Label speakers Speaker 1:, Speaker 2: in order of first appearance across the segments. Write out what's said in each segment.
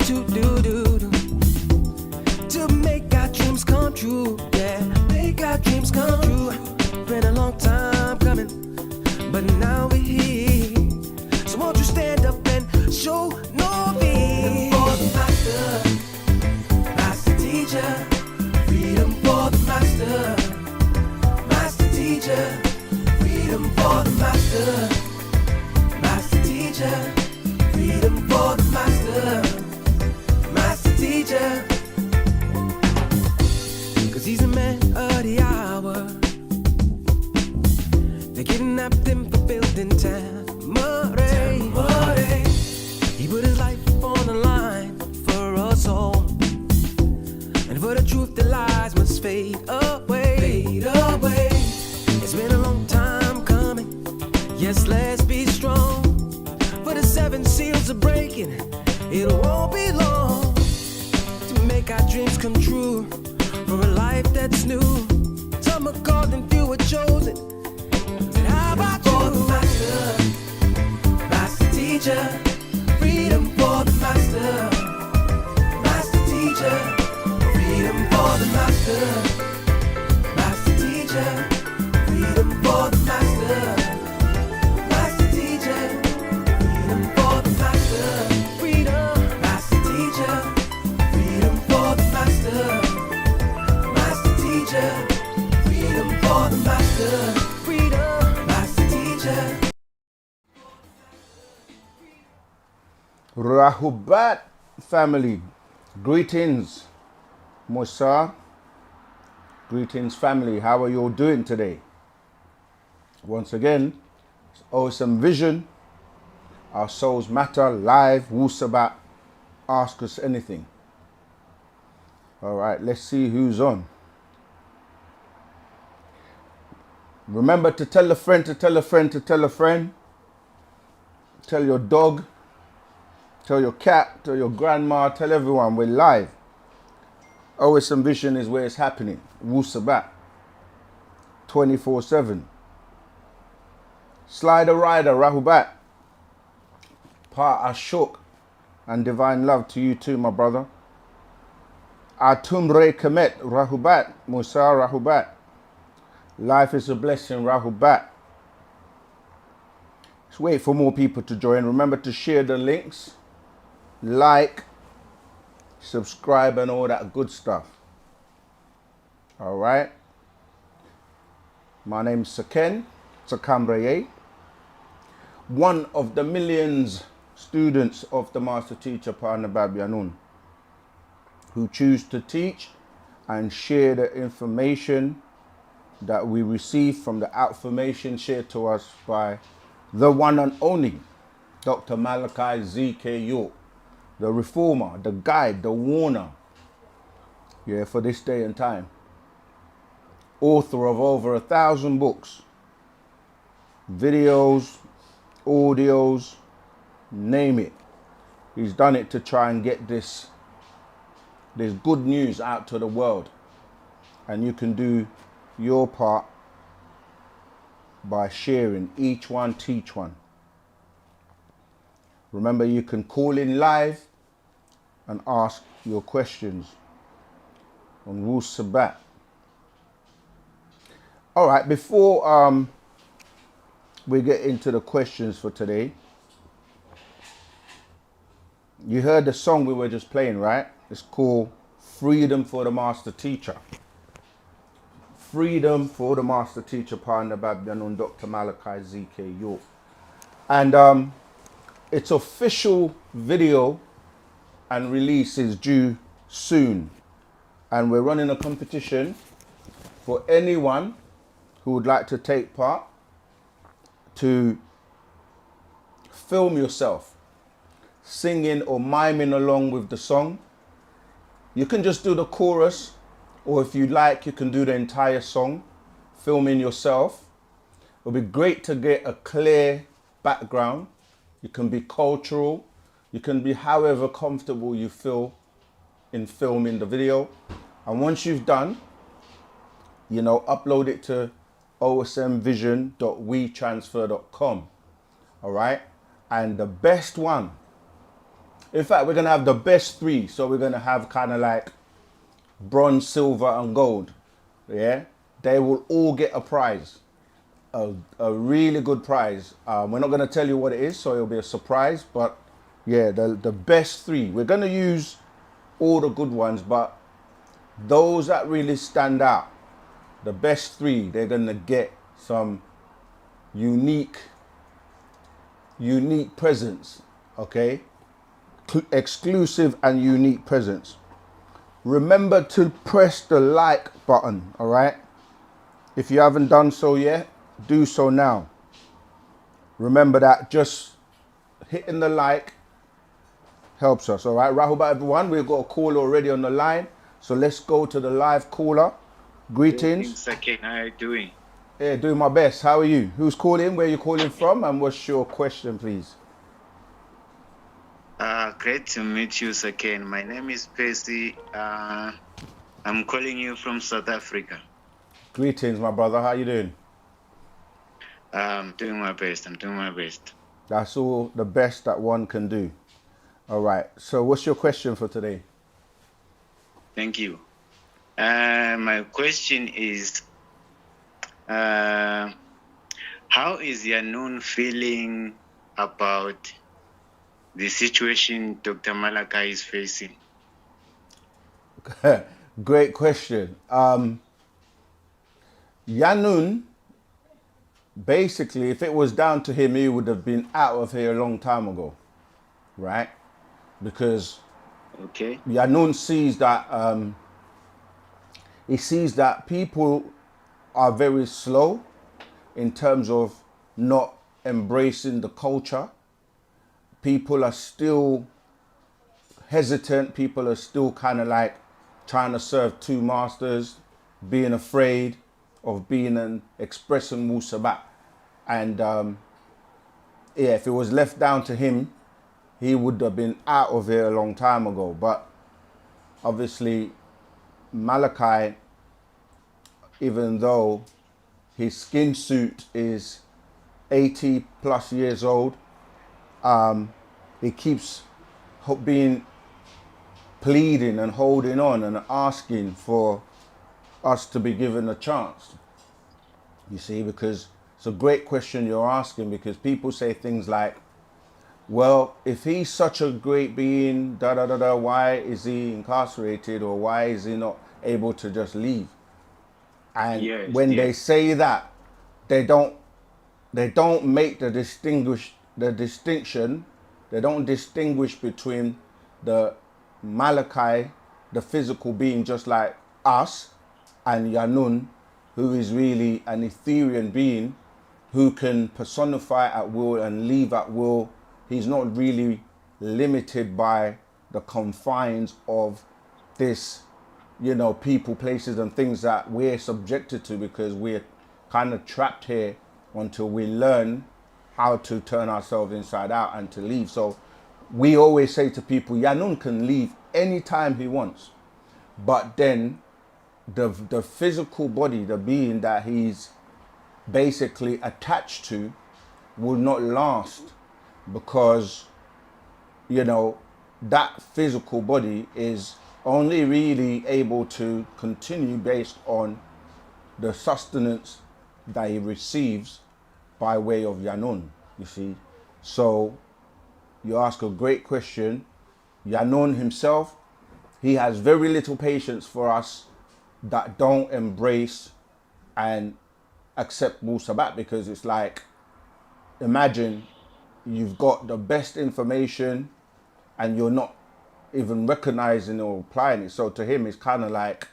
Speaker 1: to do to make our dreams come true. Yeah, make our dreams come true. Been a long time coming, but now we're here. So won't you stand up and show no fear? For the master, master teacher. Freedom for the master, master teacher. Freedom for the master, master teacher. Freedom for the master, master teacher. Cause he's a man of the hour. They kidnapped him for building Dietary. He put his life on the line for us all. And for the truth, the lies must fade away. Fade away. It's been a long time coming. Yes, let's be strong. For the 7 seals are breaking. It won't be long to make our dreams come true. For a life that's new. Some are called and few are chosen. And how about you? For the master, master teacher. Freedom for the master, master teacher. Freedom for the master, master teacher. Freedom for the master, master teacher. Freedom for the master, freedom, master teacher. Freedom for the master, master teacher. Freedom for the master, freedom, master teacher.
Speaker 2: Rahubat family, greetings. Musa, greetings family, how are you all doing today? Once again, it's OSM Vision, Our Souls Matter, live, Wu-Sabat, ask us anything. Alright, let's see who's on. Remember to tell a friend, to tell a friend, to tell a friend. Tell your dog, tell your cat, tell your grandma, tell everyone we're live. OSM Vision is where it's happening. Wu-Sabat. 24/7. Slider Rider, Rahubat. Pa Ashok. And divine love to you too, my brother. Atumre Kemet, Rahubat. Musa, Rahubat. Life is a blessing, Rahubat. Let's wait for more people to join. Remember to share the links. Like. Subscribe and all that good stuff. All right. My name's Saken Sakambreye, one of the millions students of the Master Teacher Partner Babyanun who choose to teach and share the information that we receive from the outformation shared to us by the one and only Dr. Malachi Z.K. York. The reformer, the guide, the warner, yeah, for this day and time. Author of over 1,000 books, videos, audios, name it. He's done it to try and get this good news out to the world. And you can do your part by sharing. Each one, teach one. Remember, you can call in live and ask your questions on Wu-Sabat. All right, before we get into the questions for today, you heard the song we were just playing, right? It's called Freedom for the Master Teacher. Freedom for the Master Teacher, Partner Babyanun, Dr. Malachi Z.K. York. And its official video and release is due soon. And we're running a competition for anyone who would like to take part to film yourself singing or miming along with the song. You can just do the chorus, or if you like, you can do the entire song, filming yourself. It'll be great to get a clear background. You can be cultural. You can be however comfortable you feel in filming the video. And once you've done, you know, upload it to osmvision.wetransfer.com. All right. And the best one In fact, we're gonna have the best three. So we're gonna have kind of like bronze, silver, and gold. Yeah, they will all get a prize, a really good prize. We're not gonna tell you what it is, so it'll be a surprise. But yeah, the best three. We're gonna use all the good ones, but those that really stand out, the best three, they're gonna get some unique presents. Okay, exclusive and unique presents. Remember to press the like button, all right? If you haven't done so yet, do so now. Remember that just hitting the like helps us, all right? Rahuba everyone, we've got a caller already on the line. So let's go to the live caller. Greetings.
Speaker 3: Second, how are you doing?
Speaker 2: Yeah, doing my best. How are you? Who's calling? Where are you calling from? And what's your question, please?
Speaker 3: Great to meet you, Saken. My name is Percy. I'm calling you from South Africa.
Speaker 2: Greetings, my brother. How you doing?
Speaker 3: I'm doing my best.
Speaker 2: That's all the best that one can do. All right. So what's your question for today?
Speaker 3: Thank you. My question is, how is Yanun feeling about the situation Dr. Malachi is facing?
Speaker 2: Great question. Yanun, basically, if it was down to him, he would have been out of here a long time ago, right? Because
Speaker 3: Okay.
Speaker 2: Yanun sees that he sees that people are very slow in terms of not embracing the culture. People are still hesitant. People are still kind of like trying to serve two masters, being afraid of being and expressing Wu-Sabat. And yeah, if it was left down to him, he would have been out of here a long time ago. But obviously, Malachi, even though his skin suit is 80 plus years old, he keeps being pleading and holding on and asking for us to be given a chance. You see, because it's a great question you're asking, because people say things like, well, if he's such a great being, da da da da, why is he incarcerated, or why is he not able to just leave? And
Speaker 3: Yes,
Speaker 2: when
Speaker 3: yes.
Speaker 2: they say that, they don't make the distinction. They don't distinguish between the Malachi, the physical being just like us, and Yanun, who is really an Etherean being who can personify at will and leave at will. He's not really limited by the confines of this, you know, people, places and things that we're subjected to, because we're kind of trapped here until we learn how to turn ourselves inside out and to leave. So we always say to people, Yanun can leave anytime he wants. But then the physical body, the being that he's basically attached to, will not last, because, you know, that physical body is only really able to continue based on the sustenance that he receives by way of Yanun, you see. So you ask a great question. Yanun himself, he has very little patience for us that don't embrace and accept Wu-Sabat, because it's like, imagine you've got the best information and you're not even recognizing or applying it. So to him, it's kind of like,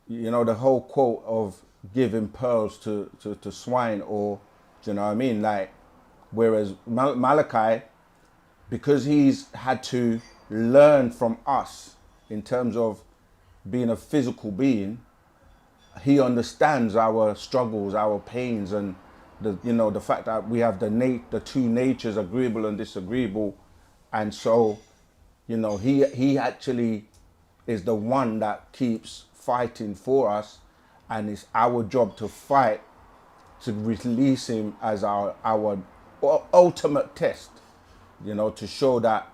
Speaker 2: you know, the whole quote of giving pearls to swine, or, do you know what I mean? Like, whereas Malachi, because he's had to learn from us in terms of being a physical being, he understands our struggles, our pains, and the fact that we have the two natures, agreeable and disagreeable. And so, he actually is the one that keeps fighting for us, and it's our job to fight to release him as our ultimate test, to show that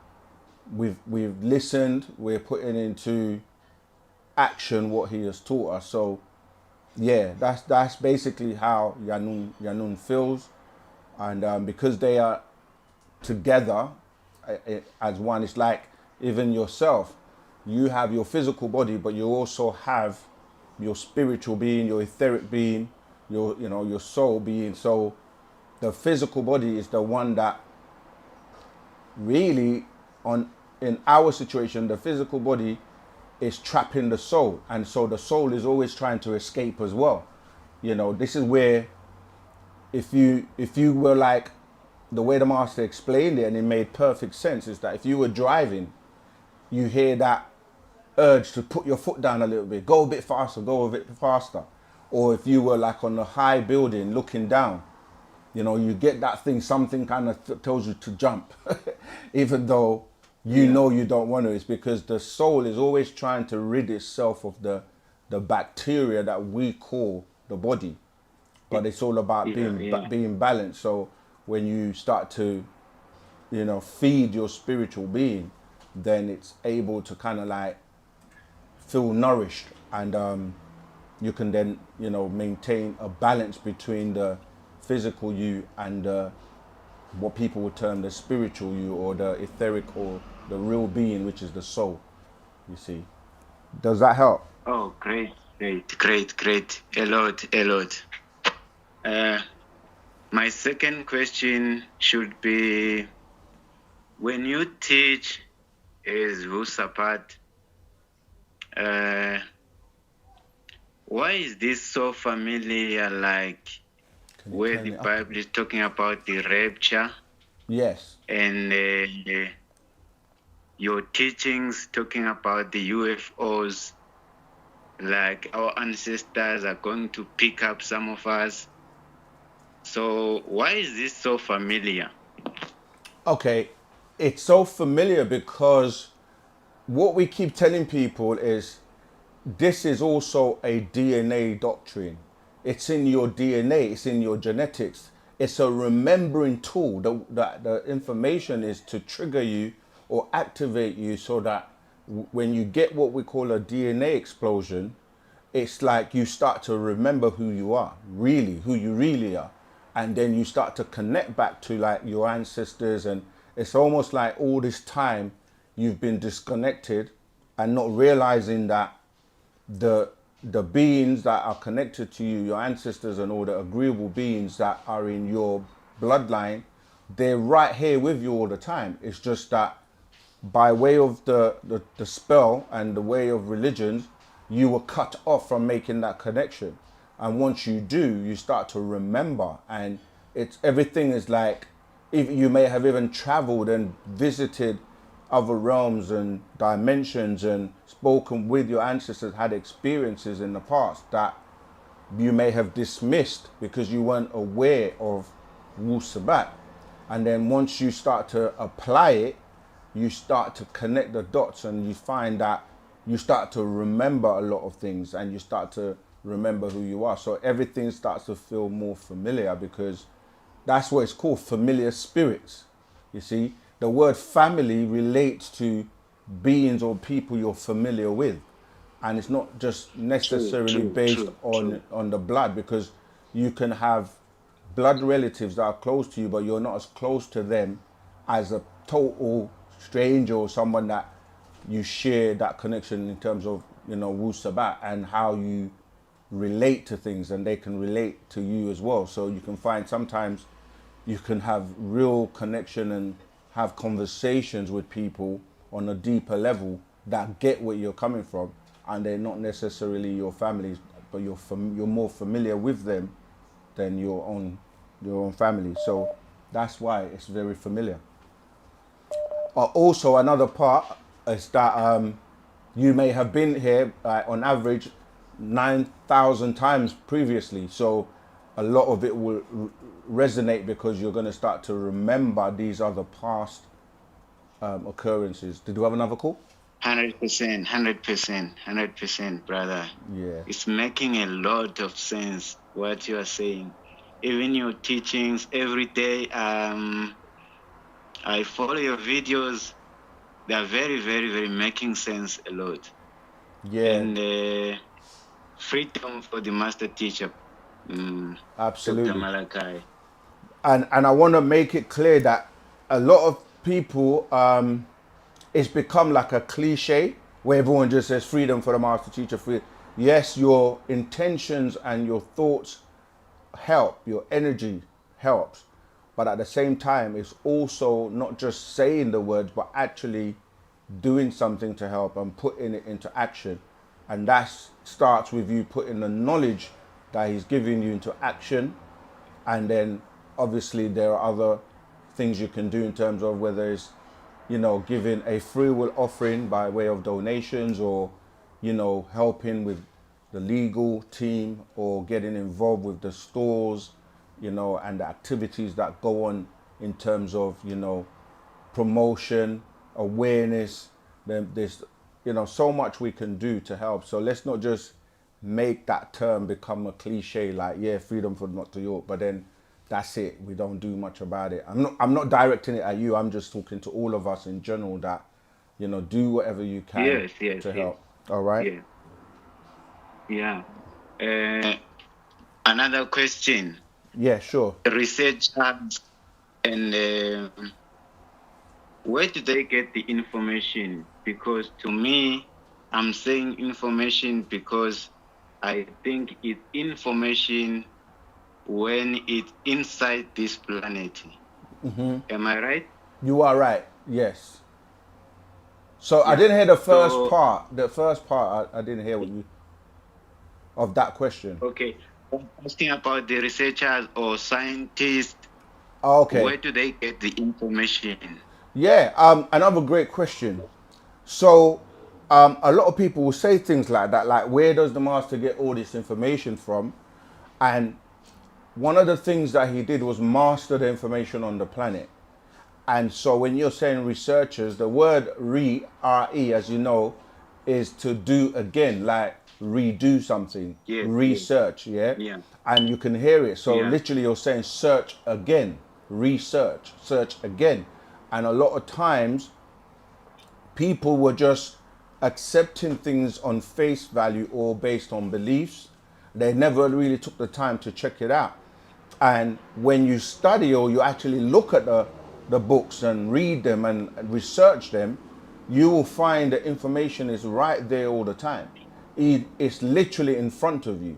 Speaker 2: we've listened, we're putting into action what he has taught us. So yeah, that's basically how Yanun feels, and because they are together as one, it's like even yourself, you have your physical body, but you also have your spiritual being, your etheric being, your soul being. So the physical body is the one that really, on in our situation, the physical body is trapping the soul, and so the soul is always trying to escape as well. This is where, if you were like, the way the master explained it, and it made perfect sense, is that if you were driving, you hear that urge to put your foot down a little bit, go a bit faster, go a bit faster. Or if you were like on a high building looking down, you get that thing, something kind of tells you to jump, even though you know you don't want to. It's because the soul is always trying to rid itself of the bacteria that we call the body. But it's all about being balanced. So when you start to, feed your spiritual being, then it's able to kind of like feel nourished, and you can then, maintain a balance between the physical you and what people would term the spiritual you, or the etheric, or the real being, which is the soul. You see, does that help?
Speaker 3: Oh, great. A lot. My second question should be, when you teach as Wu-Sabat, why is this so familiar, like where the Bible is talking about the rapture?
Speaker 2: Yes.
Speaker 3: And your teachings talking about the UFOs, like our ancestors are going to pick up some of us. So why is this so familiar?
Speaker 2: Okay, it's so familiar because what we keep telling people is this is also a DNA doctrine. It's in your DNA, it's in your genetics. It's a remembering tool. The information is to trigger you or activate you, so that when you get what we call a DNA explosion, it's like you start to remember who you are, really, who you really are. And then you start to connect back to like your ancestors, and it's almost like all this time you've been disconnected and not realizing that the beings that are connected to you, your ancestors, and all the agreeable beings that are in your bloodline, they're right here with you all the time. It's just that by way of the spell and the way of religions, you were cut off from making that connection. And once you do, you start to remember, and everything is like, if you may have even traveled and visited other realms and dimensions and spoken with your ancestors, had experiences in the past that you may have dismissed because you weren't aware of Wu-Sabat. And then once you start to apply it, you start to connect the dots, and you find that you start to remember a lot of things, and you start to remember who you are. So everything starts to feel more familiar, because that's what it's called, familiar spirits. You see, the word family relates to beings or people you're familiar with, and it's not just necessarily based on the blood, because you can have blood relatives that are close to you, but you're not as close to them as a total stranger, or someone that you share that connection in terms of, Wu-Sabat, and how you relate to things, and they can relate to you as well. So you can find sometimes you can have real connection and have conversations with people on a deeper level that get where you're coming from, and they're not necessarily your families, but you're more familiar with them than your own family. So that's why it's very familiar. Also, another part is that you may have been here on average 9,000 times previously. So a lot of it will resonate, because you're going to start to remember these other past occurrences. Did you have another call?
Speaker 3: 100%, brother.
Speaker 2: Yeah.
Speaker 3: It's making a lot of sense what you are saying. Even your teachings every day. I follow your videos. they are very, very, very making sense a lot.
Speaker 2: Yeah,
Speaker 3: And freedom for the master teacher, Dr.
Speaker 2: absolutely.
Speaker 3: Malachi.
Speaker 2: And I want to make it clear that a lot of people, it's become like a cliche where everyone just says freedom for the master teacher. Free. Yes, your intentions and your thoughts help, your energy helps, but at the same time, it's also not just saying the words, but actually doing something to help and putting it into action. And that starts with you putting the knowledge that he's giving you into action. And then obviously there are other things you can do in terms of whether it's, you know, giving a free will offering by way of donations, or, you know, helping with the legal team, or getting involved with the stores, you know, and the activities that go on in terms of, you know, promotion, awareness. Then there's, you know, so much we can do to help. So let's not just make that term become a cliche, like, yeah, freedom for not to York, but then that's it. We don't do much about it. I'm not directing it at you. I'm just talking to all of us in general that, you know, do whatever you can
Speaker 3: Yes.
Speaker 2: to help. All right.
Speaker 3: Yeah. Another question.
Speaker 2: Yeah, sure.
Speaker 3: Researchers and where do they get the information? Because to me, I'm saying information because I think it's information when it's inside this planet. Am I right?
Speaker 2: You are right. Yes. So I
Speaker 3: Yeah.
Speaker 2: didn't hear the first
Speaker 3: So,
Speaker 2: part. The first part, I didn't hear what you of that question.
Speaker 3: okay. I'm asking about the researchers or scientists.
Speaker 2: Okay.
Speaker 3: Where do they get the information?
Speaker 2: Yeah. Another great question. So, a lot of people will say things like that, like, where does the master get all this information from? And one of the things that he did was master the information on the planet. And so when you're saying researchers, the word re, as you know, is to do again, like redo something,
Speaker 3: Yes.
Speaker 2: research, yeah?
Speaker 3: Yeah.
Speaker 2: And you can hear it. So
Speaker 3: Yeah.
Speaker 2: literally you're saying search again, research, search again. And a lot of times people were just accepting things on face value or based on beliefs. They never really took the time to check it out. And when you study or you actually look at the books and read them and research them, you will find the information is right there all the time. It's literally in front of you.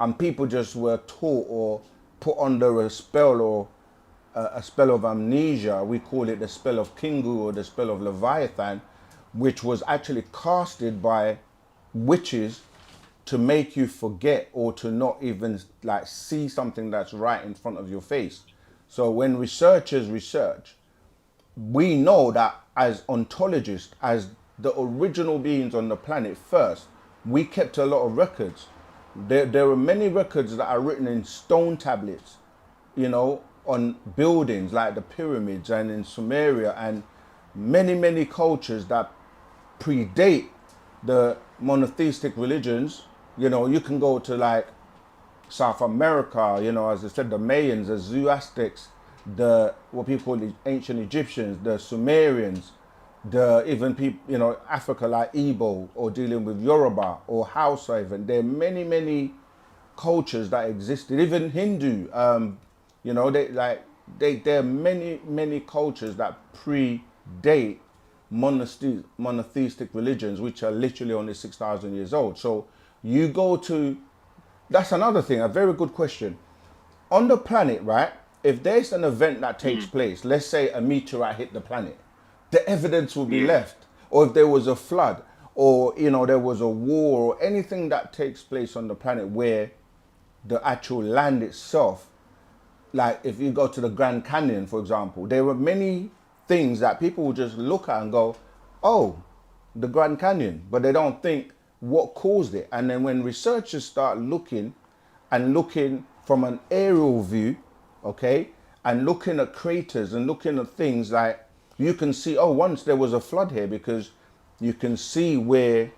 Speaker 2: And people just were taught or put under a spell, or a spell of amnesia. We call it the spell of Kingu or the spell of Leviathan, which was actually casted by witches to make you forget or to not even like see something that's right in front of your face. So when researchers research, we know that as ontologists, as the original beings on the planet first, we kept a lot of records. There are many records that are written in stone tablets, you know, on buildings like the pyramids and in Sumeria, and many cultures that predate the monotheistic religions. You know, you can go to like South America, you know, as I said, the Mayans, the Zoroastrians, the what people call the ancient Egyptians, the Sumerians, the even people, you know, Africa like Igbo, or dealing with Yoruba or Hausa even. There are many cultures that existed, even Hindu, you know, there are many cultures that predate monotheistic religions, which are literally only 6,000 years old. So you go to, that's another thing, a very good question. On the planet, right, if there's an event that takes place, let's say a meteorite hit the planet, the evidence will be left. Or if there was a flood, or, you know, there was a war, or anything that takes place on the planet where the actual land itself, like if you go to the Grand Canyon, for example, there were many things that people will just look at and go, oh, the Grand Canyon, but they don't think what caused it. And then when researchers start looking from an aerial view, okay, and looking at craters and looking at things, like you can see, oh, once there was a flood here, because you can see where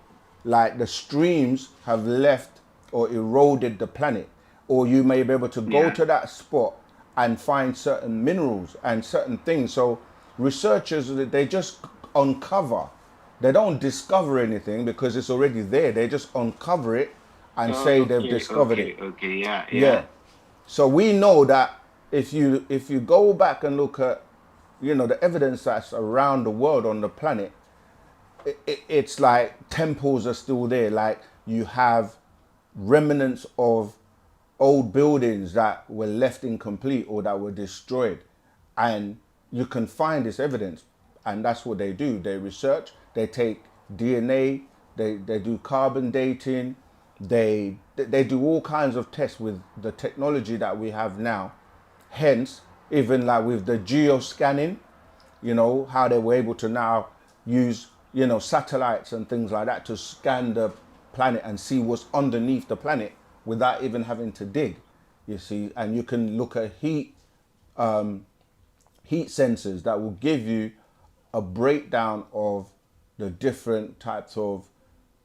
Speaker 2: like the streams have left or eroded the planet, or you may be able to go to that spot and find certain minerals and certain things. So researchers, they just uncover. They don't discover anything because it's already there. They just uncover it and
Speaker 3: Oh,
Speaker 2: say they've
Speaker 3: okay,
Speaker 2: discovered it.
Speaker 3: okay, yeah,
Speaker 2: Yeah.
Speaker 3: yeah.
Speaker 2: So we know that if you go back and look at, you know, the evidence that's around the world on the planet, it's like temples are still there. Like you have remnants of old buildings that were left incomplete or that were destroyed, and you can find this evidence. And that's what they do. They research, they take DNA, they do carbon dating, they do all kinds of tests with the technology that we have now. Hence, even like with the geoscanning, you know, how they were able to now use, you know, satellites and things like that to scan the planet and see what's underneath the planet without even having to dig, you see. And you can look at heat sensors that will give you a breakdown of the different types of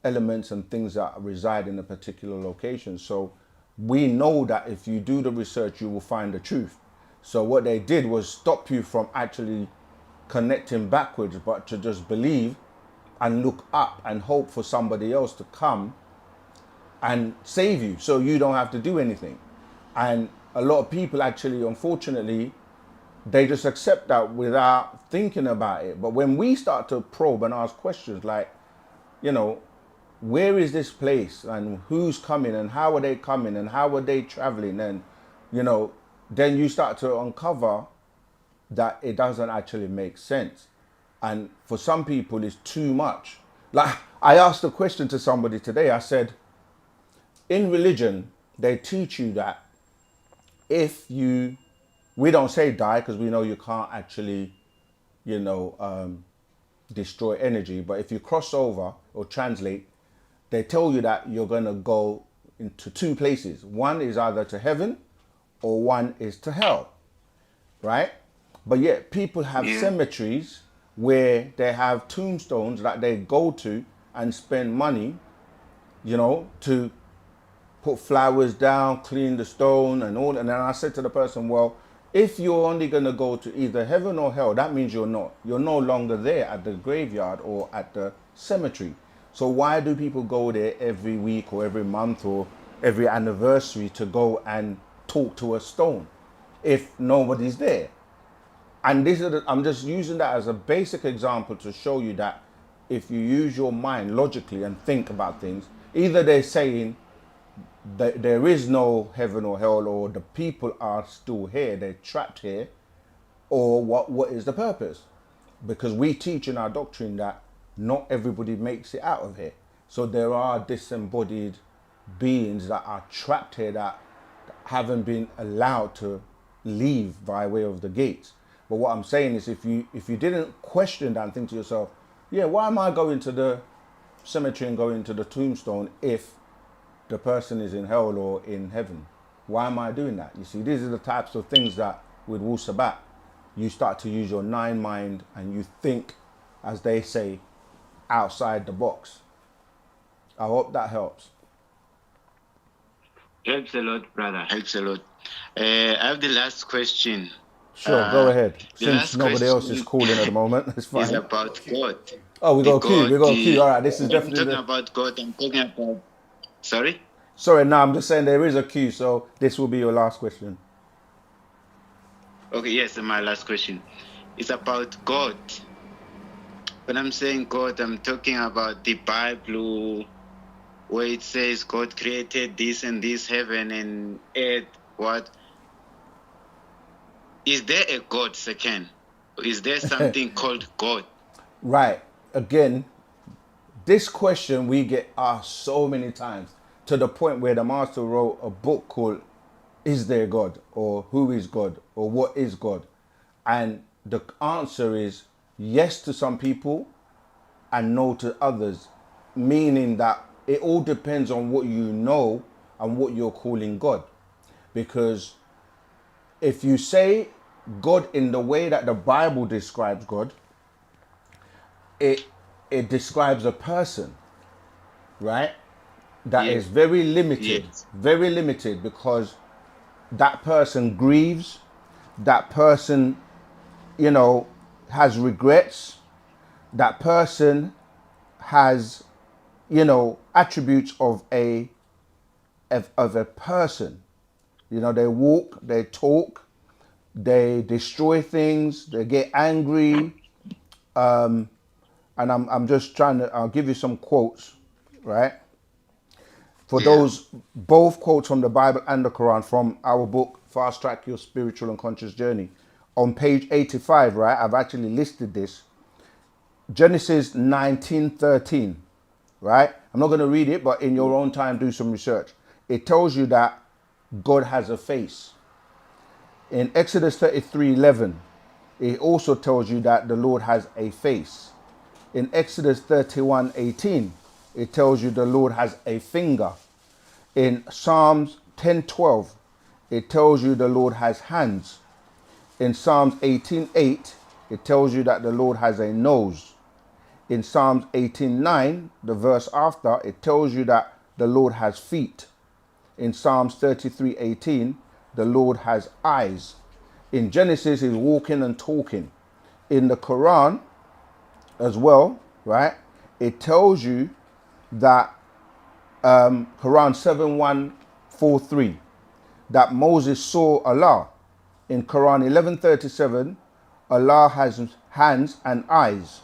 Speaker 2: elements and things that reside in a particular location. So we know that if you do the research, you will find the truth. So what they did was stop you from actually connecting backwards, but to just believe and look up and hope for somebody else to come and save you so you don't have to do anything. And a lot of people actually, unfortunately, they just accept that without thinking about it. But when we start to probe and ask questions like, you know, where is this place and who's coming and how are they coming and how are they traveling, and, you know, then you start to uncover that it doesn't actually make sense. And for some people, it's too much. Like, I asked a question to somebody today. I said, in religion, they teach you that if you, we don't say die because we know you can't actually, you know, destroy energy. But if you cross over or translate, they tell you that you're going to go into two places. One is either to heaven or one is to hell, right? But yet people have cemeteries where they have tombstones that they go to and spend money, you know, to put flowers down, clean the stone and all. And then I said to the person, well, if you're only going to go to either heaven or hell, that means you're no longer there at the graveyard or at the cemetery. So why do people go there every week or every month or every anniversary to go and talk to a stone if nobody's there? And this is, I'm just using that as a basic example to show you that if you use your mind logically and think about things, either they're saying that there is no heaven or hell, or the people are still here, they're trapped here, or what is the purpose? Because we teach in our doctrine that not everybody makes it out of here. So there are disembodied beings that are trapped here that haven't been allowed to leave by way of the gates. But what I'm saying is, if you didn't question that and think to yourself, yeah, why am I going to the cemetery and going to the tombstone if the person is in hell or in heaven? Why am I doing that? You see, these are the types of things that with Wu-Sabat, you start to use your nine mind and you think, as they say, outside the box. I hope that helps.
Speaker 3: Helps a lot, brother. Helps a lot. I have the last question.
Speaker 2: Sure, go ahead.
Speaker 3: The
Speaker 2: Since
Speaker 3: last
Speaker 2: nobody else is
Speaker 3: question
Speaker 2: calling at the moment, it's
Speaker 3: is
Speaker 2: fine.
Speaker 3: about God.
Speaker 2: Oh, we
Speaker 3: The
Speaker 2: got a queue. We
Speaker 3: God,
Speaker 2: got a queue. All right, this is
Speaker 3: I'm
Speaker 2: definitely
Speaker 3: talking
Speaker 2: the.
Speaker 3: about God. I'm talking about. Sorry.
Speaker 2: Sorry, no, I'm just saying there is a queue, so this will be your last question.
Speaker 3: Okay. Yes, my last question is about God. When I'm saying God, I'm talking about the Bible, where it says God created this and this, heaven and earth. What? Is there a God second? Is there something called God?
Speaker 2: Right. Again, this question we get asked so many times to the point where the master wrote a book called Is There God? Or Who is God? Or What is God? And the answer is yes to some people and no to others, meaning that it all depends on what you know and what you're calling God. Because if you say God in the way that the Bible describes God, it describes a person, right? That is very limited,
Speaker 3: Yes.
Speaker 2: very limited, because that person grieves, that person, you know, has regrets, that person has, you know, attributes of a person. You know, they walk, they talk, they destroy things, they get angry. And I'm just trying to, I'll give you some quotes, right? For
Speaker 3: Yeah.
Speaker 2: those, both quotes from the Bible and the Quran from our book, Fast Track Your Spiritual and Conscious Journey. On page 85, right, I've actually listed this. Genesis 19:13, right? I'm not going to read it, but in your own time, do some research. It tells you that God has a face. In Exodus 33:11, it also tells you that the Lord has a face. In Exodus 31:18, it tells you the Lord has a finger. In Psalms 10:12, it tells you the Lord has hands. In Psalms 18:8, it tells you that the Lord has a nose. In Psalms 18:9, the verse after, it tells you that the Lord has feet. In Psalms 33:18, the Lord has eyes. In Genesis, he's walking and talking. In the Quran as well, right, it tells you that Quran 7143, that Moses saw Allah. In Quran 1137, Allah has hands and eyes.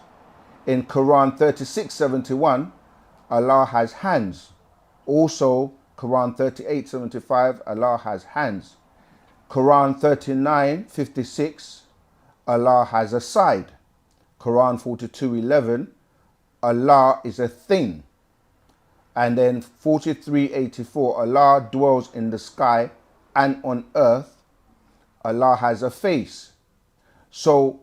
Speaker 2: In Quran 3671, Allah has hands. Also, Quran 3875, Allah has hands. Quran 3956, Allah has a side. Quran 42:11, Allah is a thing. And then 43:84, Allah dwells in the sky and on earth. Allah has a face. So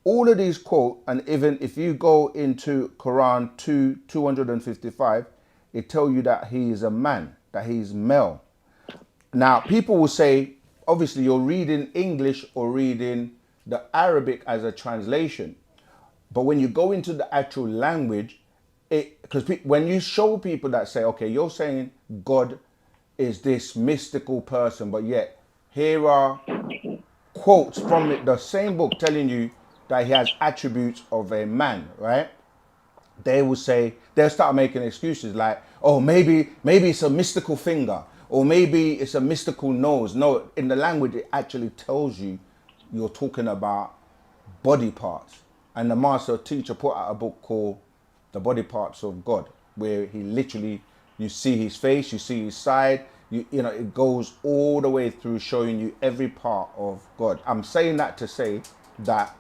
Speaker 2: all of these quote, and even if you go into Quran 2:255, it tells you that he is a man, that he is male. Now, people will say, obviously, you're reading English or reading the Arabic as a translation. But when you go into the actual language, because when you show people that say, okay, you're saying God is this mystical person, but yet here are quotes from the same book telling you that he has attributes of a man, right? They will say, they'll start making excuses like, oh, maybe it's a mystical finger, or maybe it's a mystical nose. No, in the language, it actually tells you you're talking about body parts. And the master teacher put out a book called The Body Parts of God, where he literally, you see his face, you see his side, you know, it goes all the way through showing you every part of God. I'm saying that to say that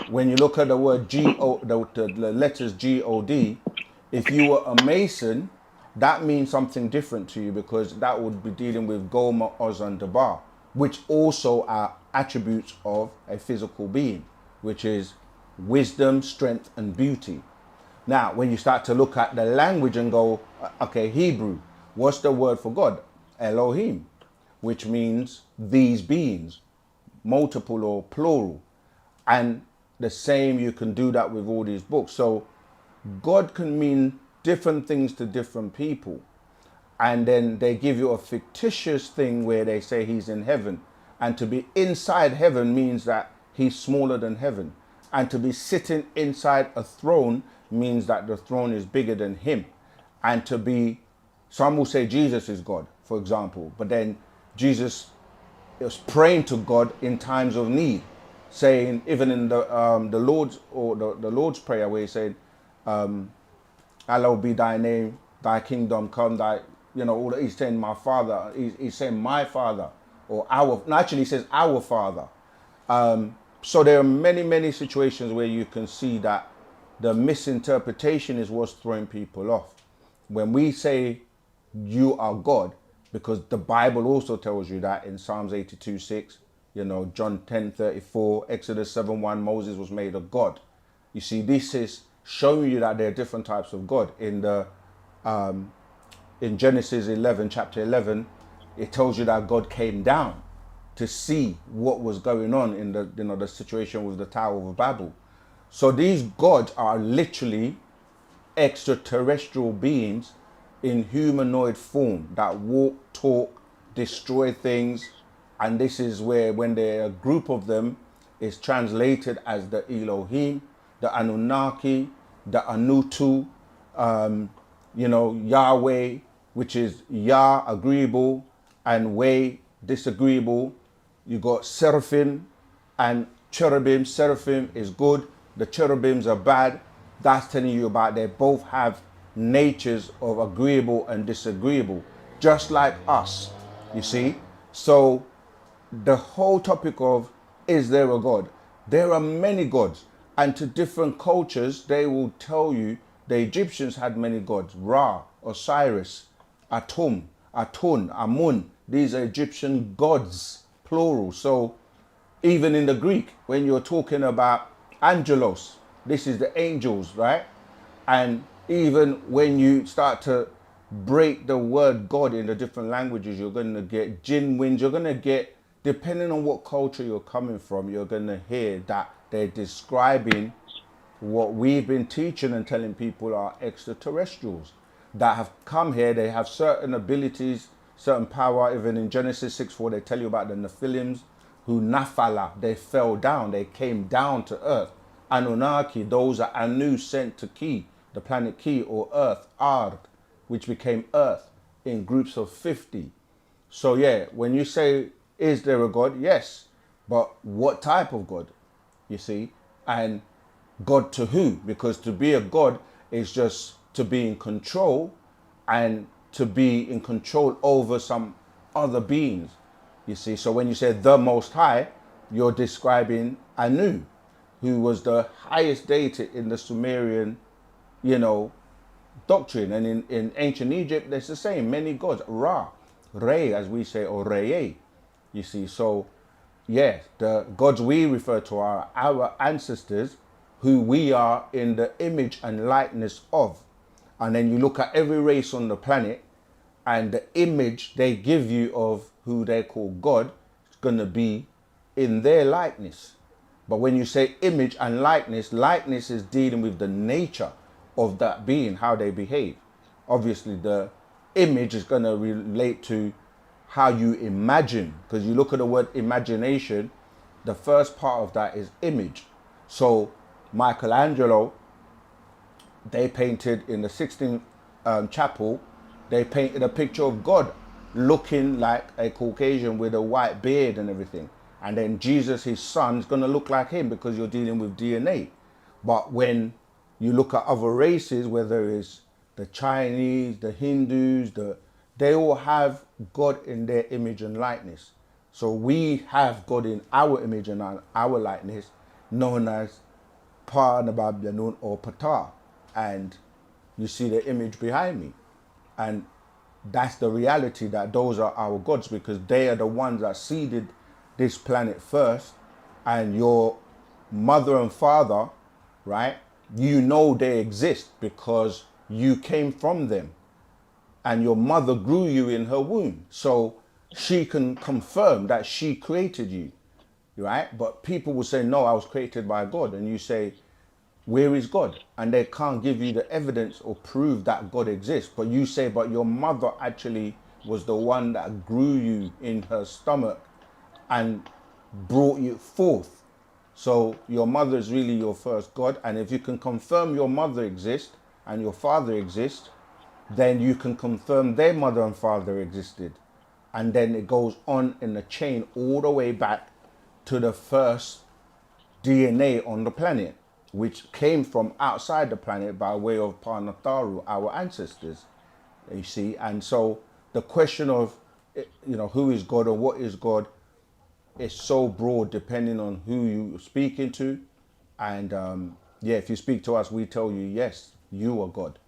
Speaker 2: when you look at the word G-O, the letters G-O-D, if you were a Mason, that means something different to you, because that would be dealing with Goma, Oz, and Dabar, which also are attributes of a physical being, which is wisdom, strength, and beauty. Now, when you start to look at the language and go, okay, Hebrew, what's the word for God? Elohim, which means these beings, multiple or plural. And the same, you can do that with all these books. So God can mean different things to different people. And then they give you a fictitious thing where they say he's in heaven. And to be inside heaven means that he's smaller than heaven. And to be sitting inside a throne means that the throne is bigger than him. And to be, some will say Jesus is God, for example. But then Jesus was praying to God in times of need, saying, even in the Lord's, or the Lord's Prayer, where he said, hallowed be thy name, thy kingdom come, thy, you know, all that. He's saying my father, he's saying my father, or our, no, actually he says our father. So there are many situations where you can see that the misinterpretation is what's throwing people off. When we say you are God, because the Bible also tells you that in Psalms 82:6, you know, John 10:34, Exodus 7:1, Moses was made a God. You see, this is showing you that there are different types of God. In the in Genesis 11, chapter 11, it tells you that God came down to see what was going on in the, you know, the situation with the Tower of Babel. So these gods are literally extraterrestrial beings in humanoid form that walk, talk, destroy things. And this is where, when a group of them is translated as the Elohim, the Anunnaki, the Anutu, Yahweh, which is Yah, agreeable, and Way, disagreeable. You got seraphim and cherubim. Seraphim is good, the cherubims are bad. That's telling you about they both have natures of agreeable and disagreeable, just like us, you see. So the whole topic of, is there a God? There are many gods, and to different cultures they will tell you the Egyptians had many gods: Ra, Osiris, Atum, Atun, Amun. These are Egyptian gods, plural. So even in the Greek, when you're talking about angelos, this is the angels, right? And even when you start to break the word God in the different languages, you're going to get jinn winds. You're going to get, depending on what culture you're coming from, you're going to hear that they're describing what we've been teaching and telling people are extraterrestrials that have come here. They have certain abilities, certain power. Even in Genesis 6:4, they tell you about the Nephilims who nafala, they fell down, they came down to earth. Anunnaki, those are Anu sent to Ki, the planet Ki, or Earth, Ard, which became Earth in groups of 50. So yeah, when you say, is there a God? Yes, but what type of God? You see, and God to who? Because to be a God is just to be in control, and to be in control over some other beings. You see, so when you say the Most High, you're describing Anu, who was the highest deity in the Sumerian, doctrine. And in ancient Egypt, there's the same, many gods, Ra, Re, as we say, or Reye. You see, so yeah, the gods we refer to are our ancestors, who we are in the image and likeness of. And then you look at every race on the planet, and the image they give you of who they call God is going to be in their likeness. But when you say image and likeness, likeness is dealing with the nature of that being, how they behave. Obviously, the image is going to relate to how you imagine, because you look at the word imagination, the first part of that is image. So Michelangelo, they painted in the 16th chapel, they painted a picture of God looking like a Caucasian with a white beard and everything. And then Jesus, his son, is going to look like him, because you're dealing with DNA. But when you look at other races, whether it's the Chinese, the Hindus, they all have God in their image and likeness. So we have God in our image and our likeness, known as Pa Nabab or Ptah. And you see the image behind me. And that's the reality, that those are our gods, because they are the ones that seeded this planet first. And your mother and father, right, they exist because you came from them, and your mother grew you in her womb, so she can confirm that she created you, right? But people will say, no, I was created by God. And you say, where is God? And they can't give you the evidence or prove that God exists. But you say, but your mother actually was the one that grew you in her stomach and brought you forth. So your mother is really your first God. And if you can confirm your mother exists and your father exists, then you can confirm their mother and father existed. And then it goes on in the chain all the way back to the first DNA on the planet, which came from outside the planet by way of Parnatharu, our ancestors, you see. And so the question of, who is God or what is God is so broad, depending on who you're speaking to. And if you speak to us, we tell you, yes, you are God.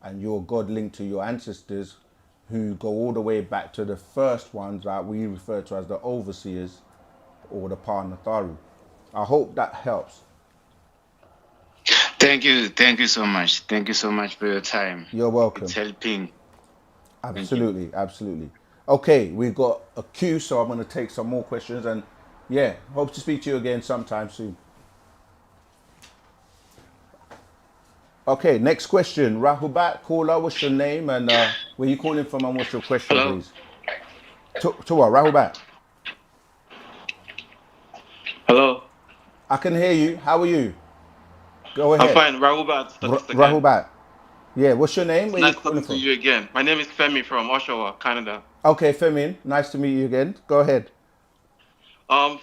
Speaker 2: And you're God linked to your ancestors, who go all the way back to the first ones that we refer to as the overseers or the Parnatharu. I hope that helps.
Speaker 3: Thank you so much. Thank you so much for your time.
Speaker 2: You're welcome.
Speaker 3: It's helping.
Speaker 2: Absolutely. Okay, we've got a queue, so I'm going to take some more questions, and hope to speak to you again sometime soon. Okay, next question. Rahubat, caller, what's your name and where you calling from, and what's your question,
Speaker 3: Hello.
Speaker 2: please? To what, Rahubat?
Speaker 3: Hello.
Speaker 2: I can hear you. How are you? Go
Speaker 4: I'm
Speaker 2: ahead.
Speaker 4: fine. Rahubat, again.
Speaker 2: Rahubat. Yeah, what's your name?
Speaker 4: It's
Speaker 2: Where you
Speaker 4: nice
Speaker 2: calling
Speaker 4: talking to
Speaker 2: from?
Speaker 4: you again. My name is Femi from Oshawa, Canada.
Speaker 2: Okay, Femin, nice to meet you again. Go ahead.
Speaker 4: Um,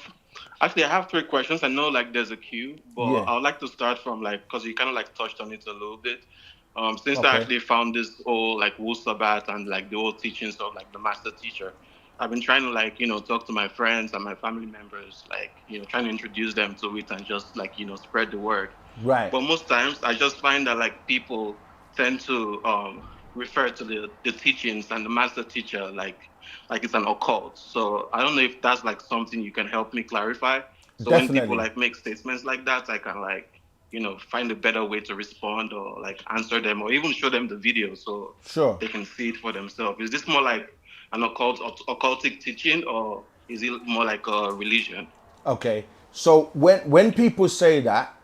Speaker 4: Actually, I have three questions. I know like there's a queue, but
Speaker 2: Yeah.
Speaker 4: I would like to start from like because you kind of like touched on it a little bit. Since I
Speaker 2: Okay.
Speaker 4: actually found this whole like Wu-Sabat and like the old teachings of like the master teacher, I've been trying to like talk to my friends and my family members, like trying to introduce them to it and just like spread the word.
Speaker 2: Right.
Speaker 4: But most times, I just find that like people tend to refer to the teachings and the master teacher like it's an occult. So I don't know if that's like something you can help me clarify. So when people
Speaker 2: Definitely.
Speaker 4: like make statements like that, I can like find a better way to respond or like answer them or even show them the video so
Speaker 2: Sure.
Speaker 4: they can see it for themselves. Is this more like an occultic teaching or is it more like a religion?
Speaker 2: Okay. So when people say that,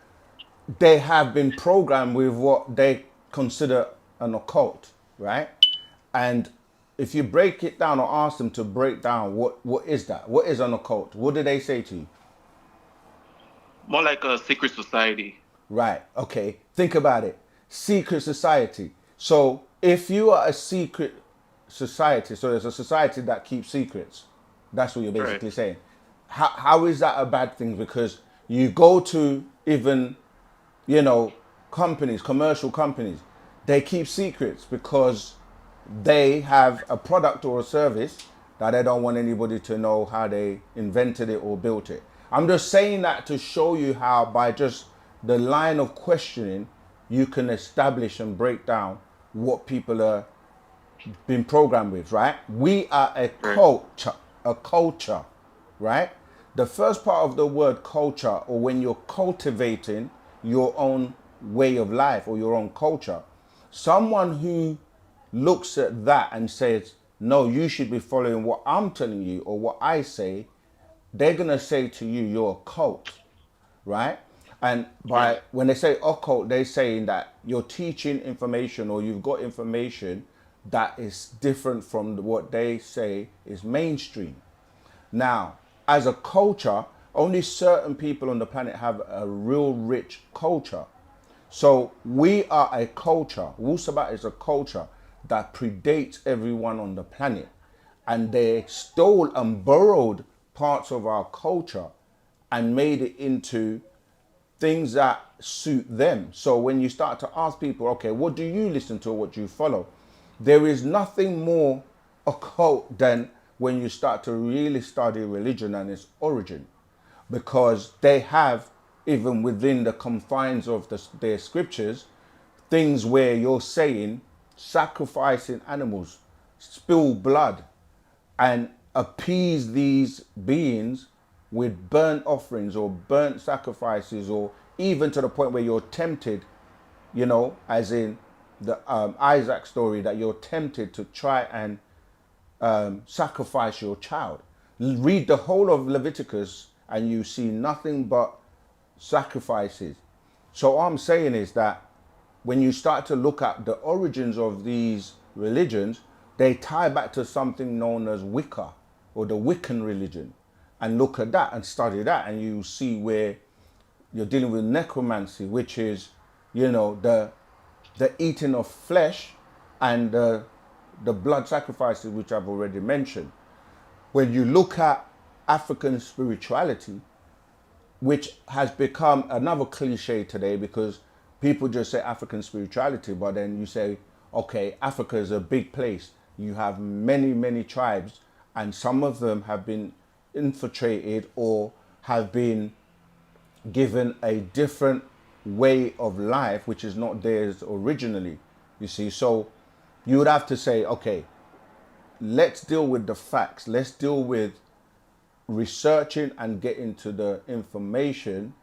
Speaker 2: they have been programmed with what they consider an occult, right? And if you break it down or ask them to break down what is that? What is an occult? What do they say to you?
Speaker 4: More like a secret society.
Speaker 2: Right. Okay. Think about it. Secret society. So if you are a secret society, so there's a society that keeps secrets. That's what you're
Speaker 4: Right.
Speaker 2: basically saying. How is that a bad thing? Because you go to even, companies, commercial companies, they keep secrets because they have a product or a service that they don't want anybody to know how they invented it or built it. I'm just saying that to show you how by just the line of questioning you can establish and break down what people are been programmed with, right? We are
Speaker 4: Right.
Speaker 2: a culture, right? The first part of the word culture, or when you're cultivating your own way of life or your own culture, someone who looks at that and says, no, you should be following what I'm telling you or what I say, they're going to say to you, you're a cult, right? And
Speaker 4: Right.
Speaker 2: by when they say occult, they're saying that you're teaching information or you've got information that is different from what they say is mainstream. Now, as a culture, only certain people on the planet have a real rich culture. So we are a culture. Wu-Sabat is a culture that predates everyone on the planet. And they stole and borrowed parts of our culture and made it into things that suit them. So when you start to ask people, okay, what do you listen to or what do you follow? There is nothing more occult than when you start to really study religion and its origin, because they have, even within the confines of their scriptures, things where you're saying sacrificing animals, spill blood, and appease these beings with burnt offerings or burnt sacrifices, or even to the point where you're tempted, as in the Isaac story, that you're tempted to try and sacrifice your child. Read the whole of Leviticus and you see nothing but sacrifices. So all I'm saying is that when you start to look at the origins of these religions, they tie back to something known as Wicca or the Wiccan religion. And look at that and study that, and you see where you're dealing with necromancy, which is, the eating of flesh and the blood sacrifices, which I've already mentioned. When you look at African spirituality, which has become another cliche today because people just say African spirituality, but then you say, okay, Africa is a big place. You have many, many tribes, and some of them have been infiltrated or have been given a different way of life, which is not theirs originally. You see, so you would have to say, okay, let's deal with the facts. Let's deal with researching and getting to the information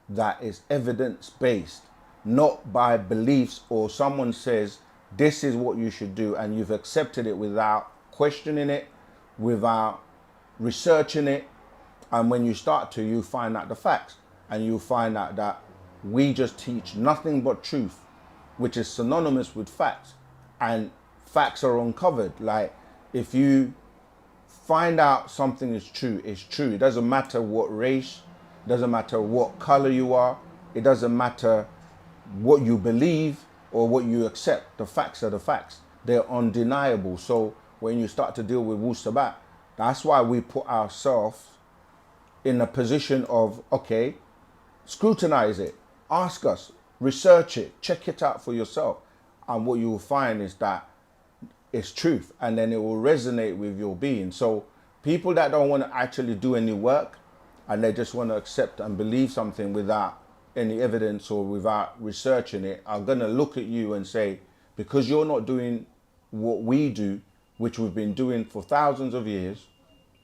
Speaker 2: that is evidence based, not by beliefs or someone says this is what you should do and you've accepted it without questioning it, without researching it. And when you start to, you find out the facts, and you find out that we just teach nothing but truth, which is synonymous with facts, and facts are uncovered. Like, if you find out something is true, it's true. It doesn't matter what race, it doesn't matter what color you are, it doesn't matter what you believe or what you accept. The facts are the facts. They're undeniable. So when you start to deal with Wu-Sabat, that's why we put ourselves in a position of, okay, scrutinize it, ask us, research it, check it out for yourself. And what you will find is that it's truth, and then it will resonate with your being. So people that don't want to actually do any work and they just want to accept and believe something without any evidence or without researching it are going to look at you and say, because you're not doing what we do, which we've been doing for thousands of years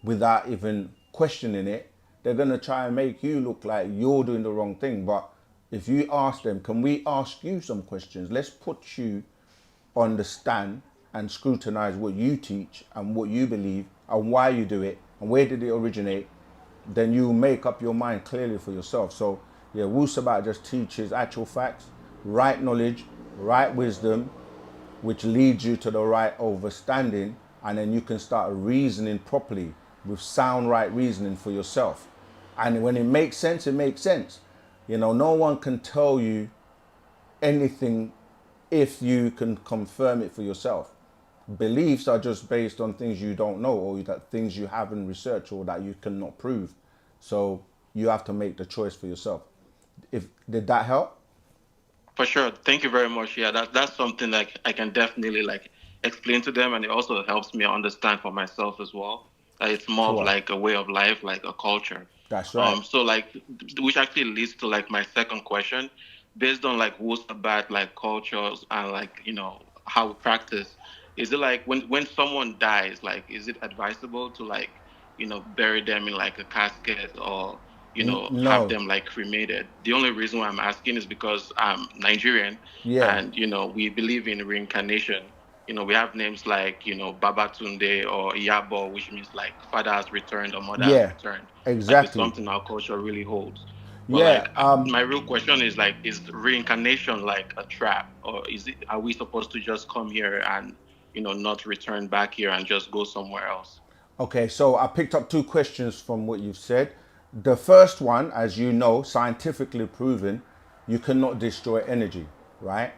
Speaker 2: without even questioning it, they're going to try and make you look like you're doing the wrong thing. But if you ask them, can we ask you some questions? Let's put you on the stand and scrutinize what you teach and what you believe and why you do it and where did it originate. Then you make up your mind clearly for yourself. So yeah, Wu-Sabat just teaches actual facts, right knowledge, right wisdom, which leads you to the right understanding, and then you can start reasoning properly with sound right reasoning for yourself. And when it makes sense, it makes sense. You know, no one can tell you anything if you can confirm it for yourself. Beliefs are just based on things you don't know, or that things you haven't researched, or that you cannot prove. So you have to make the choice for yourself. Did that help?
Speaker 4: For sure. Thank you very much. Yeah, that's something that I can definitely like explain to them, and it also helps me understand for myself as well. It's more of
Speaker 2: Sure.
Speaker 4: like a way of life, like a culture.
Speaker 2: That's right.
Speaker 4: So like, which actually leads to like my second question, based on like Wu-Sabat, like cultures and like how we practice. Is it like when someone dies, like is it advisable to like bury them in like a casket, or have
Speaker 2: No.
Speaker 4: them like cremated? The only reason why I'm asking is because I'm Nigerian,
Speaker 2: Yeah.
Speaker 4: and we believe in reincarnation. We have names like Babatunde or Iyabo, which means like father has returned or mother has
Speaker 2: Yeah.
Speaker 4: returned. Like it's
Speaker 2: Exactly.
Speaker 4: something our culture really holds. But
Speaker 2: Yeah.
Speaker 4: like my real question is like, is reincarnation like a trap, or are we supposed to just come here and not return back here and just go somewhere else?
Speaker 2: Okay, so I picked up two questions from what you've said. The first one, as you know, scientifically proven, you cannot destroy energy, right?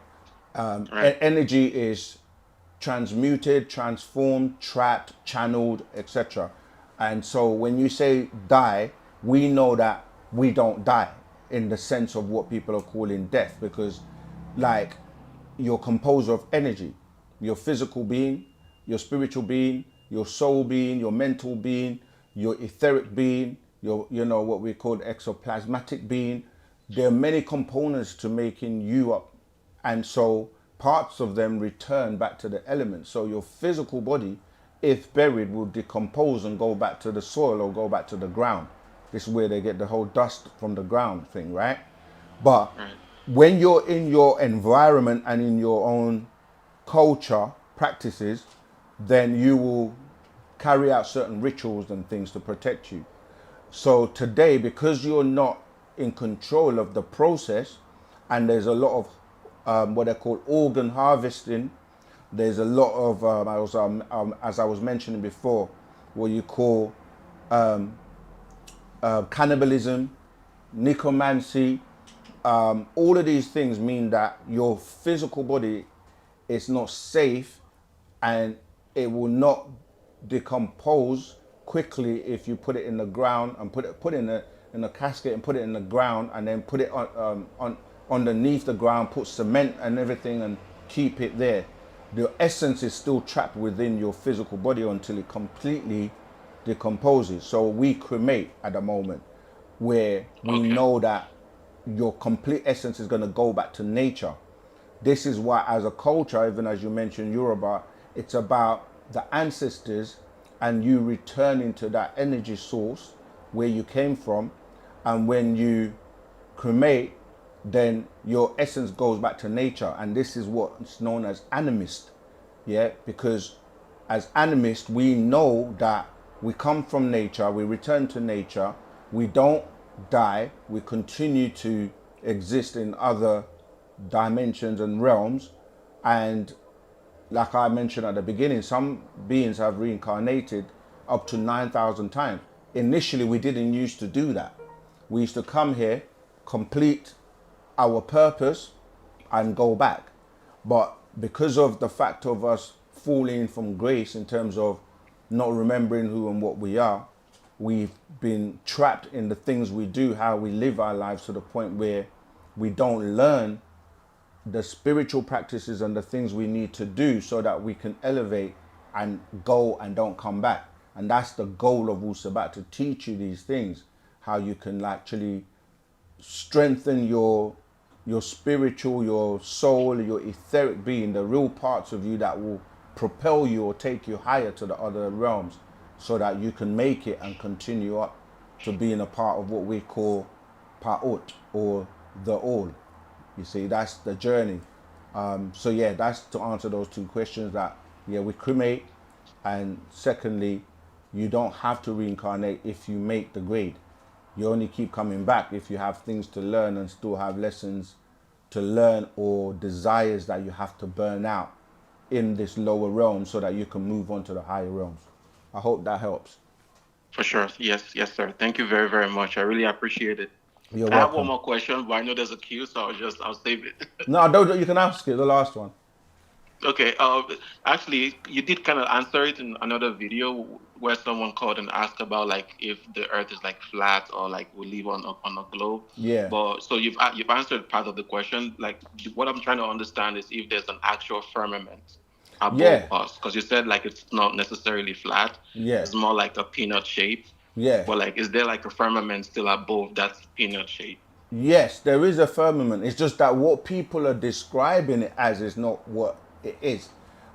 Speaker 4: Right.
Speaker 2: Energy is transmuted, transformed, trapped, channeled, etc. And so when you say die, we know that we don't die in the sense of what people are calling death, because like you're composed of energy, your physical being, your spiritual being, your soul being, your mental being, your etheric being, your what we call exoplasmatic being. There are many components to making you up, and so parts of them return back to the elements. So your physical body, if buried, will decompose and go back to the soil or go back to the ground. This is where they get the whole dust from the ground thing, right? But
Speaker 4: Right.
Speaker 2: when you're in your environment and in your own culture practices, then you will carry out certain rituals and things to protect you. So today, because you're not in control of the process, and there's a lot of what they call organ harvesting, there's a lot of as I was mentioning before, what you call cannibalism, necromancy. All of these things mean that your physical body is not safe, and it will not decompose quickly if you put it in the ground and put it in a casket and put it in the ground, and then put it on underneath the ground, put cement and everything and keep it there. The essence is still trapped within your physical body until it completely decomposes. So we cremate at the moment, where we
Speaker 4: Okay.
Speaker 2: know that your complete essence is going to go back to nature. This is why, as a culture, even as you mentioned Yoruba, it's about the ancestors and you returning to that energy source where you came from. And when you cremate, then your essence goes back to nature. And this is what's known as animist. Yeah, because as animists, we know that we come from nature, we return to nature, we don't die, we continue to exist in other dimensions and realms. And like I mentioned at the beginning, some beings have reincarnated up to 9,000 times. Initially, we didn't used to do that. We used to come here, complete our purpose, and go back. But because of the fact of us falling from grace in terms of not remembering who and what we are, we've been trapped in the things we do, how we live our lives, to the point where we don't learn the spiritual practices and the things we need to do so that we can elevate and go and don't come back. And that's the goal of Wu-Sabat, to teach you these things, how you can actually strengthen your spiritual, your soul, your etheric being, the real parts of you that will propel you or take you higher to the other realms, so that you can make it and continue up to being a part of what we call Pa'ut, or the all. You see, that's the journey. So yeah, that's to answer those two questions. That yeah, we cremate, and secondly, you don't have to reincarnate if you make the grade. You only keep coming back if you have things to learn and still have lessons to learn, or desires that you have to burn out in this lower realm so that you can move on to the higher realms. I hope that helps.
Speaker 4: For sure. Yes, sir. Thank you very, very much. I really appreciate it.
Speaker 2: You're
Speaker 4: I have one
Speaker 2: welcome.
Speaker 4: more question, but I know there's a queue, so I'll save it.
Speaker 2: No, don't, you can ask it, the last one.
Speaker 4: Okay. Actually, you did kind of answer it in another video where someone called and asked about like if the Earth is like flat or like we live on a globe.
Speaker 2: Yeah.
Speaker 4: But so you've answered part of the question. Like what I'm trying to understand is if there's an actual firmament above
Speaker 2: Yeah.
Speaker 4: us, because you said like it's not necessarily flat.
Speaker 2: Yeah.
Speaker 4: It's more like a peanut shape.
Speaker 2: Yeah.
Speaker 4: But like, is there like a firmament still above that peanut shape?
Speaker 2: Yes, there is a firmament. It's just that what people are describing it as is not what it is.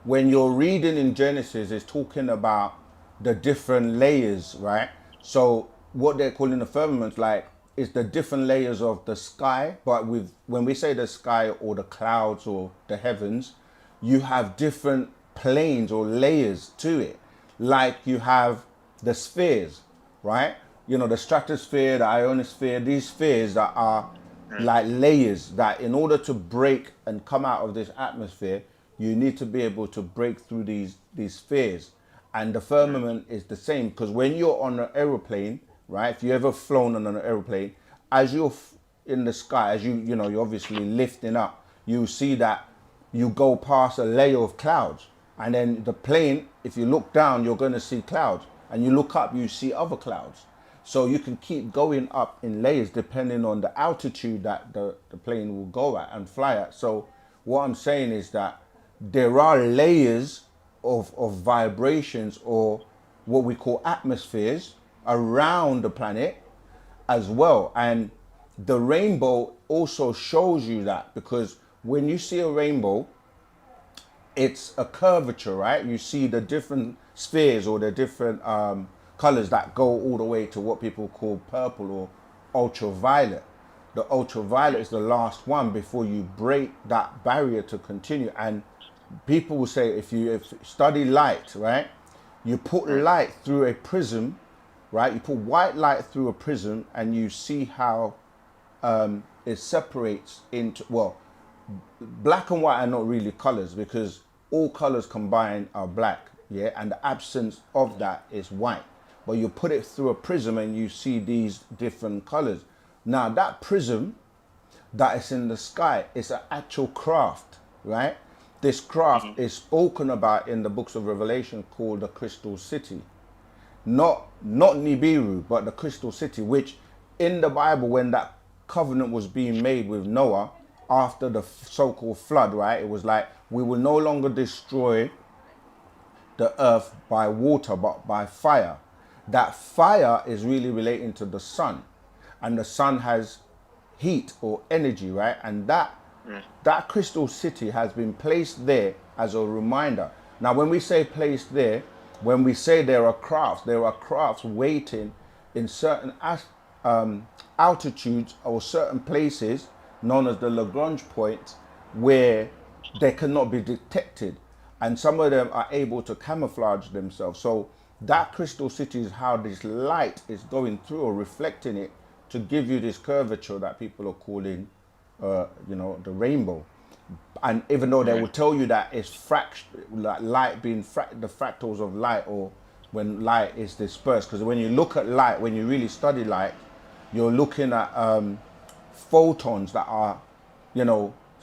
Speaker 2: When you're reading in Genesis, it's talking about the different layers, right? So what they're calling the firmament, like, is the different layers of the sky. But when we say the sky or the clouds or the heavens, you have different planes or layers to it. Like you have the spheres, right? You know, the stratosphere, the ionosphere, these spheres that are like layers that in order to break and come out of this atmosphere, you need to be able to break through these spheres. And the firmament is the same, because when you're on an aeroplane, right? If you ever flown on an aeroplane, as you're in the sky, as you're obviously lifting up, you see that you go past a layer of clouds. And then the plane, if you look down, you're going to see clouds. And you look up, you see other clouds. So you can keep going up in layers depending on the altitude that the plane will go at and fly at. So what I'm saying is that there are layers of vibrations, or what we call atmospheres, around the planet as well. And the rainbow also shows you that, because when you see a rainbow, it's a curvature, right? You see the different spheres or the different colors that go all the way to what people call purple or ultraviolet. The ultraviolet is the last one before you break that barrier to continue. And people will say, if you study light, right? You put light through a prism, right? You put white light through a prism and you see how it separates into, well, black and white are not really colors, because all colors combined are black, yeah, and the absence of that is white. But you put it through a prism and you see these different colors. Now that prism that is in the sky is an actual craft, right? This craft is spoken about in the books of Revelation, called the Crystal City. Not Nibiru, but the Crystal City, which in the Bible, when that covenant was being made with Noah, after the so-called flood, right? It was like, we will no longer destroy the earth by water, but by fire. That fire is really relating to the sun, and the sun has heat or energy, right? And that crystal city has been placed there as a reminder. Now, when we say placed there, when we say there are crafts waiting in certain altitudes or certain places known as the Lagrange points, where they cannot be detected, and some of them are able to camouflage themselves. So that crystal city is how this light is going through or reflecting it to give you this curvature that people are calling, the rainbow. And even though they will tell you that it's like light being the fractals of light, or when light is dispersed, because when you look at light, when you really study light, you're looking at photons that are,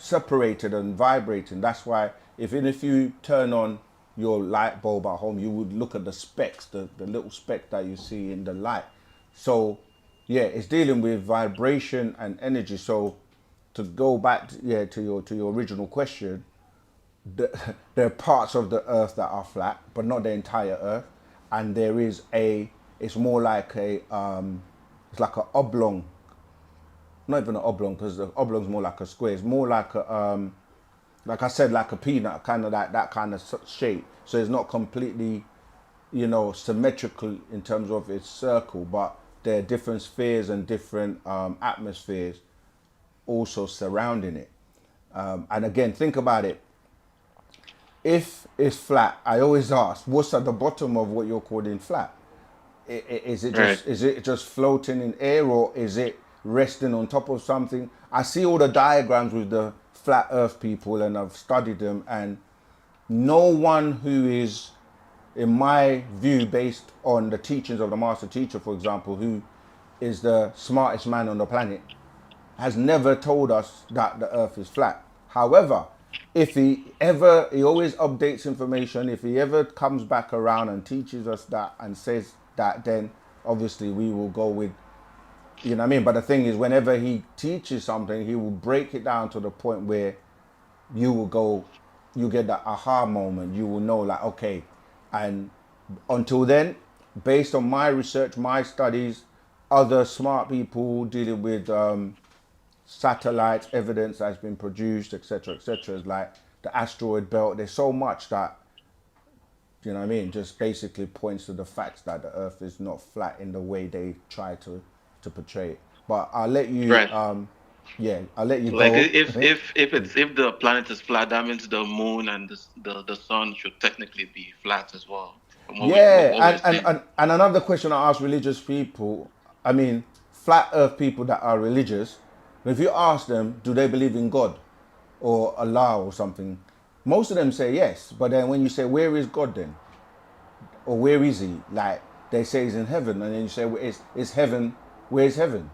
Speaker 2: separated and vibrating. That's why even if you turn on your light bulb at home, you would look at the specks, the little speck that you see in the light. So yeah, it's dealing with vibration and energy. So to go back to your original question, there are parts of the earth that are flat, but not the entire earth. And there is it's more like it's like an oblong, not even an oblong, because the oblong's more like a square. It's more like like I said, like a peanut, kind of that kind of shape. So it's not completely, symmetrical in terms of its circle, but there are different spheres and different atmospheres also surrounding it. And again, think about it. If it's flat, I always ask, what's at the bottom of what you're calling flat? Is it just floating in air, or is it resting on top of something? I see all the diagrams with the flat earth people, and I've studied them, and no one who is, in my view, based on the teachings of the master teacher, for example, who is the smartest man on the planet, has never told us that the earth is flat. However, if he always updates information, if he ever comes back around and teaches us that and says that, then obviously we will go with, you know what I mean? But the thing is, whenever he teaches something, he will break it down to the point where you get that aha moment. You will know, like, okay. And until then, based on my research, my studies, other smart people dealing with satellites, evidence that's been produced, etc., is like the asteroid belt. There's so much that, you know what I mean, just basically points to the facts that the earth is not flat in the way they try to portray it. But I'll let you I'll let you
Speaker 4: like
Speaker 2: go.
Speaker 4: If the planet is flat, that means the moon and the sun should technically be flat as well.
Speaker 2: And another question I ask religious people, I mean, flat earth people that are religious, if you ask them, do they believe in God or Allah or something, most of them say yes. But then when you say, where is God then? Or where is he? Like, they say he's in heaven. And then you say, well, is heaven, where's heaven?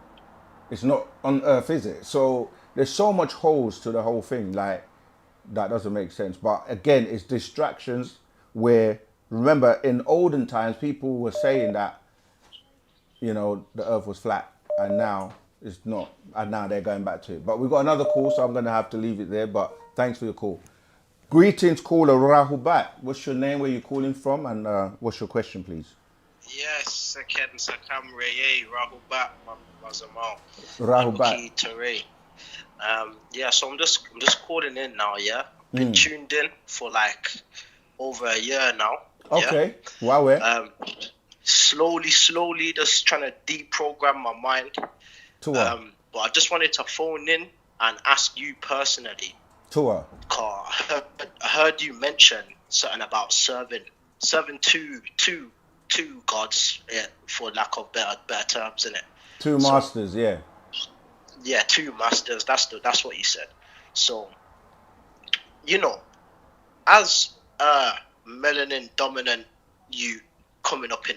Speaker 2: It's not on earth, is it? So there's so much holes to the whole thing. Like, that doesn't make sense. But again, it's distractions where, remember, in olden times, people were saying that, the earth was flat, and now it's not, and now they're going back to it. But we've got another call, so I'm going to have to leave it there. But thanks for your call. Greetings, caller Rahubat. What's your name, where you calling from, and what's your question, please?
Speaker 5: Yes, Sakem Sakam Reye, Rahubat, Mazamal.
Speaker 2: Rahubat.
Speaker 5: Dietary. So I'm just calling in now, yeah? Been tuned in for like over a year now.
Speaker 2: Okay.
Speaker 5: Yeah?
Speaker 2: Wow.
Speaker 5: Slowly, just trying to deprogram my mind. But I just wanted to phone in and ask you personally. I heard you mention something about serving two gods, for lack of better terms, innit?
Speaker 2: Two masters, yeah.
Speaker 5: Yeah, two masters. That's what you said. So, as melanin dominant, you coming up in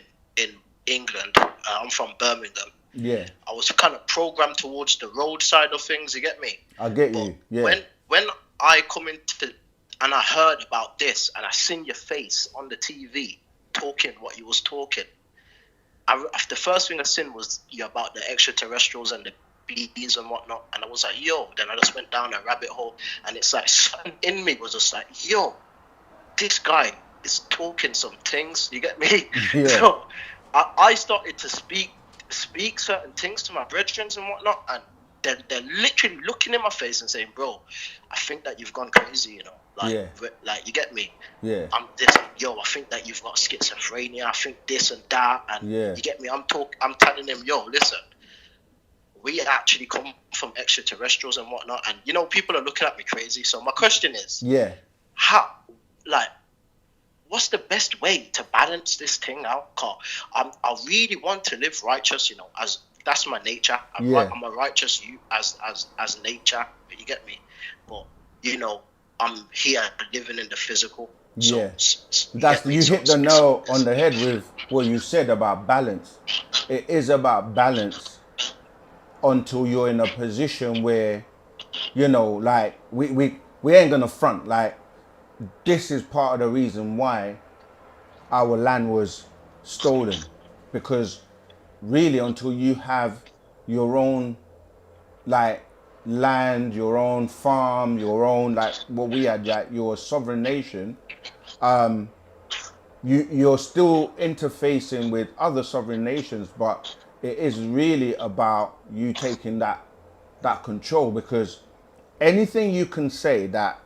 Speaker 5: England. I'm from Birmingham.
Speaker 2: Yeah.
Speaker 5: I was kind of programmed towards the road side of things. You get me?
Speaker 2: I get you. Yeah.
Speaker 5: When I come into and I heard about this and I seen your face on the TV talking what you was talking, the first thing I seen was you about the extraterrestrials and the bees and whatnot, and I was like, yo. Then I just went down a rabbit hole, and it's like something in me was just like, yo, this guy is talking some things. You get me?
Speaker 2: Yeah.
Speaker 5: So I started to speak certain things to my brethren and whatnot, and they're literally looking in my face and saying, bro, I think that you've gone crazy, like you get me?
Speaker 2: Yeah.
Speaker 5: I think that you've got schizophrenia. I think this and that, and you get me? I'm telling them, yo, listen, we actually come from extraterrestrials and whatnot, and people are looking at me crazy. So my question is, what's the best way to balance this thing out? Cause I really want to live righteous, as that's my nature. I'm a righteous as nature. You get me? But I'm here living in the physical. So,
Speaker 2: you hit the nail on the head with what you said about balance. It is about balance until you're in a position where you know, like we ain't gonna front. Like this is part of the reason why our land was stolen, because really until you have your own like land, your own farm, your own like what we had, like your sovereign nation, you're still interfacing with other sovereign nations, but it is really about you taking that control, because anything you can say that,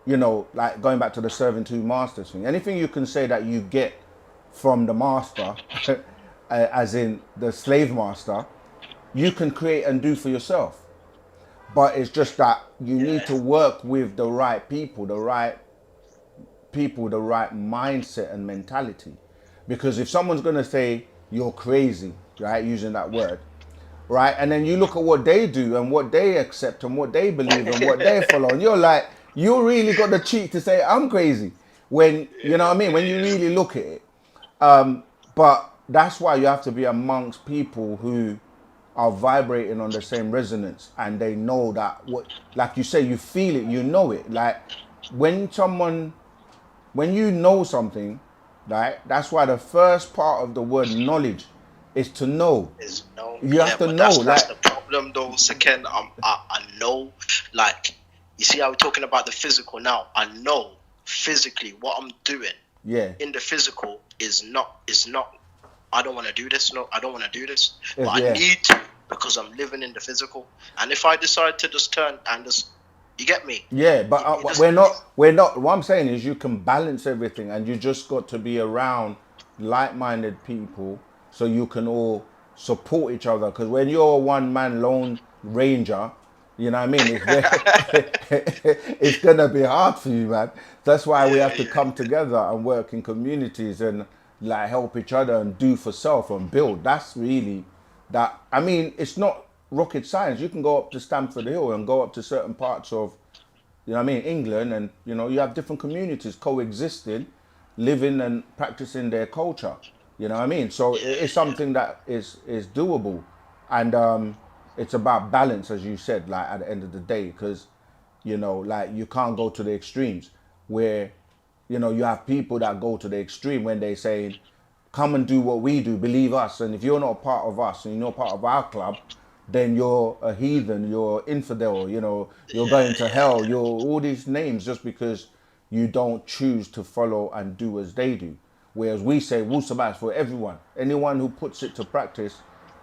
Speaker 2: you know, like going back to the serving two masters thing, anything you can say that you get from the master, as in the slave master, you can create and do for yourself. But it's just that you need to work with the right people, the right mindset and mentality. Because if someone's going to say you're crazy, right, using that word, right, and then you look at what they do and what they accept and what they believe and what they follow, and you're like, you really got the cheek to say I'm crazy, when you know what I mean, when you really look at it. But that's why you have to be amongst people who are vibrating on the same resonance, and they know that, what, like you say, you feel it, you know it. Like when someone, when you know something, right, that's why the first part of the word knowledge is to know.
Speaker 5: Is no,
Speaker 2: You have to
Speaker 5: but
Speaker 2: know,
Speaker 5: that's
Speaker 2: like,
Speaker 5: the problem though. Second, I know, like, you see how we're talking about the physical now. I know physically what I'm doing
Speaker 2: yeah,
Speaker 5: in the physical is not. I don't want to do this. No, I don't want to do this, but
Speaker 2: yeah.
Speaker 5: I need to, because I'm living in the physical. And if I decide to just turn and just, you get me?
Speaker 2: Yeah, but
Speaker 5: It just-
Speaker 2: we're not. What I'm saying is, you can balance everything, and you just got to be around like-minded people so you can all support each other. Because when you're a one-man lone ranger, you know what I mean, it's very, it's gonna be hard for you, man. That's why we have to come together and work in communities and like help each other and do for self and build. That's really that. I mean, it's not rocket science. You can go up to Stamford Hill and go up to certain parts of, you know what I mean, England, and you know, you have different communities coexisting, living and practicing their culture. You know what I mean? So it's something that is doable, and it's about balance, as you said. Like at the end of the day, because you know, like you can't go to the extremes where, you know, you have people that go to the extreme when they saying, come and do what we do, believe us, and if you're not part of us and you're not part of our club, then you're a heathen, you're infidel, you know, you're going to hell, you're all these names just because you don't choose to follow and do as they do. Whereas we say Wu-Sabat for everyone. Anyone who puts it to practice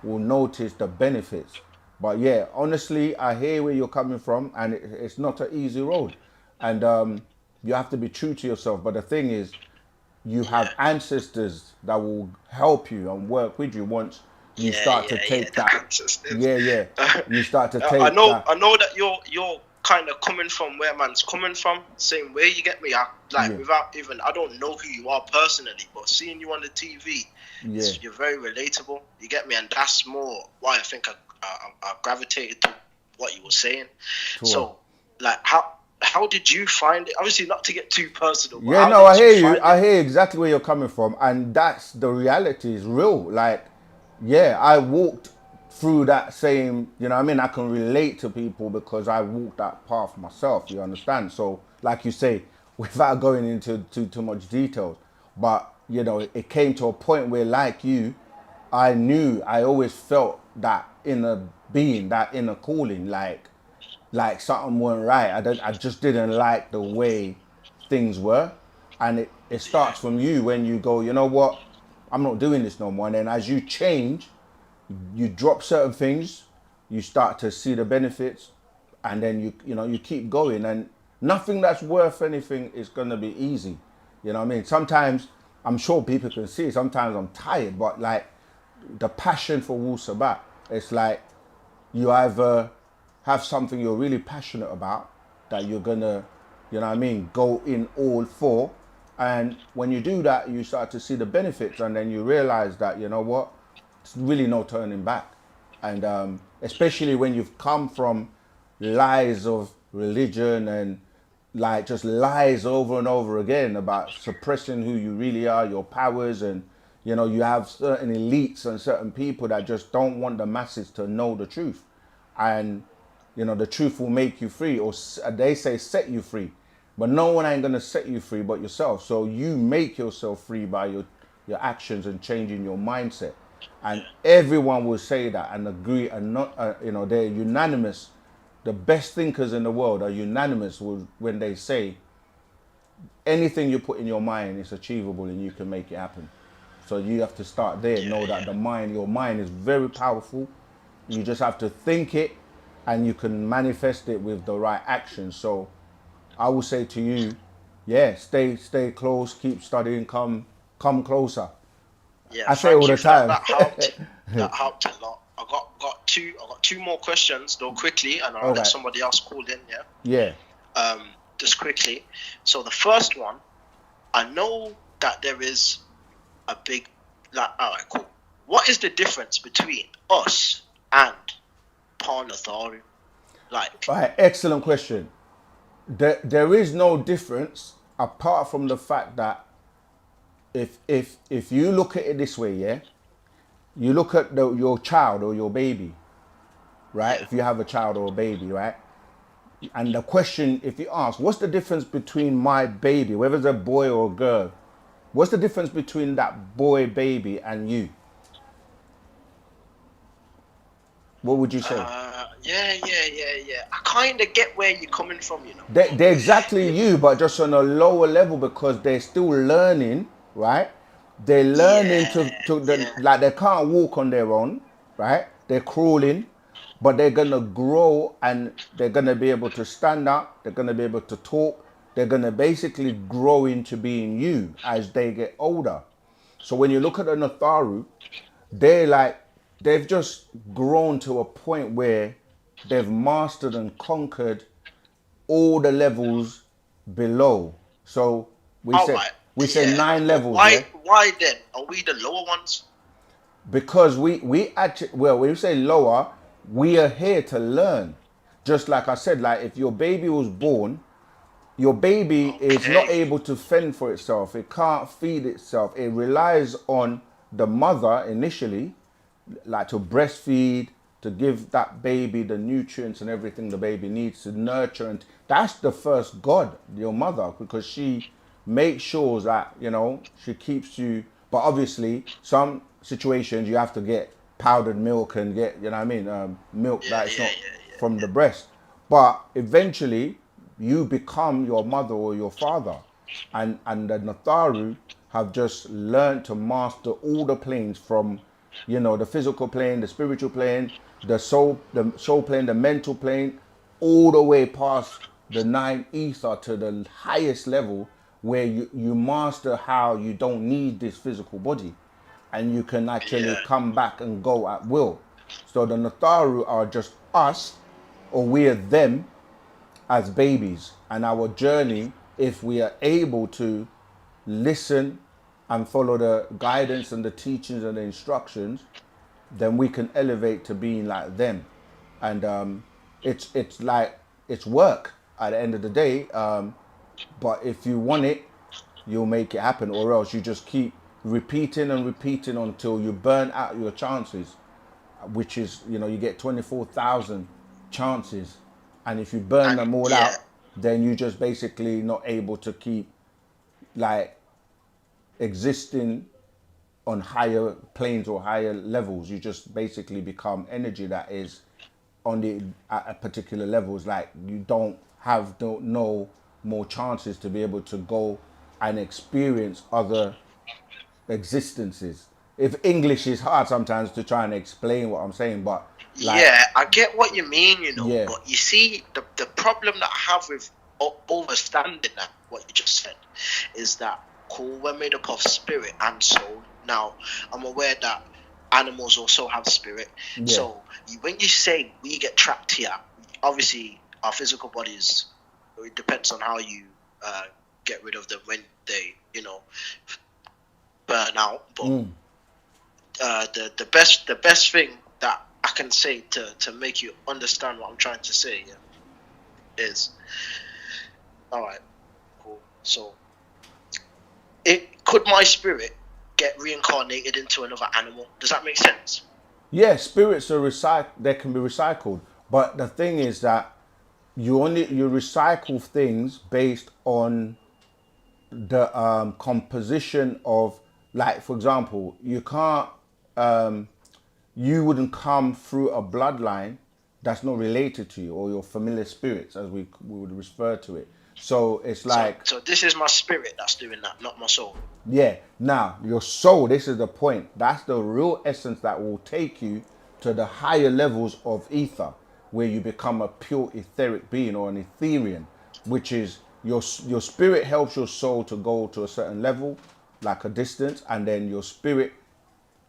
Speaker 2: will notice the benefits. But yeah, honestly, I hear where you're coming from, and it's not an easy road. And you have to be true to yourself. But the thing is, you have ancestors that will help you and work with you once you start to take
Speaker 5: the
Speaker 2: that.
Speaker 5: ancestors.
Speaker 2: Yeah. You start to
Speaker 5: I
Speaker 2: take
Speaker 5: know,
Speaker 2: that.
Speaker 5: I know that you're kind of coming from where man's coming from, same way. You get me?
Speaker 2: Yeah.
Speaker 5: Without even, I don't know who you are personally, but seeing you on the TV,
Speaker 2: Yeah.
Speaker 5: you're very relatable. You get me? And that's more why I think I gravitated to what you were saying.
Speaker 2: Cool.
Speaker 5: So, like, how did you find it? Obviously, not to get too personal. But
Speaker 2: Yeah,
Speaker 5: how
Speaker 2: no, I
Speaker 5: did
Speaker 2: hear you.
Speaker 5: find
Speaker 2: I
Speaker 5: it?
Speaker 2: hear exactly where you're coming from, and that's the reality. Is real. Like, yeah, I walked through that same. You know, what I mean, I can relate to people because I walked that path myself. You understand? So, like you say, without going into too much details, but you know, it came to a point where, like you, I knew, I always felt that inner being, that inner calling, like something weren't right. I just didn't like the way things were. And it starts from you when you go, you know what, I'm not doing this no more. And then as you change, you drop certain things, you start to see the benefits, and then you know, you keep going. And nothing that's worth anything is going to be easy. You know what I mean? Sometimes, I'm sure people can see, sometimes I'm tired, but like the passion for Wu-Sabat, it's like you either have something you're really passionate about that you're gonna, you know what I mean, go in all for. And when you do that, you start to see the benefits, and then you realize that, you know what, it's really no turning back. And especially when you've come from lies of religion and like just lies over and over again about suppressing who you really are, your powers, and you know, you have certain elites and certain people that just don't want the masses to know the truth. And You know, the truth will make you free, or they say set you free. But no one ain't gonna set you free but yourself. So you make yourself free by your actions and changing your mindset. And everyone will say that and agree, and not, you know, they're unanimous. The best thinkers in the world are unanimous when they say anything you put in your mind is achievable and you can make it happen. So you have to start there. Know that your mind is very powerful. You just have to think it, and you can manifest it with the right action. So I will say to you, yeah, stay close, keep studying, come closer.
Speaker 5: Yeah,
Speaker 2: I say all the time.
Speaker 5: That helped. That helped a lot. I got two more questions though, quickly, and I'll let somebody else call in. Yeah.
Speaker 2: Yeah.
Speaker 5: Just quickly. So the first one, I know that there is a big, like, all right, cool. What is the difference between us and Parnatharu? Like,
Speaker 2: Right, excellent question. There is no difference apart from the fact that if you look at it this way, yeah, you look at your child or your baby, right?
Speaker 5: Yeah.
Speaker 2: If you have a child or a baby, right? And the question, if you ask, what's the difference between my baby, whether it's a boy or a girl, what's the difference between that boy baby and you? What would you say?
Speaker 5: Yeah. I kind of get where you're coming from, you know.
Speaker 2: They're exactly you, but just on a lower level because they're still learning, right? They're learning like they can't walk on their own, right? They're crawling, but they're gonna grow and they're gonna be able to stand up. They're gonna be able to talk. They're gonna basically grow into being you as they get older. So when you look at the Natharu, they've just grown to a point where they've mastered and conquered all the levels below. So we say 9 levels.
Speaker 5: Why then? Are we the lower ones?
Speaker 2: Because we actually, well, when you say lower, we are here to learn. Just like I said, like if your baby was born, your baby is not able to fend for itself. It can't feed itself. It relies on the mother initially, like to breastfeed, to give that baby the nutrients and everything the baby needs to nurture. And that's the first God, your mother, because she makes sure that, you know, she keeps you. But obviously, some situations you have to get powdered milk and get, you know what I mean, milk that's not from the breast. But eventually, you become your mother or your father. And the Natharu have just learned to master all the planes from, you know, the physical plane, the spiritual plane, the soul plane, the mental plane, all the way past the 9 ether to the highest level where you master how you don't need this physical body and you can actually come back and go at will. So the Natharu are just us, or we are them as babies, and our journey, if we are able to listen and follow the guidance and the teachings and the instructions, then we can elevate to being like them. And it's like, it's work at the end of the day, but if you want it, you'll make it happen, or else you just keep repeating and repeating until you burn out your chances, which is, you know, you get 24,000 chances, and if you burn them all out, then you just basically not able to keep like existing on higher planes or higher levels. You just basically become energy that is on the at particular levels. Like you don't have no more chances to be able to go and experience other existences. If English is hard sometimes to try and explain what I'm saying, but like,
Speaker 5: I get what you mean, you know. But you see, the problem that I have with understanding that what you just said is that we're made up of spirit and soul. Now, I'm aware that animals also have spirit. So when you say we get trapped here, obviously our physical bodies, it depends on how you get rid of them when they, you know, burn out. But the best thing that I can say to make you understand what I'm trying to say is, all right, cool. So, could my spirit get reincarnated into another animal? Does that make sense?
Speaker 2: Yeah, spirits are they can be recycled. But the thing is that you recycle things based on the composition of, like, for example, you can't you wouldn't come through a bloodline that's not related to you, or your familiar spirits, as we would refer to it. So it's like,
Speaker 5: So this is my spirit that's doing that, not my soul.
Speaker 2: yeah, now your soul, this is the point, that's the real essence that will take you to the higher levels of ether, where you become a pure etheric being, or an Etherian, which is your spirit helps your soul to go to a certain level, like a distance, and then your spirit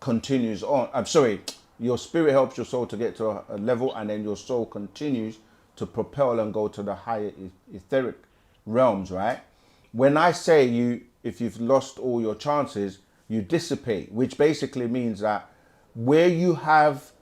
Speaker 2: continues on. I'm sorry, your spirit helps your soul to get to a level, and then your soul continues to propel and go to the higher etheric realms, right? When I say if you've lost all your chances, you dissipate, which basically means that where you have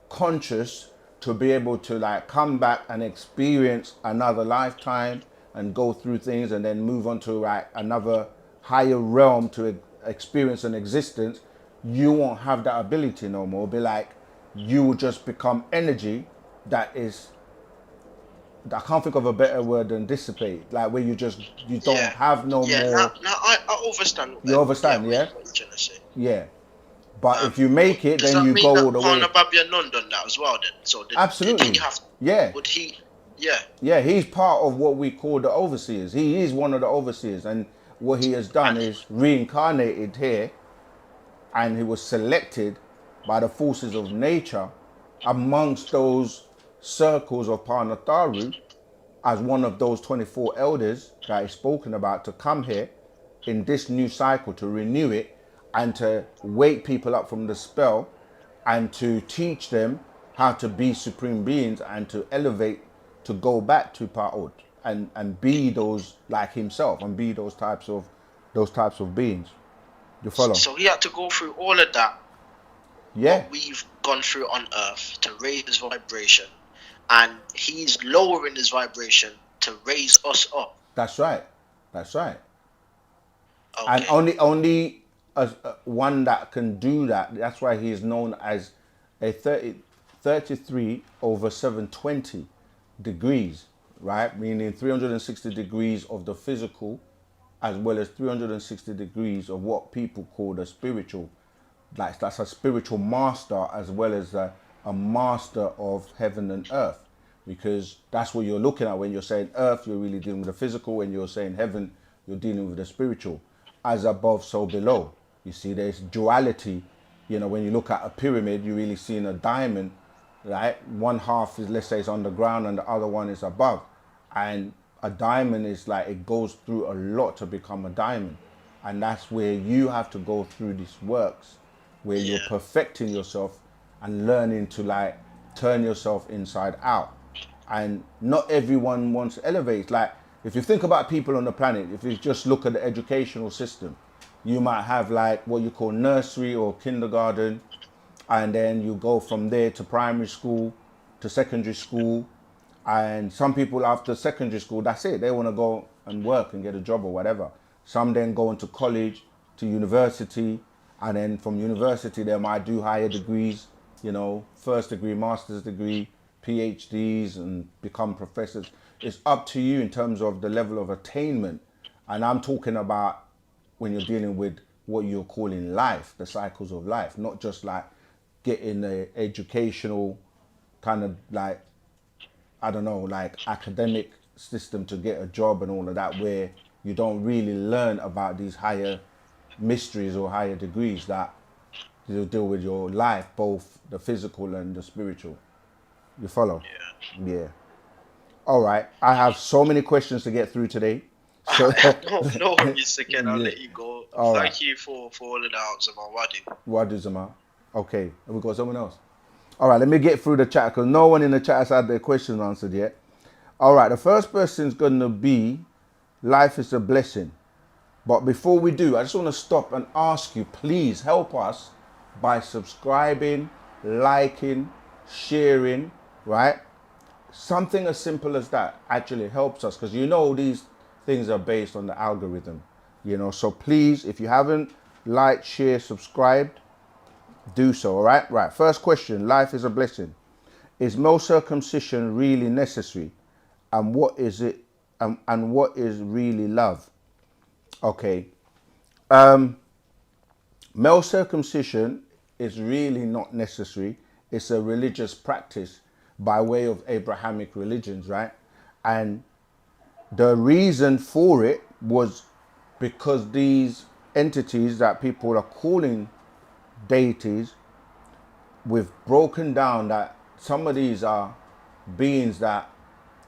Speaker 2: conscious to be able to like come back and experience another lifetime and go through things and then move on to like another higher realm to experience an existence, you won't have that ability no more. It'll be like you will just become energy that is, I can't think of a better word than dissipate, like where you don't have no more.
Speaker 5: Now I understand.
Speaker 2: You understand, yeah?
Speaker 5: What you're trying to say.
Speaker 2: Yeah. But if you make it,
Speaker 5: does
Speaker 2: then
Speaker 5: that
Speaker 2: you
Speaker 5: mean
Speaker 2: go
Speaker 5: that
Speaker 2: all the way.
Speaker 5: Babia Nun done that as well then? So
Speaker 2: Absolutely.
Speaker 5: Did he have,
Speaker 2: Yeah.
Speaker 5: Would he? Yeah.
Speaker 2: Yeah, he's part of what we call the overseers. He is one of the overseers, and what he has done is reincarnated here, and he was selected by the forces of nature amongst those circles of Panataru as one of those 24 elders that is spoken about, to come here in this new cycle to renew it and to wake people up from the spell and to teach them how to be supreme beings and to elevate, to go back to Pa'ut and be those like himself and be those types of beings. You follow?
Speaker 5: So he had to go through all of that.
Speaker 2: Yeah.
Speaker 5: What we've gone through on Earth to raise his vibration, and he's lowering his vibration to raise us up.
Speaker 2: That's right. That's right.
Speaker 5: Okay.
Speaker 2: And only one that can do that. That's why he is known as a 33 over 720 degrees, right? Meaning 360 degrees of the physical, as well as 360 degrees of what people call the spiritual. Like that's a spiritual master, as well as a master of heaven and earth, because that's what you're looking at when you're saying earth. You're really dealing with the physical. When you're saying heaven, you're dealing with the spiritual. As above, so below. You see, there's duality. You know, when you look at a pyramid, you're really seeing a diamond, right? One half is, let's say, it's on the ground, and the other one is above. And a diamond is like, it goes through a lot to become a diamond. And that's where you have to go through these works, where you're perfecting yourself and learning to like turn yourself inside out. And not everyone wants to elevate. Like, if you think about people on the planet, if you just look at the educational system, you might have like what you call nursery or kindergarten, and then you go from there to primary school, to secondary school. And some people after secondary school, that's it. They want to go and work and get a job or whatever. Some then go into college, to university, and then from university they might do higher degrees, you know, first degree, master's degree, PhDs, and become professors. It's up to you in terms of the level of attainment. And I'm talking about when you're dealing with what you're calling life, the cycles of life, not just like getting the educational kind of like, I don't know, like academic system to get a job and all of that, where you don't really learn about these higher mysteries or higher degrees that you deal with your life, both the physical and the spiritual. You follow? Yeah. All right. I have so many questions to get through today. So
Speaker 5: no worries, again. I'll let you go. Thank you for all of the answers, Wadu.
Speaker 2: Wadu Zama. Okay. Have we got someone else? All right. Let me get through the chat, because no one in the chat has had their question answered yet. All right. The first person's going to be, life is a blessing. But before we do, I just want to stop and ask you, please help us by subscribing, liking, sharing, right? Something as simple as that actually helps us, because you know these things are based on the algorithm, you know. So please, if you haven't liked, share, subscribed, do so. All right. First question: life is a blessing. Is male circumcision really necessary? And what is it? And what is really love? Okay. Male circumcision is really not necessary. It's a religious practice by way of Abrahamic religions, right? And the reason for it was because these entities that people are calling deities, we've broken down that some of these are beings that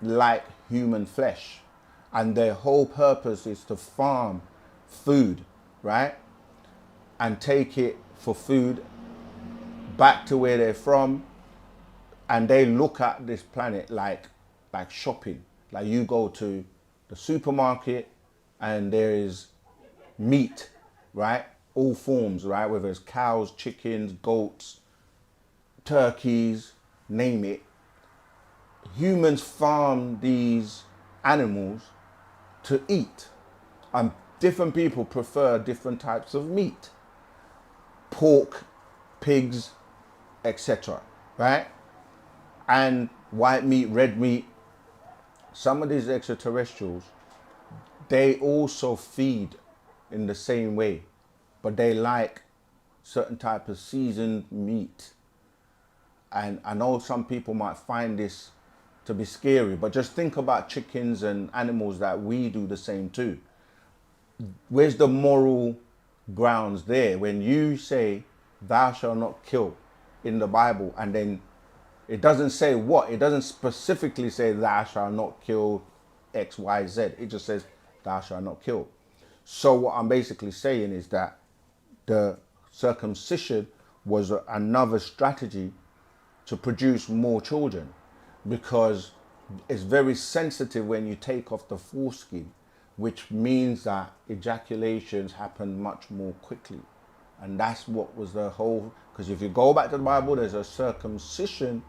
Speaker 2: like human flesh, and their whole purpose is to farm food, right? And take it for food back to where they're from, and they look at this planet like shopping. Like you go to the supermarket and there is meat, right? All forms, right? Whether it's cows, chickens, goats, turkeys, name it. Humans farm these animals to eat, and different people prefer different types of meat. Pork, pigs, etc. Right? And white meat, red meat. Some of these extraterrestrials, they also feed in the same way, but they like certain type of seasoned meat. And I know some people might find this to be scary, but just think about chickens and animals that we do the same too. Where's the moral grounds there when you say thou shalt not kill in the Bible, and then it doesn't say what, it doesn't specifically say thou shalt not kill X, Y, Z. It just says thou shalt not kill. So what I'm basically saying is that the circumcision was another strategy to produce more children, because it's very sensitive when you take off the foreskin, which means that ejaculations happen much more quickly. And that's what was the whole, because if you go back to the Bible, there's a circumcision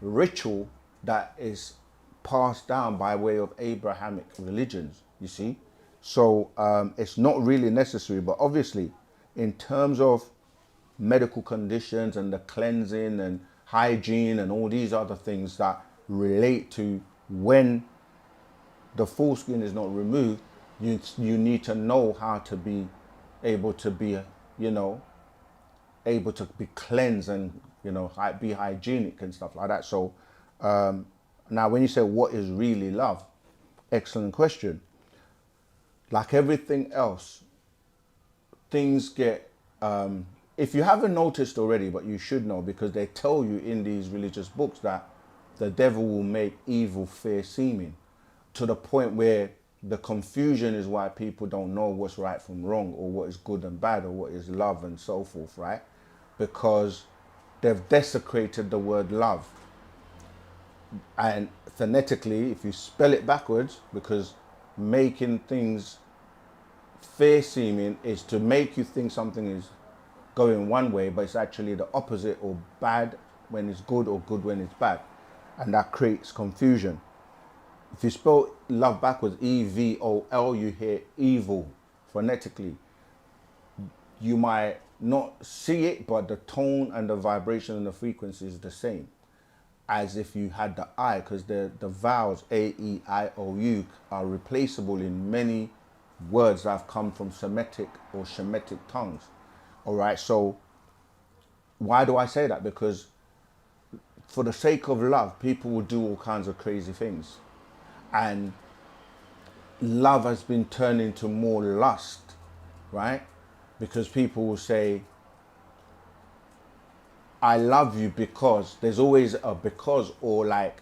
Speaker 2: ritual that is passed down by way of Abrahamic religions, you see. So it's not really necessary, but obviously in terms of medical conditions and the cleansing and hygiene and all these other things that relate to when the foreskin is not removed, you need to know how to be able to be, able to be cleansed and, be hygienic and stuff like that. So now when you say what is really love, excellent question. Like everything else, things get, if you haven't noticed already, but you should know, because they tell you in these religious books that the devil will make evil fair seeming, to the point where the confusion is why people don't know what's right from wrong, or what is good and bad, or what is love and so forth, right? Because they've desecrated the word love. And phonetically, if you spell it backwards, because making things fair seeming is to make you think something is going one way, but it's actually the opposite, or bad when it's good, or good when it's bad. And that creates confusion. If you spell love backwards, E-V-O-L, you hear evil phonetically. You might not see it, but the tone and the vibration and the frequency is the same as if you had the I, because the vowels A-E-I-O-U are replaceable in many words that have come from Semitic or Shemitic tongues. All right, so why do I say that? Because for the sake of love, people will do all kinds of crazy things. And love has been turned into more lust, right? Because people will say, I love you because, there's always a because, or like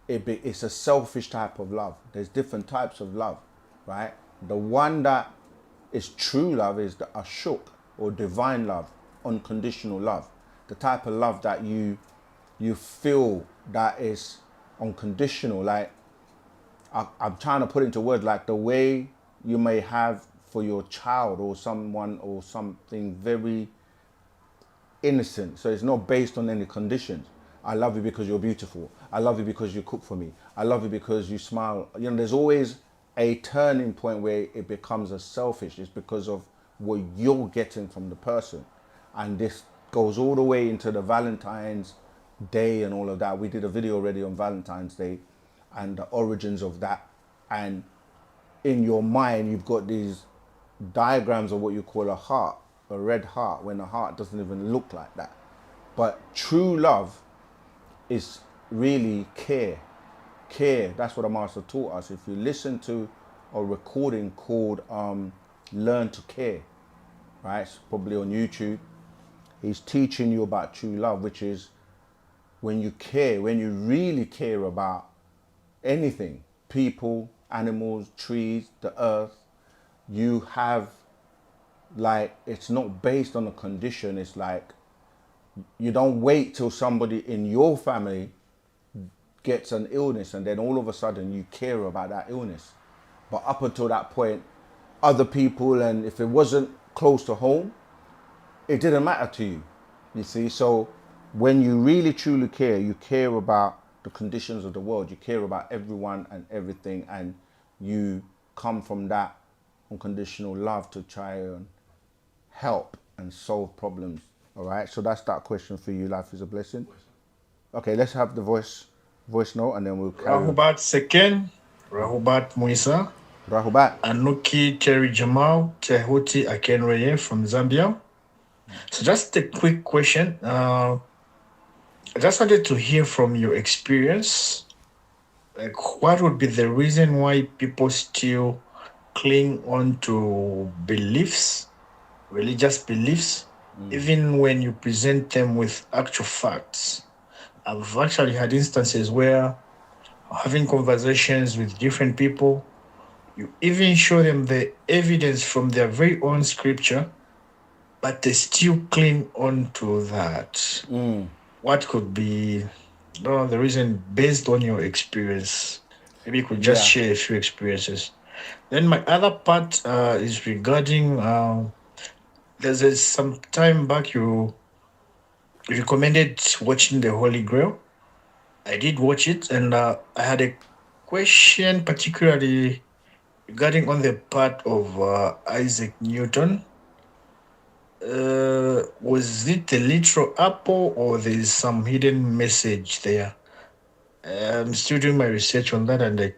Speaker 2: it's a selfish type of love. There's different types of love, right? The one that is true love is the ashuk, or divine love, unconditional love. The type of love that you feel that is unconditional. Like, I'm trying to put into words, like the way you may have for your child or someone or something very innocent. So it's not based on any conditions. I love you because you're beautiful. I love you because you cook for me. I love you because you smile. There's always a turning point where it becomes a selfish. It's because of what you're getting from the person. And this goes all the way into the Valentine's day and all of that. We did a video already on Valentine's Day and the origins of that. And in your mind, you've got these diagrams of what you call a heart, a red heart, when a heart doesn't even look like that. But true love is really care. Care, that's what the master taught us. If you listen to a recording called Learn to Care, right? It's probably on YouTube. He's teaching you about true love, which is when you care, when you really care about anything, people, animals, trees, the earth, you have, like, it's not based on a condition. It's like you don't wait till somebody in your family gets an illness and then all of a sudden you care about that illness. But up until that point, other people, and if it wasn't close to home, it didn't matter to you, you see. So when you really truly care, you care about the conditions of the world, you care about everyone and everything, and you come from that unconditional love to try and help and solve problems. All right, so that's that question for you. Life is a blessing. Okay, let's have the voice note and then we'll carry on.
Speaker 6: Rahubat Seken, Rahubat Muisa,
Speaker 2: Rahubat.
Speaker 6: Anuki Terry Jamal, Tehuti Akenreye from Zambia. So just a quick question. I just wanted to hear from your experience. Like, what would be the reason why people still cling on to beliefs, religious beliefs, even when you present them with actual facts? I've actually had instances where having conversations with different people, you even show them the evidence from their very own scripture, but they still cling on to that. What could be the reason based on your experience? Maybe you could just share a few experiences. Then my other part is regarding, there's some time back you recommended watching The Holy Grail. I did watch it, and I had a question particularly regarding on the part of Isaac Newton. Was it a literal apple or there's some hidden message there? I'm still doing my research on that, and I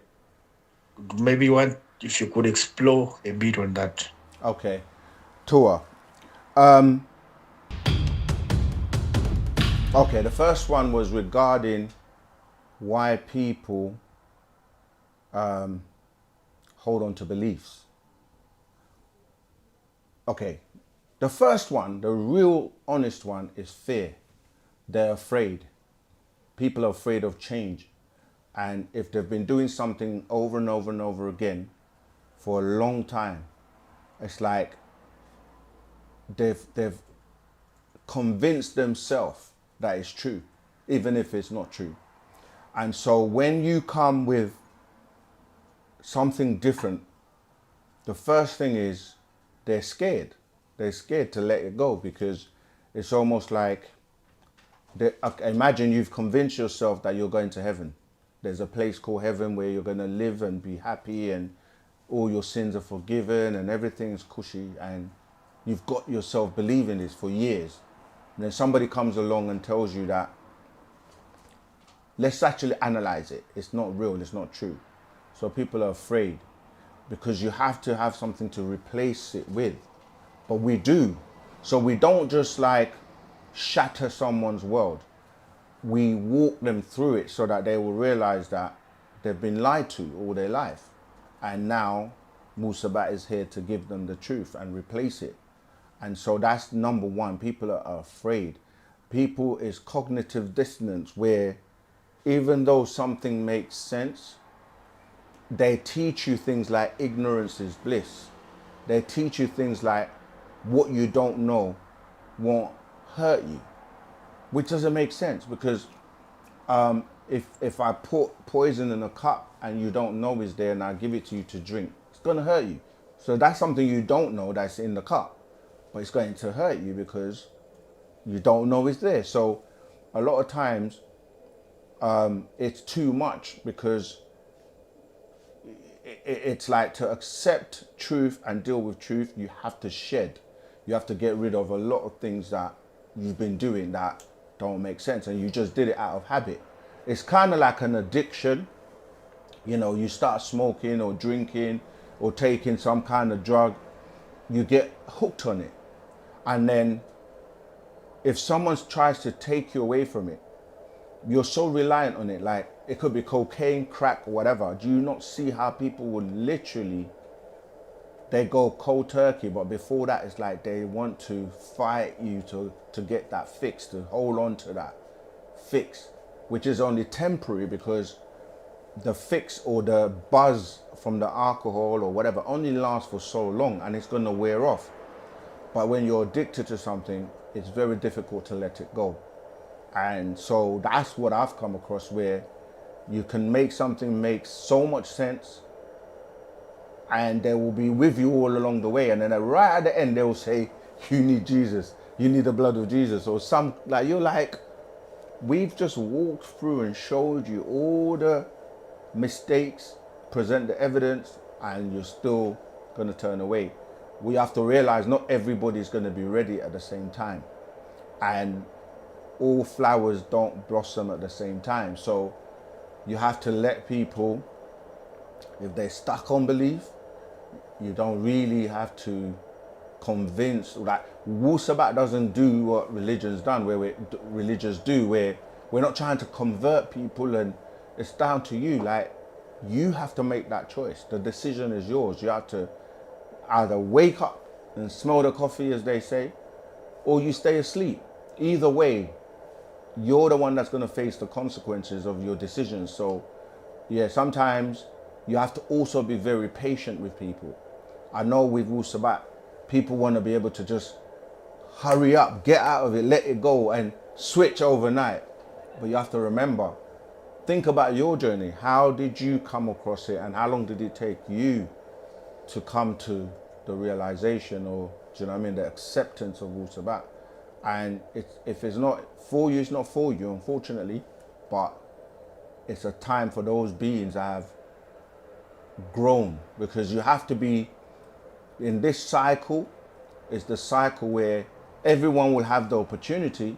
Speaker 6: maybe want if you could explore a bit on that.
Speaker 2: Okay. Tua. Okay, the first one was regarding why people hold on to beliefs. Okay, the first one, the real honest one, is fear. They're afraid. People are afraid of change. And if they've been doing something over and over and over again for a long time, it's like they've convinced themselves that it's true, even if it's not true. And so when you come with something different, the first thing is they're scared. They're scared to let it go because it's almost like, imagine you've convinced yourself that you're going to heaven. There's a place called heaven where you're going to live and be happy and all your sins are forgiven and everything's cushy, and you've got yourself believing this for years. And then somebody comes along and tells you that, let's actually analyze it. It's not real, it's not true. So people are afraid because you have to have something to replace it with. But we do. So we don't just like shatter someone's world. We walk them through it so that they will realize that they've been lied to all their life. And now Wu-Sabat is here to give them the truth and replace it. And so that's number one. People are afraid. People is cognitive dissonance, where even though something makes sense, they teach you things like ignorance is bliss. They teach you things like what you don't know won't hurt you, which doesn't make sense because if I put poison in a cup and you don't know is there and I give it to you to drink, it's going to hurt you. So that's something you don't know that's in the cup, but it's going to hurt you because you don't know is there. So a lot of times it's too much because it's like to accept truth and deal with truth, you have to shed. You have to get rid of a lot of things that you've been doing that don't make sense, and you just did it out of habit. It's kind of like an addiction. You know, you start smoking or drinking or taking some kind of drug, you get hooked on it. And then if someone tries to take you away from it, you're so reliant on it. Like, it could be cocaine, crack, whatever. Do you not see how people would literally, they go cold turkey, but before that it's like they want to fight you to get that fix, to hold on to that fix, which is only temporary, because the fix or the buzz from the alcohol or whatever only lasts for so long, and it's going to wear off. But when you're addicted to something, it's very difficult to let it go. And so that's what I've come across, where you can make something make so much sense, and they will be with you all along the way, and then right at the end they will say, you need Jesus, you need the blood of Jesus, or some, like, you're like, we've just walked through and showed you all the mistakes, present the evidence, and you're still going to turn away. We have to realize not everybody's going to be ready at the same time, and all flowers don't blossom at the same time. So you have to let people, if they're stuck on belief, you don't really have to convince. Like, Wu-Sabat doesn't do what religion's done, religions do, where we're not trying to convert people, and it's down to you. Like, you have to make that choice. The decision is yours. You have to either wake up and smell the coffee, as they say, or you stay asleep. Either way, you're the one that's going to face the consequences of your decisions. So yeah, sometimes you have to also be very patient with people. I know with Wu-Sabat, people want to be able to just hurry up, get out of it, let it go, and switch overnight. But you have to remember, think about your journey. How did you come across it, and how long did it take you to come to the realization, or, do you know what I mean, the acceptance of Wu-Sabat? And if it's not for you, it's not for you, unfortunately. But it's a time for those beings that have grown, because you have to be in this cycle. It's the cycle where everyone will have the opportunity,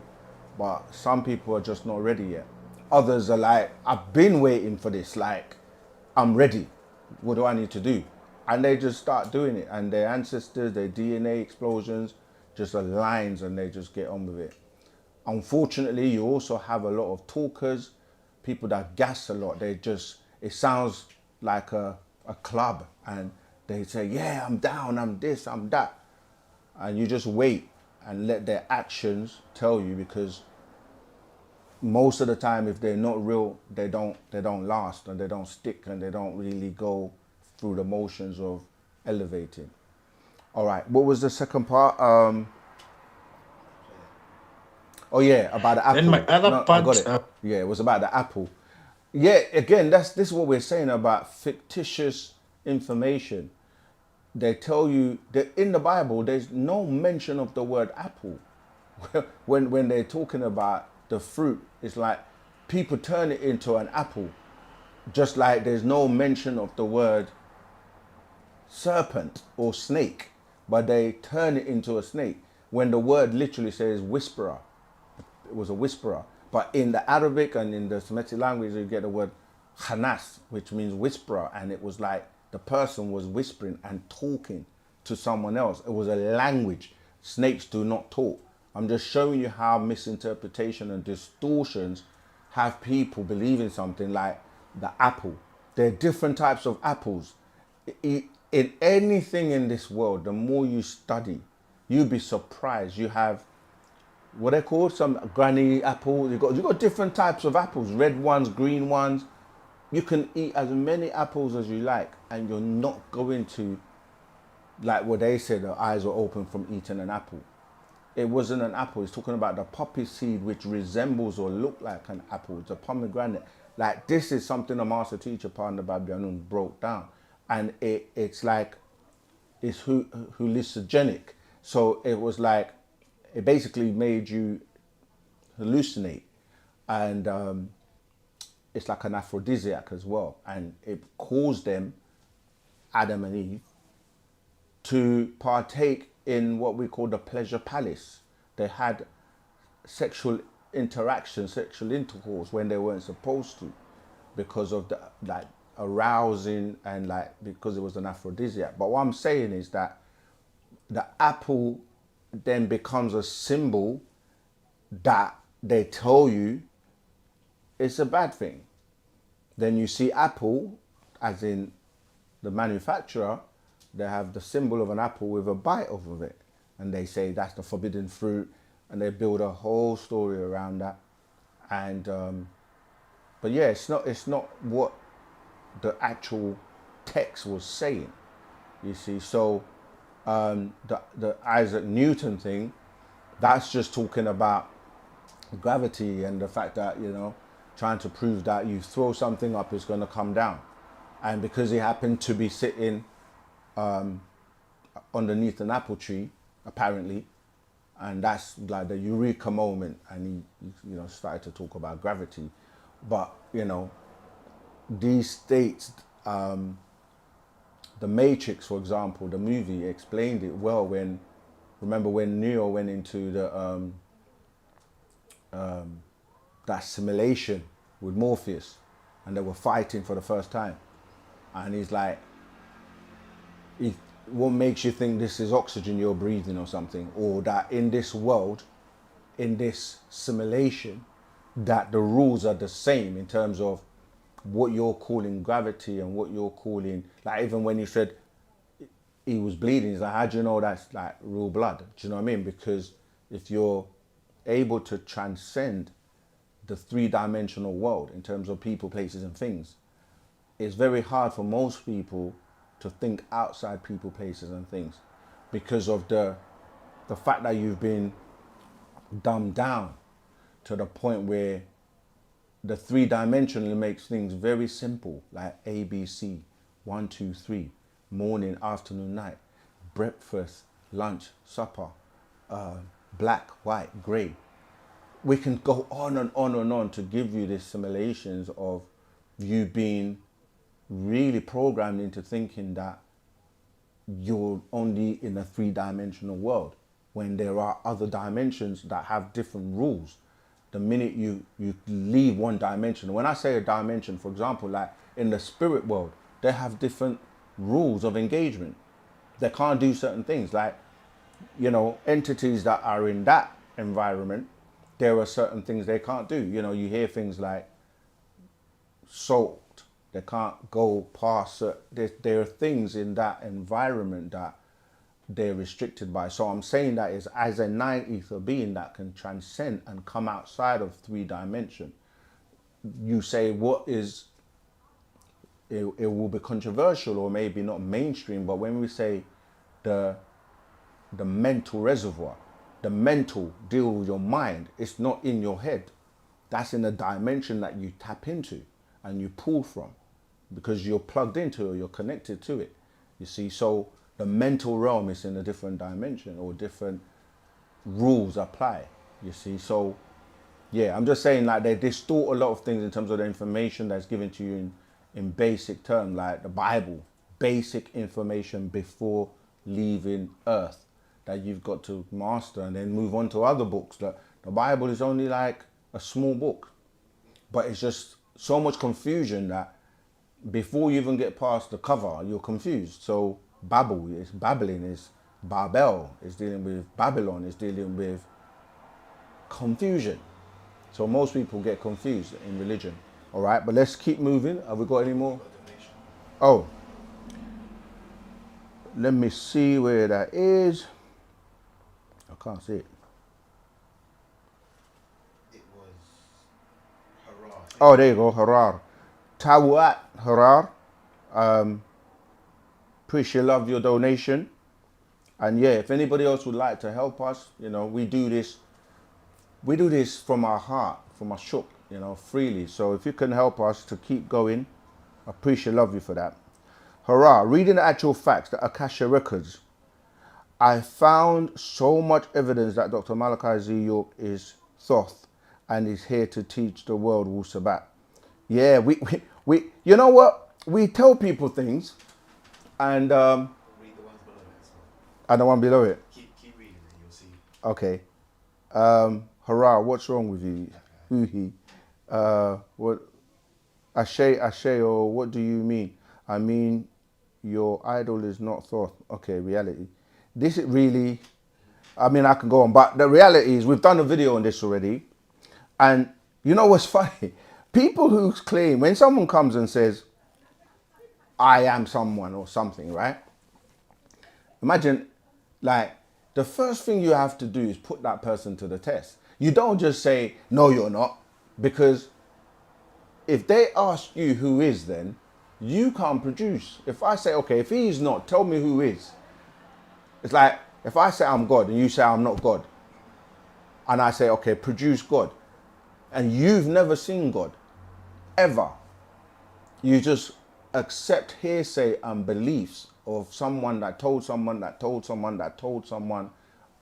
Speaker 2: but some people are just not ready yet. Others are like, I've been waiting for this, like, I'm ready. What do I need to do? And they just start doing it, and their ancestors, their DNA explosions just aligns, and they just get on with it. Unfortunately, you also have a lot of talkers, people that gas a lot. They just, it sounds like a club, and they say, yeah, I'm down, I'm this, I'm that. And you just wait and let their actions tell you, because most of the time, if they're not real, they don't last, and they don't stick, and they don't really go through the motions of elevating. All right, what was the second part? Oh yeah, about the apple.
Speaker 6: Then my other
Speaker 2: No, I
Speaker 6: part,
Speaker 2: got it. Yeah, it was about the apple. Yeah, again, this is what we're saying about fictitious information. They tell you that in the Bible, there's no mention of the word apple. when they're talking about the fruit, it's like people turn it into an apple, just like there's no mention of the word serpent or snake, but they turn it into a snake when the word literally says whisperer. It was a whisperer. But in the Arabic and in the Semitic language, you get the word khanas, which means whisperer, and it was like the person was whispering and talking to someone else. It was a language. Snakes do not talk. I'm just showing you how misinterpretation and distortions have people believing something like the apple. There are different types of apples. In anything in this world, the more you study, you'll be surprised. You have what they call some granny apple. You got different types of apples, red ones, green ones. You can eat as many apples as you like, and you're not going to, like what they said, the eyes were open from eating an apple. It wasn't an apple. It's talking about the poppy seed, which resembles or look like an apple. It's a pomegranate. Like, this is something the master teacher, Panda Babyanun, broke down. And it's like, it's hallucinogenic. So it was like, it basically made you hallucinate. And it's like an aphrodisiac as well. And it caused them, Adam and Eve, to partake in what we call the pleasure palace. They had sexual interaction, sexual intercourse when they weren't supposed to, because of the like arousing and like because it was an aphrodisiac. But what I'm saying is that the apple then becomes a symbol that they tell you it's a bad thing. Then you see apple, as in the manufacturer, they have the symbol of an apple with a bite off of it. And they say that's the forbidden fruit. And they build a whole story around that. And, but yeah, it's not what the actual text was saying, you see. So the Isaac Newton thing, that's just talking about gravity and the fact that, you know, trying to prove that you throw something up, it's going to come down. And because he happened to be sitting underneath an apple tree, apparently, and that's like the eureka moment, and he you know, started to talk about gravity. But, you know, these states, The Matrix, for example, the movie explained it well when, remember when Neo went into the that simulation with Morpheus, and they were fighting for the first time, and he's like, what makes you think this is oxygen you're breathing or something, or that in this world, in this simulation, that the rules are the same in terms of what you're calling gravity and what you're calling, like even when you said he was bleeding, he's like, how do you know that's like real blood? Do you know what I mean? Because if you're able to transcend the three-dimensional world in terms of people, places and things, it's very hard for most people to think outside people, places and things, because of the fact that you've been dumbed down to the point where the three-dimensional makes things very simple, like A, B, C, 1, 2, 3, morning, afternoon, night, breakfast, lunch, supper, black, white, grey. We can go on and on and on to give you these simulations of you being really programmed into thinking that you're only in a three-dimensional world, when there are other dimensions that have different rules. The minute you leave one dimension, when I say a dimension, for example, like in the spirit world, they have different rules of engagement. They can't do certain things. Like, you know, entities that are in that environment, there are certain things they can't do. You know, you hear things like salt, they can't go past. There are things in that environment that they're restricted by. So I'm saying that is, as a nine ether being that can transcend and come outside of three dimension, you say what is, it will be controversial or maybe not mainstream, but when we say the mental reservoir, the mental deal with your mind, it's not in your head. That's in a dimension that you tap into and you pull from, because you're plugged into it or you're connected to it. You see, so the mental realm is in a different dimension, or different rules apply, you see. So yeah, I'm just saying, like, they distort a lot of things in terms of the information that's given to you in basic terms, like the Bible, basic information before leaving earth that you've got to master, and then move on to other books. The Bible is only like a small book, but it's just so much confusion that before you even get past the cover, you're confused. So Babel is babbling, is Babel, is dealing with Babylon, is dealing with confusion. So most people get confused in religion. All right, but let's keep moving. Have we got any more? Oh, let me see where that is. I can't see it.
Speaker 7: It was Harar.
Speaker 2: Oh, there you go, Harar. Tawat Harar. Appreciate, love your donation. And yeah, if anybody else would like to help us, you know, we do this from our heart, from our shuk, you know, freely. So if you can help us to keep going, I appreciate, love you for that. Hurrah, reading the actual facts, the Akasha records, I found so much evidence that Dr. Malachi Z. York is Thoth and is here to teach the world Wu-Sabat. Yeah, we you know what? We tell people things, and
Speaker 7: Read the ones below it as well.
Speaker 2: and the one below it.
Speaker 7: Keep reading and you'll see.
Speaker 2: Okay. Hurrah, what's wrong with you? Hoo-hee. What? Ashe, or what do you mean? I mean, your idol is not Thoth. Okay, reality. This is really, I mean, I can go on, but the reality is we've done a video on this already. And you know what's funny? People who claim, when someone comes and says, I am someone or something, right? Imagine, like, the first thing you have to do is put that person to the test. You don't just say, no, you're not. Because if they ask you who is, then you can't produce. If I say, okay, if he is not, tell me who is. It's like, if I say I'm God and you say I'm not God, and I say, okay, produce God, and you've never seen God, ever, you just accept hearsay and beliefs of someone that told someone that told someone that told someone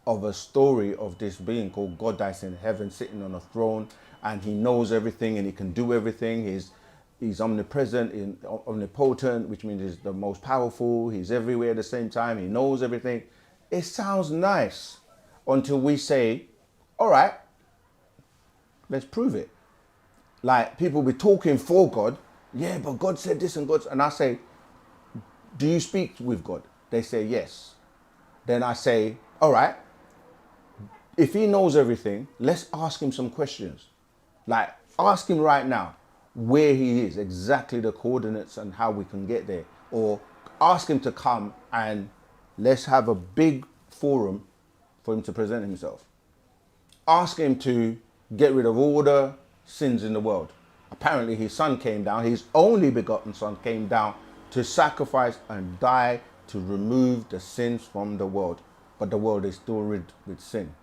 Speaker 2: of a story of this being called God that's in heaven sitting on a throne, and he knows everything and he can do everything. He's omnipresent, omnipotent, which means he's the most powerful. He's everywhere at the same time. He knows everything. It sounds nice until we say, all right, let's prove it. Like, people be talking for God. Yeah, but God said this and God, and I say, do you speak with God? They say yes. Then I say, all right, if he knows everything, let's ask him some questions. Like, ask him right now where he is, exactly the coordinates and how we can get there. Or ask him to come and let's have a big forum for him to present himself. Ask him to get rid of all the sins in the world. Apparently his son came down, his only begotten son came down to sacrifice and die to remove the sins from the world. But the world is still rid with sin.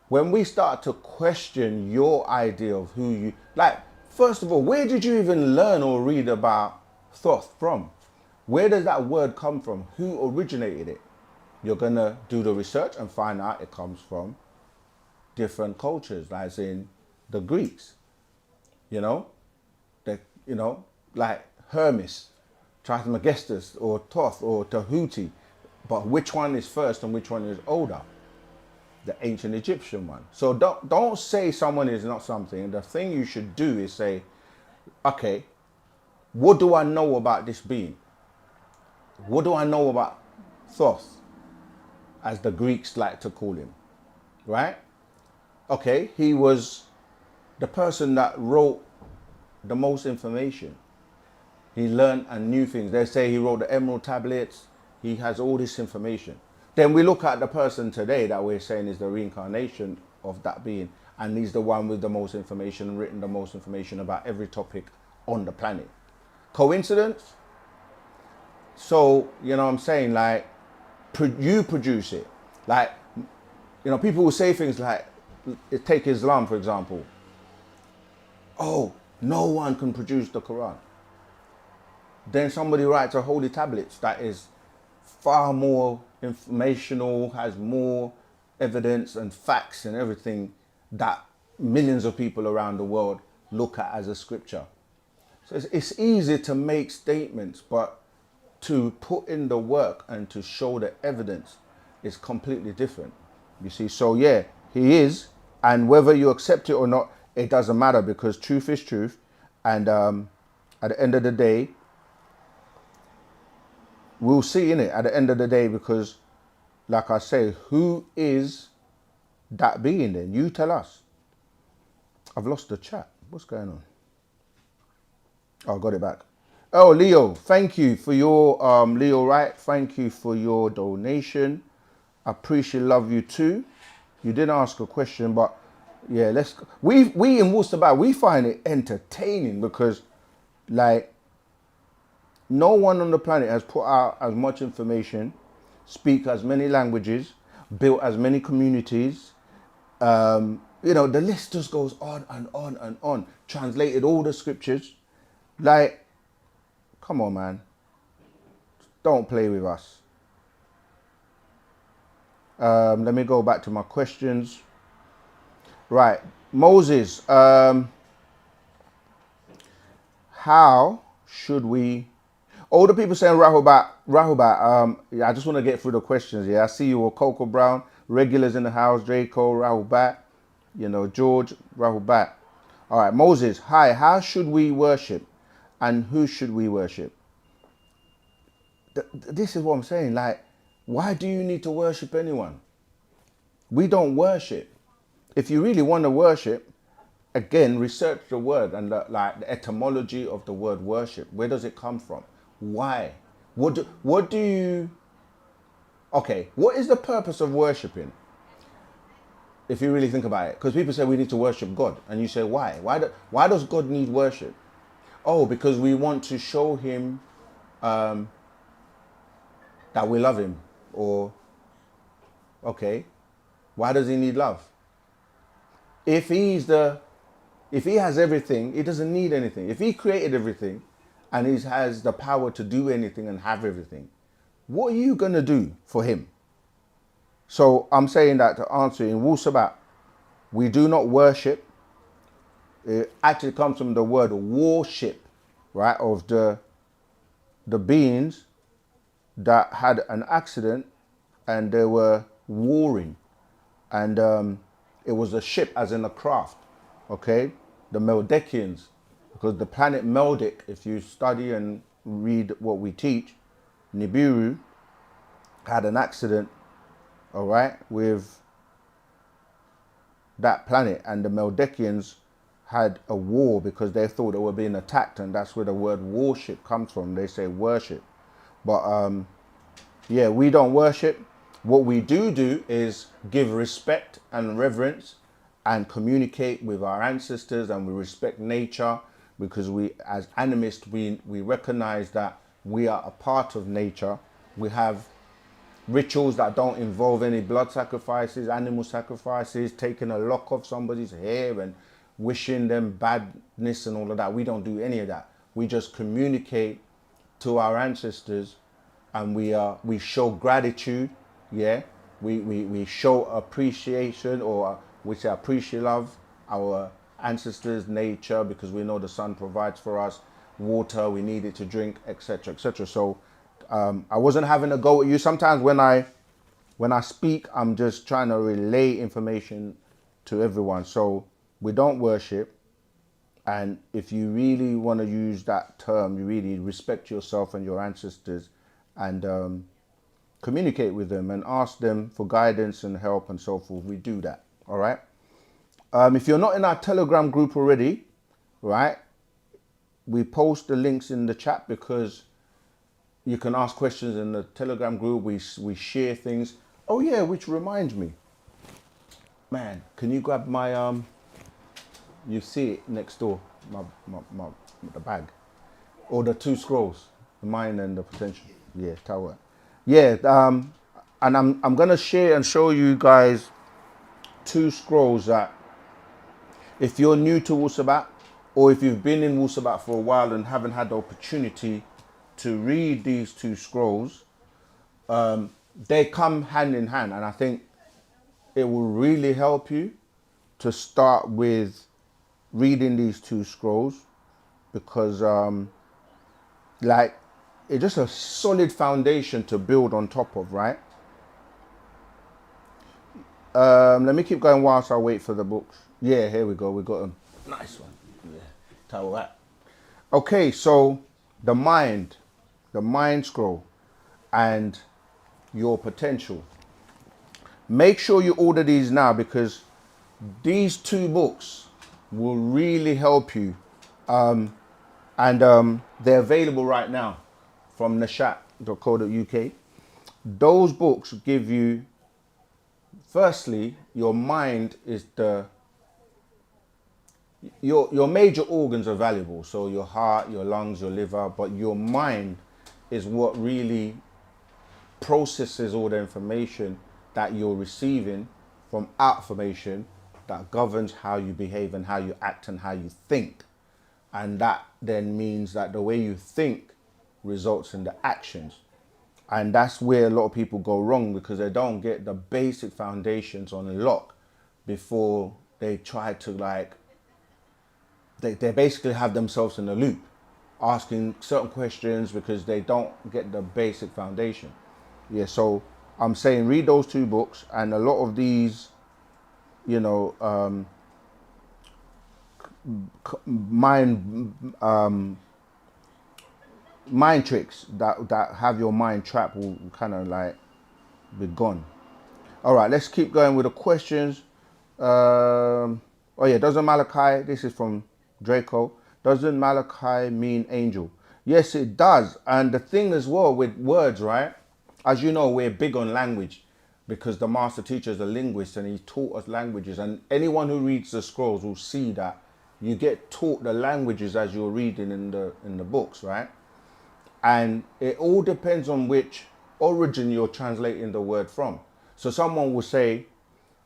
Speaker 2: When we start to question your idea of who you, like, first of all, where did you even learn or read about Thoth from? Where does that word come from? Who originated it? You're gonna do the research and find out it comes from different cultures, as in the Greeks, like Hermes, Trismegistus, or Thoth, or Tahuti. But which one is first and which one is older? The ancient Egyptian one. So don't say someone is not something. The thing you should do is say, okay, what do I know about this being? What do I know about Thoth, as the Greeks like to call him, right? Okay, he was the person that wrote the most information. He learned and knew things. They say he wrote the emerald tablets. He has all this information. Then we look at the person today that we're saying is the reincarnation of that being, and he's the one with the most information, written the most information about every topic on the planet. Coincidence? So, you know what I'm saying, like, you produce it. Like, people will say things like, take Islam, for example. Oh, no one can produce the Quran. Then somebody writes a holy tablets that is far more informational, has more evidence and facts and everything that millions of people around the world look at as a scripture. So it's easy to make statements, but to put in the work and to show the evidence is completely different. You see, so yeah, he is, and whether you accept it or not, it doesn't matter, because truth is truth, and at the end of the day, we'll see in it at the end of the day, because like I say, who is that being then? You tell us. I've lost the chat. What's going on? Oh, I got it back. Oh, Leo, thank you for your, Leo Wright, thank you for your donation. I appreciate, love you too. You didn't ask a question, but yeah, we in Wu-Sabat, we find it entertaining because, like, no one on the planet has put out as much information, speak as many languages, built as many communities. The list just goes on and on and on. Translated all the scriptures. Like, come on, man. Don't play with us. Let me go back to my questions. Right, Moses. How should we? All the people saying Rahubat. I just want to get through the questions. Yeah, I see you, Coco Brown, regulars in the house, Draco, Rahubat. You know, George Rahubat. All right, Moses. Hi. How should we worship, and who should we worship? This is what I'm saying. Like, why do you need to worship anyone? We don't worship. If you really want to worship, again, research the word and the etymology of the word worship. Where does it come from? Why? What do you? Okay, what is the purpose of worshiping? If you really think about it, because people say we need to worship God, and you say why? Why does God need worship? Oh, because we want to show Him that we love Him. Or okay, why does He need love? If He has everything, He doesn't need anything. If He created everything, and He has the power to do anything and have everything, what are you gonna do for Him? So I'm saying that to answer in Wu-Sabat, we do not worship. It actually comes from the word worship, right? Of the beings that had an accident and they were warring. And it was a ship as in a craft, okay? The Meldekians, because the planet Meldic, if you study and read what we teach, Nibiru had an accident, all right, with that planet, and the Meldekians had a war because they thought they were being attacked, and that's where the word worship comes from. They say worship, but yeah, we don't worship. What we do is give respect and reverence and communicate with our ancestors, and we respect nature, because we, as animists, we recognize that we are a part of nature. We have rituals that don't involve any blood sacrifices, animal sacrifices, taking a lock off somebody's hair and wishing them badness and all of that. We don't do any of that. We just communicate to our ancestors, and we show gratitude. Yeah, we show appreciation, or we say appreciate love our ancestors, nature, because we know the sun provides for us water, we need it to drink, etc., etc. So I wasn't having a go at you. Sometimes when I speak, I'm just trying to relay information to everyone. So we don't worship, and if you really want to use that term, you really respect yourself and your ancestors, and communicate with them and ask them for guidance and help and so forth. We do that. All right. If you're not in our Telegram group already, right, we post the links in the chat, because you can ask questions in the Telegram group. We share things. Oh yeah, which reminds me, man, can you grab my you see it next door, the bag, or the two scrolls, the mind and the potential. Yeah, tower. Yeah, and I'm gonna share and show you guys two scrolls that, if you're new to Wu-Sabat, or if you've been in Wu-Sabat for a while and haven't had the opportunity to read these two scrolls, they come hand in hand, and I think it will really help you to start with reading these two scrolls, because like, it's just a solid foundation to build on top of, right? Let me keep going whilst I wait for the books. Yeah, here we go. We got them. Nice one. Yeah, tell that. Okay, so the mind scroll, and your potential. Make sure you order these now, because these two books will really help you, and they're available right now from nashat.co.uk. Those books give you, firstly, your mind is your major organs are valuable, so your heart, your lungs, your liver, but your mind is what really processes all the information that you're receiving from affirmation, that governs how you behave and how you act and how you think. And that then means that the way you think results in the actions. And that's where a lot of people go wrong, because they don't get the basic foundations on lock before they try to, like, they basically have themselves in a loop, asking certain questions because they don't get the basic foundation. Yeah, so I'm saying read those two books, and a lot of these you know, mind mind tricks that have your mind trapped will kind of like be gone. All right, let's keep going with the questions. Oh yeah, doesn't Malachi, this is from Draco, doesn't Malachi mean angel? Yes, it does. And the thing as well with words, right? As you know, we're big on language because the master teacher is a linguist and he taught us languages. And anyone who reads the scrolls will see that you get taught the languages as you're reading in the books, right? And it all depends on which origin you're translating the word from. So someone will say,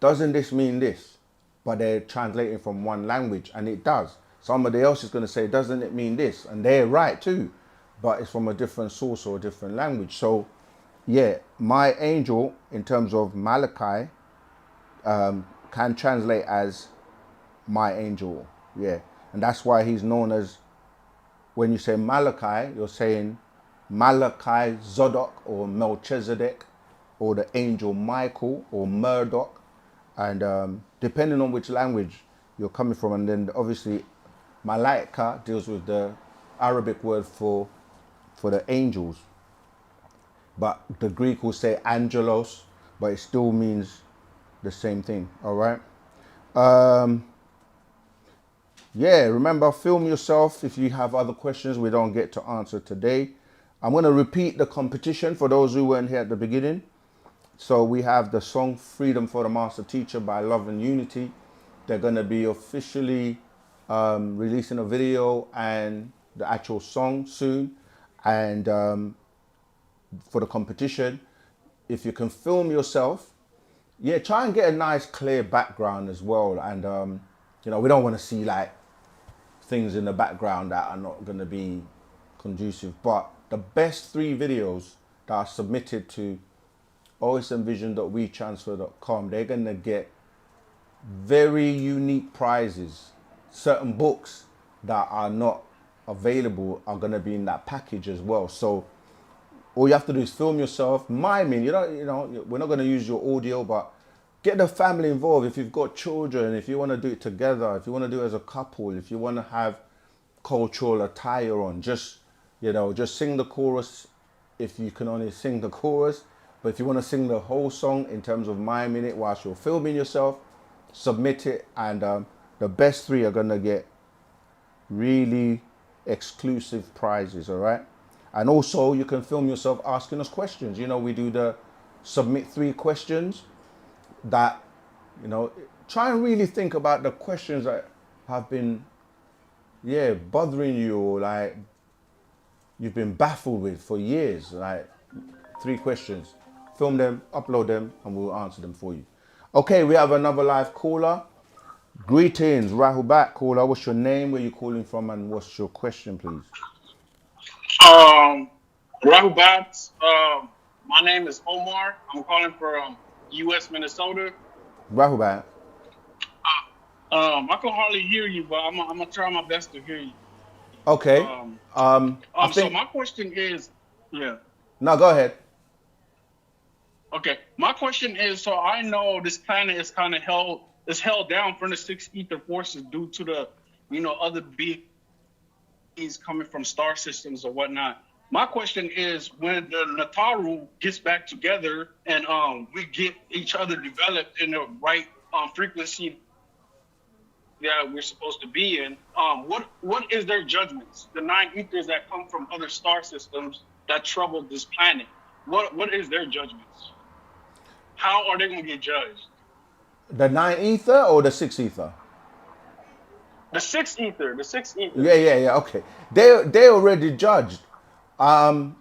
Speaker 2: doesn't this mean this? But they're translating from one language, and it does. Somebody else is going to say, doesn't it mean this? And they're right too, but it's from a different source or a different language. So yeah, my angel in terms of Malachi can translate as my angel. Yeah, and that's why he's known as, when you say Malachi, you're saying Malachi Zodok or Melchizedek or the angel Michael or Murdoch. And depending on which language you're coming from, and then obviously Malaika deals with the Arabic word for the angels. But the Greek will say angelos, but it still means the same thing, all right? Yeah, remember, film yourself if you have other questions we don't get to answer today. I'm going to repeat the competition for those who weren't here at the beginning. So we have the song Freedom for the Master Teacher by Love and Unity. They're going to be officially releasing a video and the actual song soon. And for the competition, if you can film yourself, yeah, try and get a nice clear background as well. And, you know, we don't want to see like things in the background that are not going to be conducive. But the best 3 videos that are submitted to osmvision.wetransfer.com, they're going to get very unique prizes. Certain books that are not available are going to be in that package as well. So all you have to do is film yourself, miming. You know, we're not going to use your audio, but get the family involved. If you've got children, if you want to do it together, if you want to do it as a couple, if you want to have cultural attire on, just, you know, just sing the chorus if you can only sing the chorus. But if you want to sing the whole song in terms of miming it whilst you're filming yourself, submit it. And the best 3 are going to get really exclusive prizes, all right? And also you can film yourself asking us questions. You know, we do the submit 3 questions that, you know, try and really think about the questions that have been, yeah, bothering you, or like you've been baffled with for years. Like 3 questions. Film them, upload them, and we'll answer them for you. Okay, we have another live caller. Greetings, Rahubat caller. What's your name, where you calling from, and what's your question, please?
Speaker 8: Rahubat. My name is Omar. I'm calling from U.S. Minnesota.
Speaker 2: Rahubat.
Speaker 8: I can hardly hear you, but I'm gonna try my best to hear you.
Speaker 2: Okay. I
Speaker 8: So
Speaker 2: think.
Speaker 8: my question is, yeah.
Speaker 2: No, go ahead.
Speaker 8: Okay. My question is, so I know this planet is kind of held down from the 6 ether forces due to the, you know, other beings coming from star systems or whatnot. My question is, when the Nataru gets back together and we get each other developed in the right frequency that we're supposed to be in, what is their judgments? The 9 ethers that come from other star systems that trouble this planet, what is their judgments? How are they going to get judged?
Speaker 2: The 9 ether or the 6 ether?
Speaker 8: The 6 ether.
Speaker 2: Yeah. Okay. They already judged. And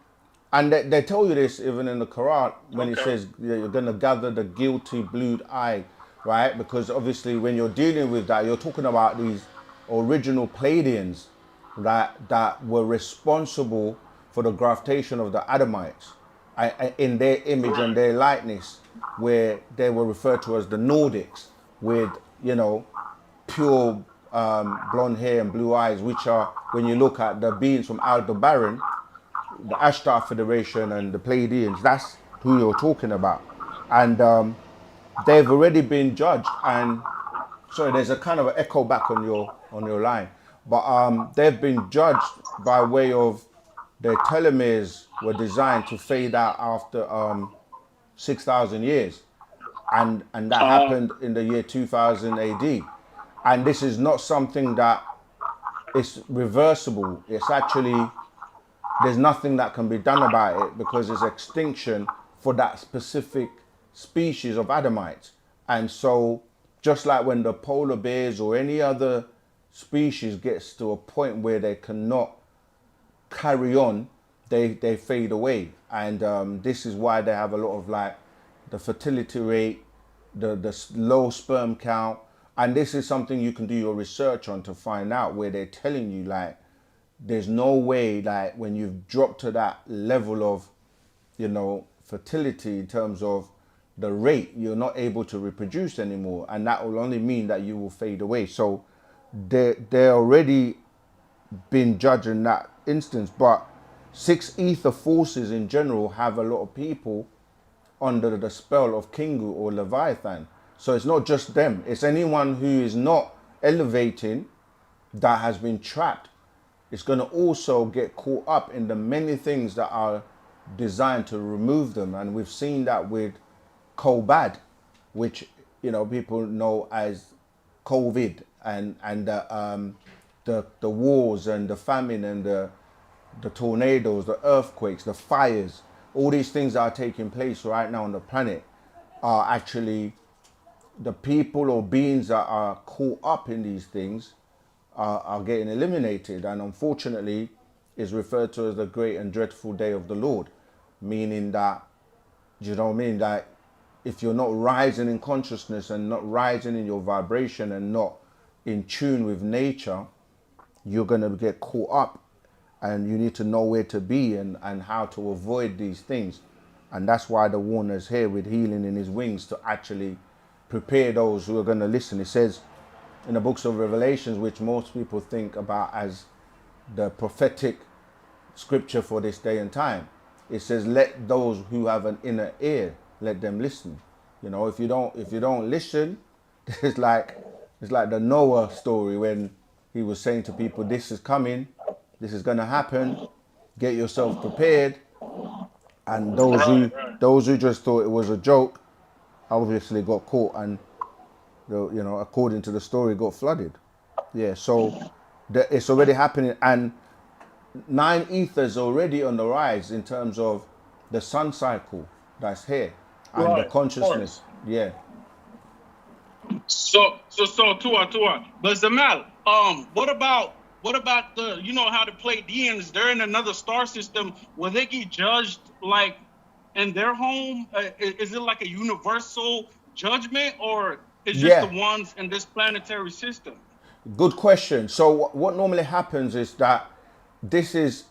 Speaker 2: they tell you this even in the Quran when it says you're going to gather the guilty blue eye, right? Because obviously when you're dealing with that, you're talking about these original Pleiadians that were responsible for the gravitation of the Adamites in their image and their likeness, where they were referred to as the Nordics with, you know, pure blonde hair and blue eyes, which are, when you look at the beings from Aldebaran, the Ashtar Federation and the Pleiadians, that's who you're talking about. And they've already been judged. And sorry, there's a kind of an echo back on your line, but they've been judged by way of their telomeres were designed to fade out after 6,000 years, and that happened in the year 2000 AD, and this is not something that is reversible. It's actually, there's nothing that can be done about it because it's extinction for that specific species of Adamites. And so just like when the polar bears or any other species gets to a point where they cannot carry on, they fade away. And this is why they have a lot of like the fertility rate, the low sperm count. And this is something you can do your research on to find out, where they're telling you like there's no way, like when you've dropped to that level of, you know, fertility in terms of the rate, you're not able to reproduce anymore, and that will only mean that you will fade away. So they're already been judged in that instance. But six ether forces in general have a lot of people under the spell of Kingu or Leviathan. So it's not just them, it's anyone who is not elevating that has been trapped. It's going to also get caught up in the many things that are designed to remove them. And we've seen that with COVID, which, you know, people know as COVID, and the wars and the famine and the tornadoes, the earthquakes, the fires, all these things that are taking place right now on the planet are actually the people or beings that are caught up in these things are getting eliminated. And unfortunately is referred to as the great and dreadful day of the Lord, meaning that, you know what I mean, that if you're not rising in consciousness and not rising in your vibration and not in tune with nature, you're going to get caught up, and you need to know where to be and how to avoid these things. And that's why the warner's here with healing in his wings, to actually prepare those who are going to listen. It says in the books of Revelations, which most people think about as the prophetic scripture for this day and time, it says, let those who have an inner ear, let them listen. You know, if you don't listen, it's like the Noah story when he was saying to people, this is coming, this is going to happen, get yourself prepared. And those who just thought it was a joke obviously got caught, and, you know, according to the story, got flooded. Yeah, so it's already happening, and 9 ethers already on the rise in terms of the sun cycle that's here and the consciousness. Yeah.
Speaker 8: So Tua. But Zamal, what about the, you know how the Pleiadians, they're in another star system, will they get judged like in their home? Is it like a universal judgment, or is just the ones in this planetary system?
Speaker 2: Good question. So what normally happens is that there's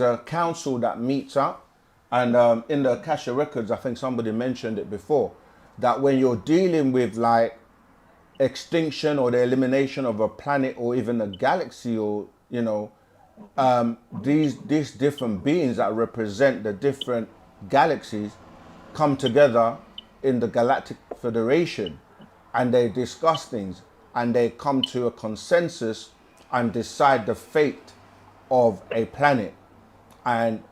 Speaker 2: a council that meets up, and in the Akasha records, I think somebody mentioned it before, that when you're dealing with like extinction or the elimination of a planet or even a galaxy, or, you know, these different beings that represent the different galaxies come together in the Galactic Federation, and they discuss things, and they come to a consensus and decide the fate of a planet. And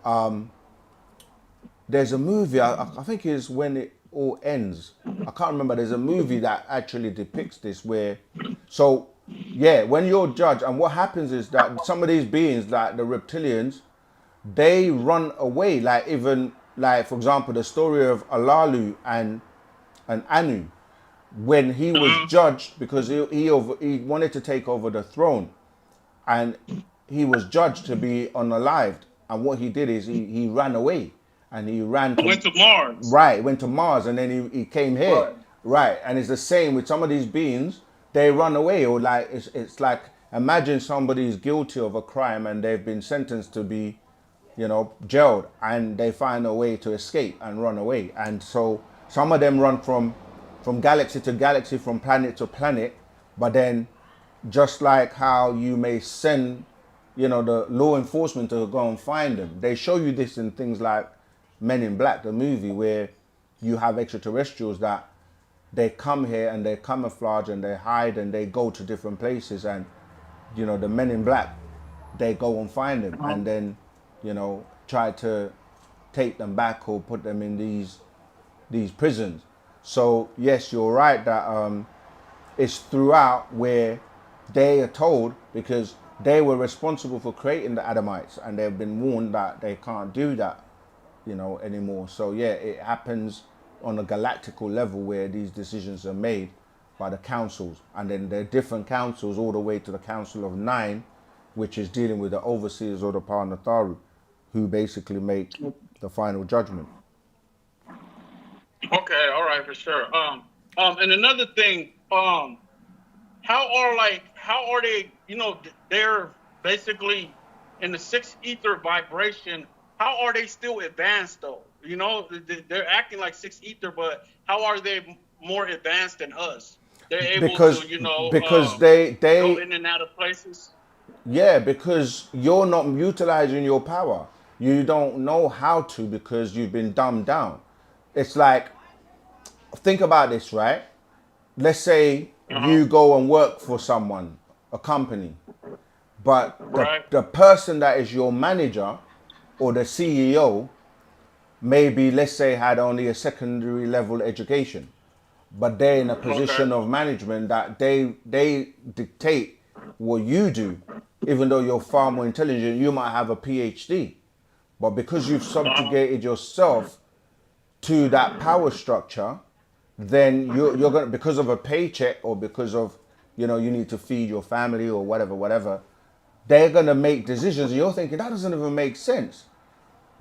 Speaker 2: there's a movie, I think it's When It All Ends. I can't remember. There's a movie that actually depicts this, where, so yeah, when you're judged, and what happens is that some of these beings, like the reptilians, they run away. Like, even like, for example, the story of Alalu and Anu, when he was judged because he wanted to take over the throne, and he was judged to be unalived, and what he did is he ran away, and he went to Mars. Right, went to Mars, and then he came here. Right, and it's the same with some of these beings. They run away, or like it's like, imagine somebody is guilty of a crime and they've been sentenced to be, you know, jailed, and they find a way to escape and run away. And so some of them run from galaxy to galaxy, from planet to planet. But then, just like how you may send, you know, the law enforcement to go and find them, they show you this in things like Men in Black, the movie, where you have extraterrestrials that they come here and they camouflage and they hide and they go to different places, and the men in black, they go and find them and then try to take them back or put them in these prisons. So yes, you're right that it's throughout where they are told, because they were responsible for creating the Adamites and they've been warned that they can't do that anymore. So yeah, it happens on a galactical level where these decisions are made by the councils, and then there are different councils all the way to the Council of Nine, which is dealing with the overseers or the Parnatharu, who basically make the final judgment.
Speaker 8: Okay, all right, for sure. And another thing, how are they? They're basically in the sixth ether vibration. How are they still advanced though? They're acting like sixth ether, but how are they more advanced than us? They're able to,
Speaker 2: because they
Speaker 8: go in and out of places.
Speaker 2: Yeah, because you're not utilizing your power. You don't know how to because you've been dumbed down. It's like, think about this, right? Let's say you go and work for someone, a company, but the person that is your manager or the CEO maybe, let's say, had only a secondary level education, but they're in a position of management that they dictate what you do. Even though you're far more intelligent, you might have a PhD, but because you've subjugated yourself to that power structure, then you're gonna, because of a paycheck or because of you need to feed your family or whatever, they're gonna make decisions. And you're thinking that doesn't even make sense,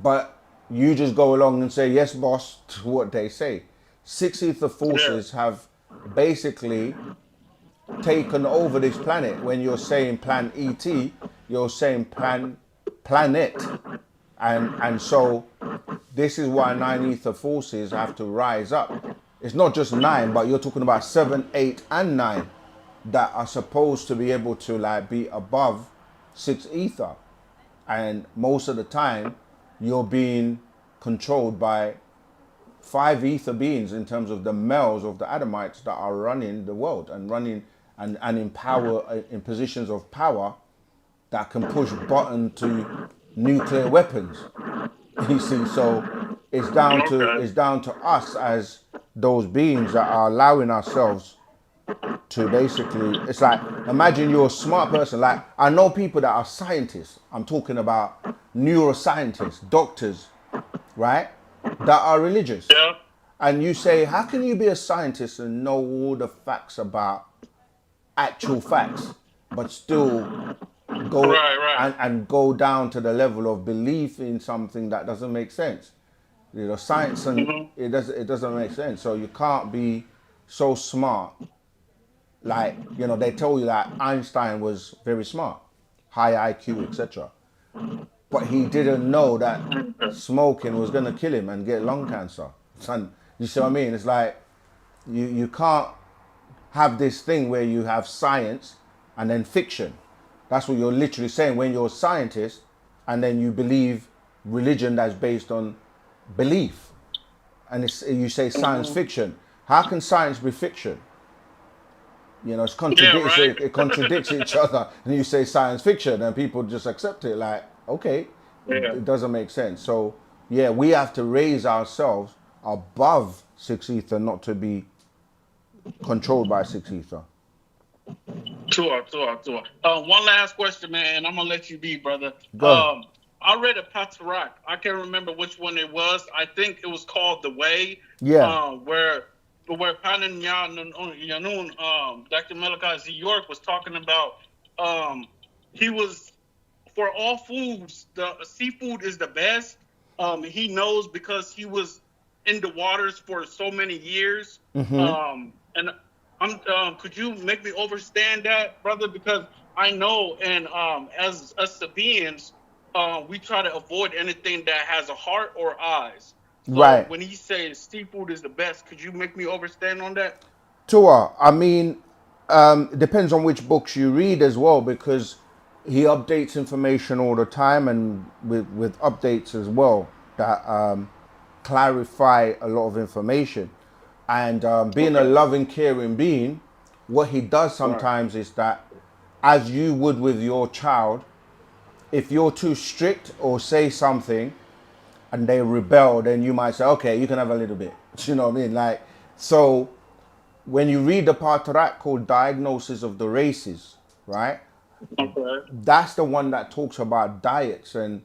Speaker 2: but you just go along and say yes, boss, to what they say. Six ether forces have basically taken over this planet. When you're saying plan ET, you're saying planet, and so this is why nine ether forces have to rise up. It's not just nine, but you're talking about 7, 8, and 9 that are supposed to be able to be above six ether, and most of the time you're being controlled by 5 ether beings in terms of the males of the Adamites that are running the world and running and in power, in positions of power that can push button to nuclear weapons. You see, so it's down to us as those beings that are allowing ourselves to basically, it's like, imagine you're a smart person. Like, I know people that are scientists. I'm talking about neuroscientists, doctors, right? That are religious.
Speaker 8: Yeah.
Speaker 2: And you say, how can you be a scientist and know all the facts about actual facts, but still go and go down to the level of belief in something that doesn't make sense? Science and it doesn't make sense. So you can't be so smart. Like, they tell you that Einstein was very smart, high IQ, etc. But he didn't know that smoking was going to kill him and get lung cancer. And you see what I mean? It's like, you can't have this thing where you have science and then fiction. That's what you're literally saying when you're a scientist and then you believe religion that's based on belief. And you say science fiction. How can science be fiction? It contradicts each other. And you say science fiction and people just accept it like, okay, it doesn't make sense. So yeah, we have to raise ourselves above six ether, not to be controlled by six ether.
Speaker 8: Sure. One last question, man, and I'm gonna let you be, brother.
Speaker 2: Go.
Speaker 8: I read a Patarak. I can't remember which one it was. I think it was called The Way.
Speaker 2: Yeah.
Speaker 8: Where Panan Yanun, Dr. Malachi Z. York was talking about. He was, for all foods, the seafood is the best. He knows because he was in the waters for so many years. And I'm could you make me understand that, brother? Because I know, and as us Sabians, we try to avoid anything that has a heart or eyes. So
Speaker 2: right.
Speaker 8: When he says seafood is the best, could you make me understand on that?
Speaker 2: Tua, I mean, it depends on which books you read as well, because he updates information all the time, and with updates as well that clarify a lot of information. And being a loving, caring being, what he does sometimes is that, as you would with your child, if you're too strict or say something and they rebel, then you might say, okay, you can have a little bit. You know what I mean? Like, so when you read the part of that called Diagnosis of the Races, right?
Speaker 8: Okay.
Speaker 2: That's the one that talks about diets, and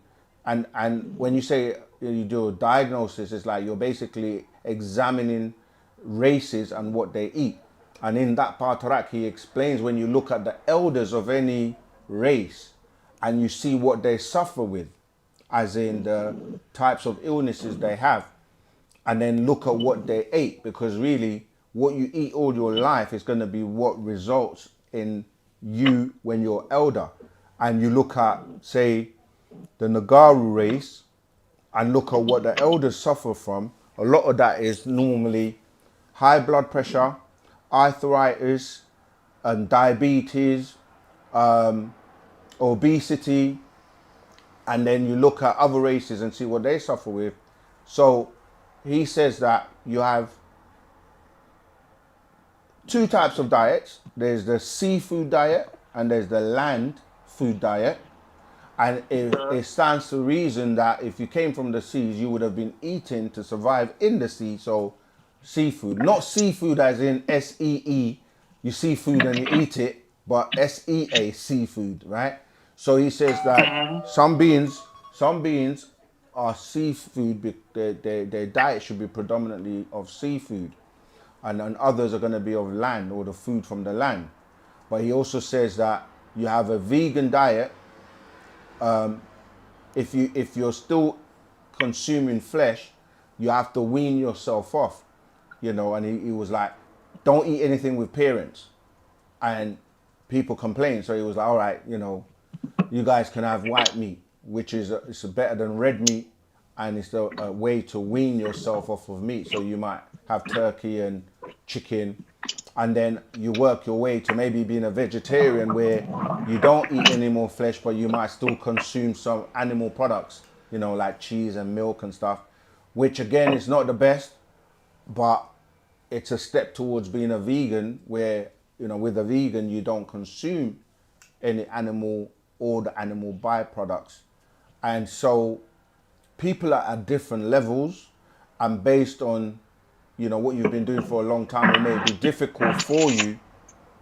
Speaker 2: when you say you do a diagnosis, it's like you're basically examining races and what they eat. And in that part of that, he explains when you look at the elders of any race and you see what they suffer with, as in the types of illnesses they have, and then look at what they ate, because really what you eat all your life is going to be what results in you when you're elder. And you look at, say, the Nagaru race and look at what the elders suffer from. A lot of that is normally high blood pressure, arthritis, and diabetes, obesity, and then you look at other races and see what they suffer with. So he says that you have two types of diets. There's the seafood diet and there's the land food diet. And it stands to reason that if you came from the seas, you would have been eating to survive in the sea. So seafood, not seafood as in S-E-E, you see food and you eat it, but S-E-A, seafood, right? So he says that some beings are seafood, their diet should be predominantly of seafood, and others are going to be of land, or the food from the land. But he also says that you have a vegan diet. If you're still consuming flesh, you have to wean yourself off, you know. And he was like, don't eat anything with parents, and people complain. So he was like, all right, you know, you guys can have white meat, which is it's better than red meat, and it's a way to wean yourself off of meat. So you might have turkey and chicken, and then you work your way to maybe being a vegetarian where you don't eat any more flesh, but you might still consume some animal products, you know, like cheese and milk and stuff, which again is not the best, but it's a step towards being a vegan where, you know, with a vegan, you don't consume any animal or the animal byproducts. And so people are at different levels, and based on, you know, what you've been doing for a long time, it may be difficult for you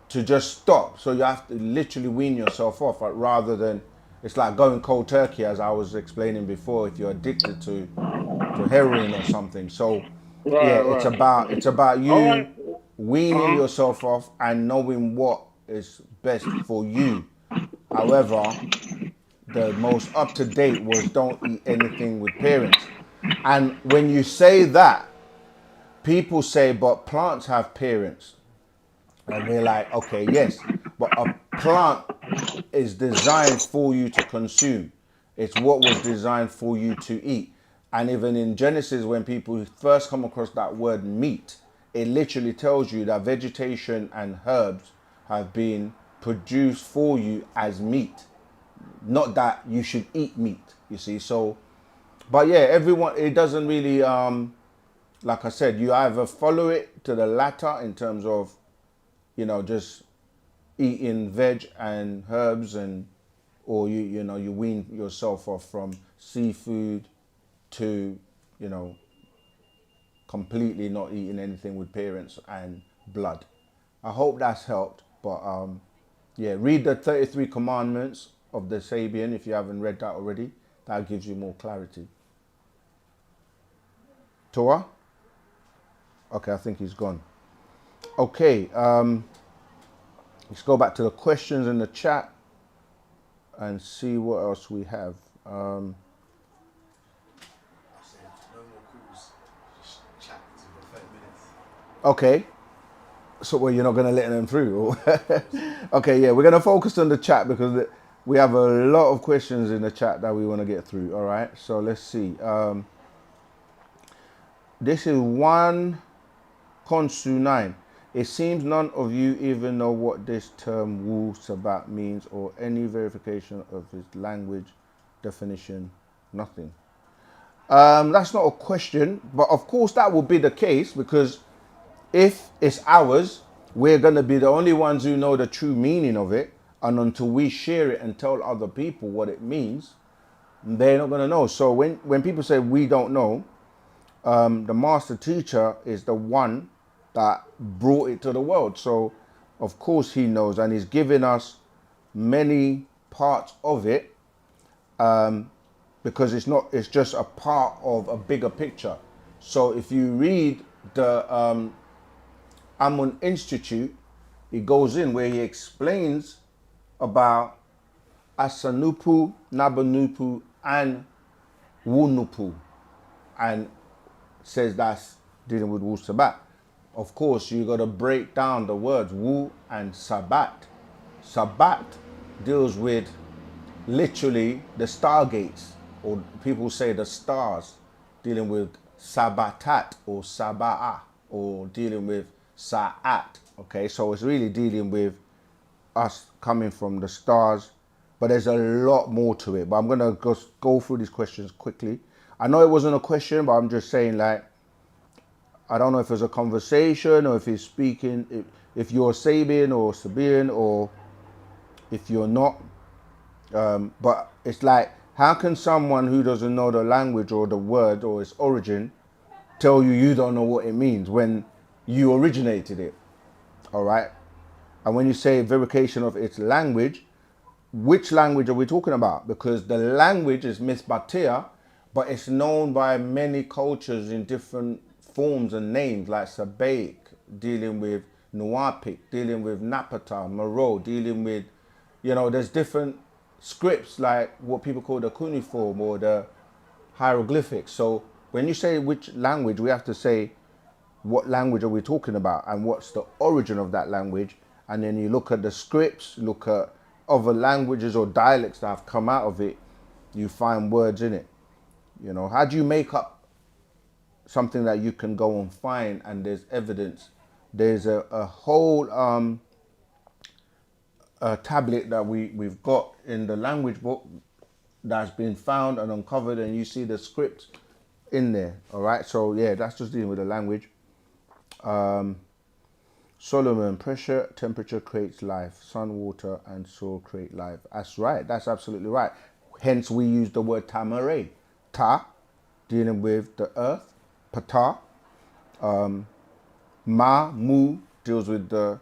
Speaker 2: to just stop. So you have to literally wean yourself off, rather than, it's like going cold turkey, as I was explaining before, if you're addicted to heroin or something. So yeah, it's about you weaning yourself off and knowing what is best for you. However, the most up to date was don't eat anything with parents. And when you say that, people say, but plants have parents. And we're like, okay, yes, but a plant is designed for you to consume. It's what was designed for you to eat. And even in Genesis, when people first come across that word meat, it literally tells you that vegetation and herbs have been produced for you as meat. Not that you should eat meat, you see. So, but yeah, everyone, it doesn't really, like I said, you either follow it to the latter in terms of, you know, just eating veg and herbs, and or you know, you wean yourself off from seafood to, you know, completely not eating anything with parents and blood. I hope that's helped. But yeah, read the 33 Commandments of the Sabian if you haven't read that already. That gives you more clarity. Torah? Okay, I think he's gone. Okay, let's go back to the questions in the chat and see what else we have.
Speaker 7: I said no more calls. Just chat for 30 minutes.
Speaker 2: Okay. So, well, you're not going to let them through? Okay, yeah, we're going to focus on the chat because we have a lot of questions in the chat that we want to get through. All right, so let's see. This is 1 Konsu 9. It seems none of you even know what this term Wu-Sabat means, or any verification of its language definition. Nothing. That's not a question, but of course that will be the case, because if it's ours, we're going to be the only ones who know the true meaning of it. And until we share it and tell other people what it means, they're not going to know. So when people say we don't know, the master teacher is the one that brought it to the world. So of course he knows, and he's given us many parts of it, because it's just a part of a bigger picture. So if you read the Amun Institute, he goes in where he explains about Asanupu, Nabanupu, and Wu-nuwapu, and says that's dealing with Wu-Sabat. Of course, you got to break down the words Wu and Sabat. Sabat deals with literally the stargates, or people say the stars, dealing with Sabatat or Saba'ah, or dealing with Sa'at. Okay, so it's really dealing with us coming from the stars, but there's a lot more to it. But I'm gonna go through these questions quickly. I know it wasn't a question, but I'm just saying, like, I don't know if it's a conversation or if he's speaking, if you're Sabian or Sabian, or if you're not. But it's like, how can someone who doesn't know the language or the word or its origin tell you don't know what it means when you originated it? All right. And when you say verification of its language, which language are we talking about? Because the language is Misbatia, but it's known by many cultures in different forms and names, like Sabaic, dealing with Nuapik, dealing with Napata, Moro, dealing with, there's different scripts, like what people call the cuneiform or the hieroglyphics. So when you say which language, we have to say what language are we talking about and what's the origin of that language. And then you look at the scripts, look at other languages or dialects that have come out of it, you find words in it. How do you make up something that you can go and find and there's evidence? There's a whole tablet that we've got in the language book that's been found and uncovered, and you see the script in there. All right, so yeah, that's just dealing with the language. Solomon, pressure, temperature creates life. Sun, water, and soil create life. That's right. That's absolutely right. Hence, we use the word tamare. Ta, dealing with the earth. Pata. Ma, mu, deals with the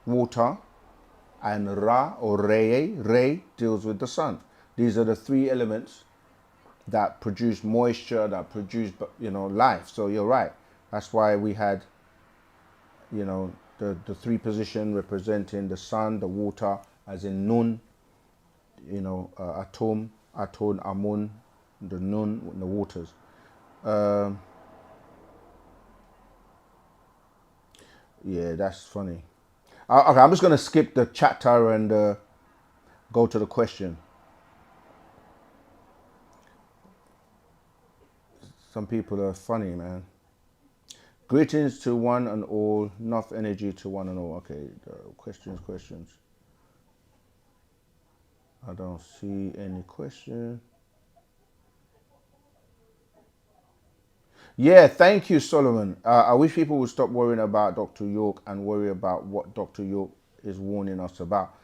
Speaker 2: water. And Ra, or Re, deals with the sun. These are the three elements that produce moisture, that produce, life. So you're right. That's why we had, the three position representing the sun, the water, as in Nun, Atom, Amun, the Nun, the waters. Yeah, that's funny. Okay, I'm just going to skip the chatter and go to the question. Some people are funny, man. Greetings to one and all. Enough energy to one and all. Okay, questions. I don't see any question. Yeah, thank you, Solomon. I wish people would stop worrying about Dr. York and worry about what Dr. York is warning us about.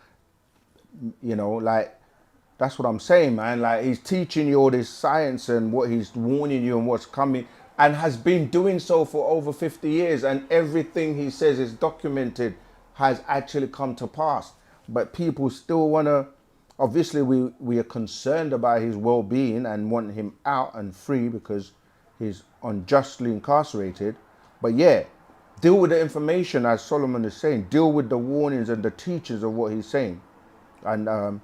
Speaker 2: That's what I'm saying, man. Like, he's teaching you all this science and what he's warning you and what's coming, and has been doing so for over 50 years. And everything he says is documented, has actually come to pass. But people still want to, obviously we are concerned about his well-being and want him out and free because he's unjustly incarcerated. But yeah, deal with the information, as Solomon is saying. Deal with the warnings and the teachings of what he's saying. And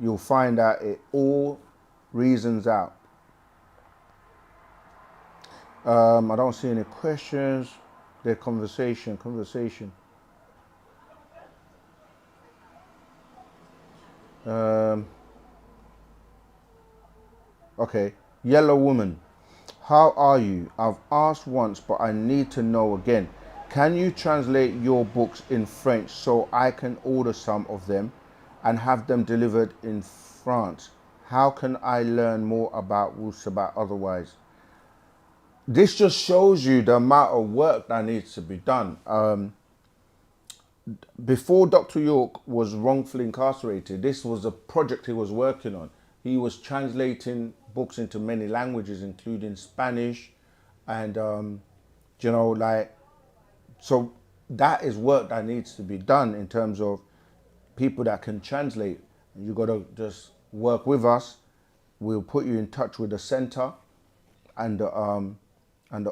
Speaker 2: you'll find that it all reasons out. I don't see any questions. The conversation. Okay, Yellow Woman. How are you? I've asked once, but I need to know again. Can you translate your books in French so I can order some of them and have them delivered in France? How can I learn more about Wu-Sabat otherwise? this just shows you the amount of work that needs to be done. Before Dr. York was wrongfully incarcerated, this was a project he was working on. He was translating books into many languages, including Spanish, and you know, like, so that is work that needs to be done in terms of people that can translate. You got to just work with us. We'll put you in touch with the center and the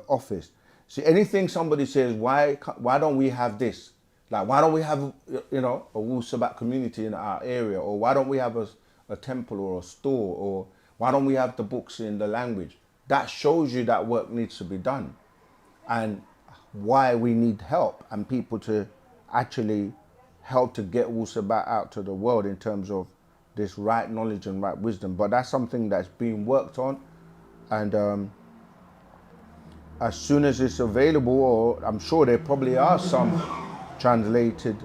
Speaker 2: office. See, anything somebody says, why don't we have this? Like, why don't we have, you know, a Wu-Sabat community in our area? Or why don't we have a temple or a store? Or why don't we have the books in the language? That shows you that work needs to be done. And why we need help and people to actually help to get Wu-Sabat out to the world in terms of this right knowledge and right wisdom. But that's something that's being worked on. And as soon as it's available, or I'm sure there probably are some translated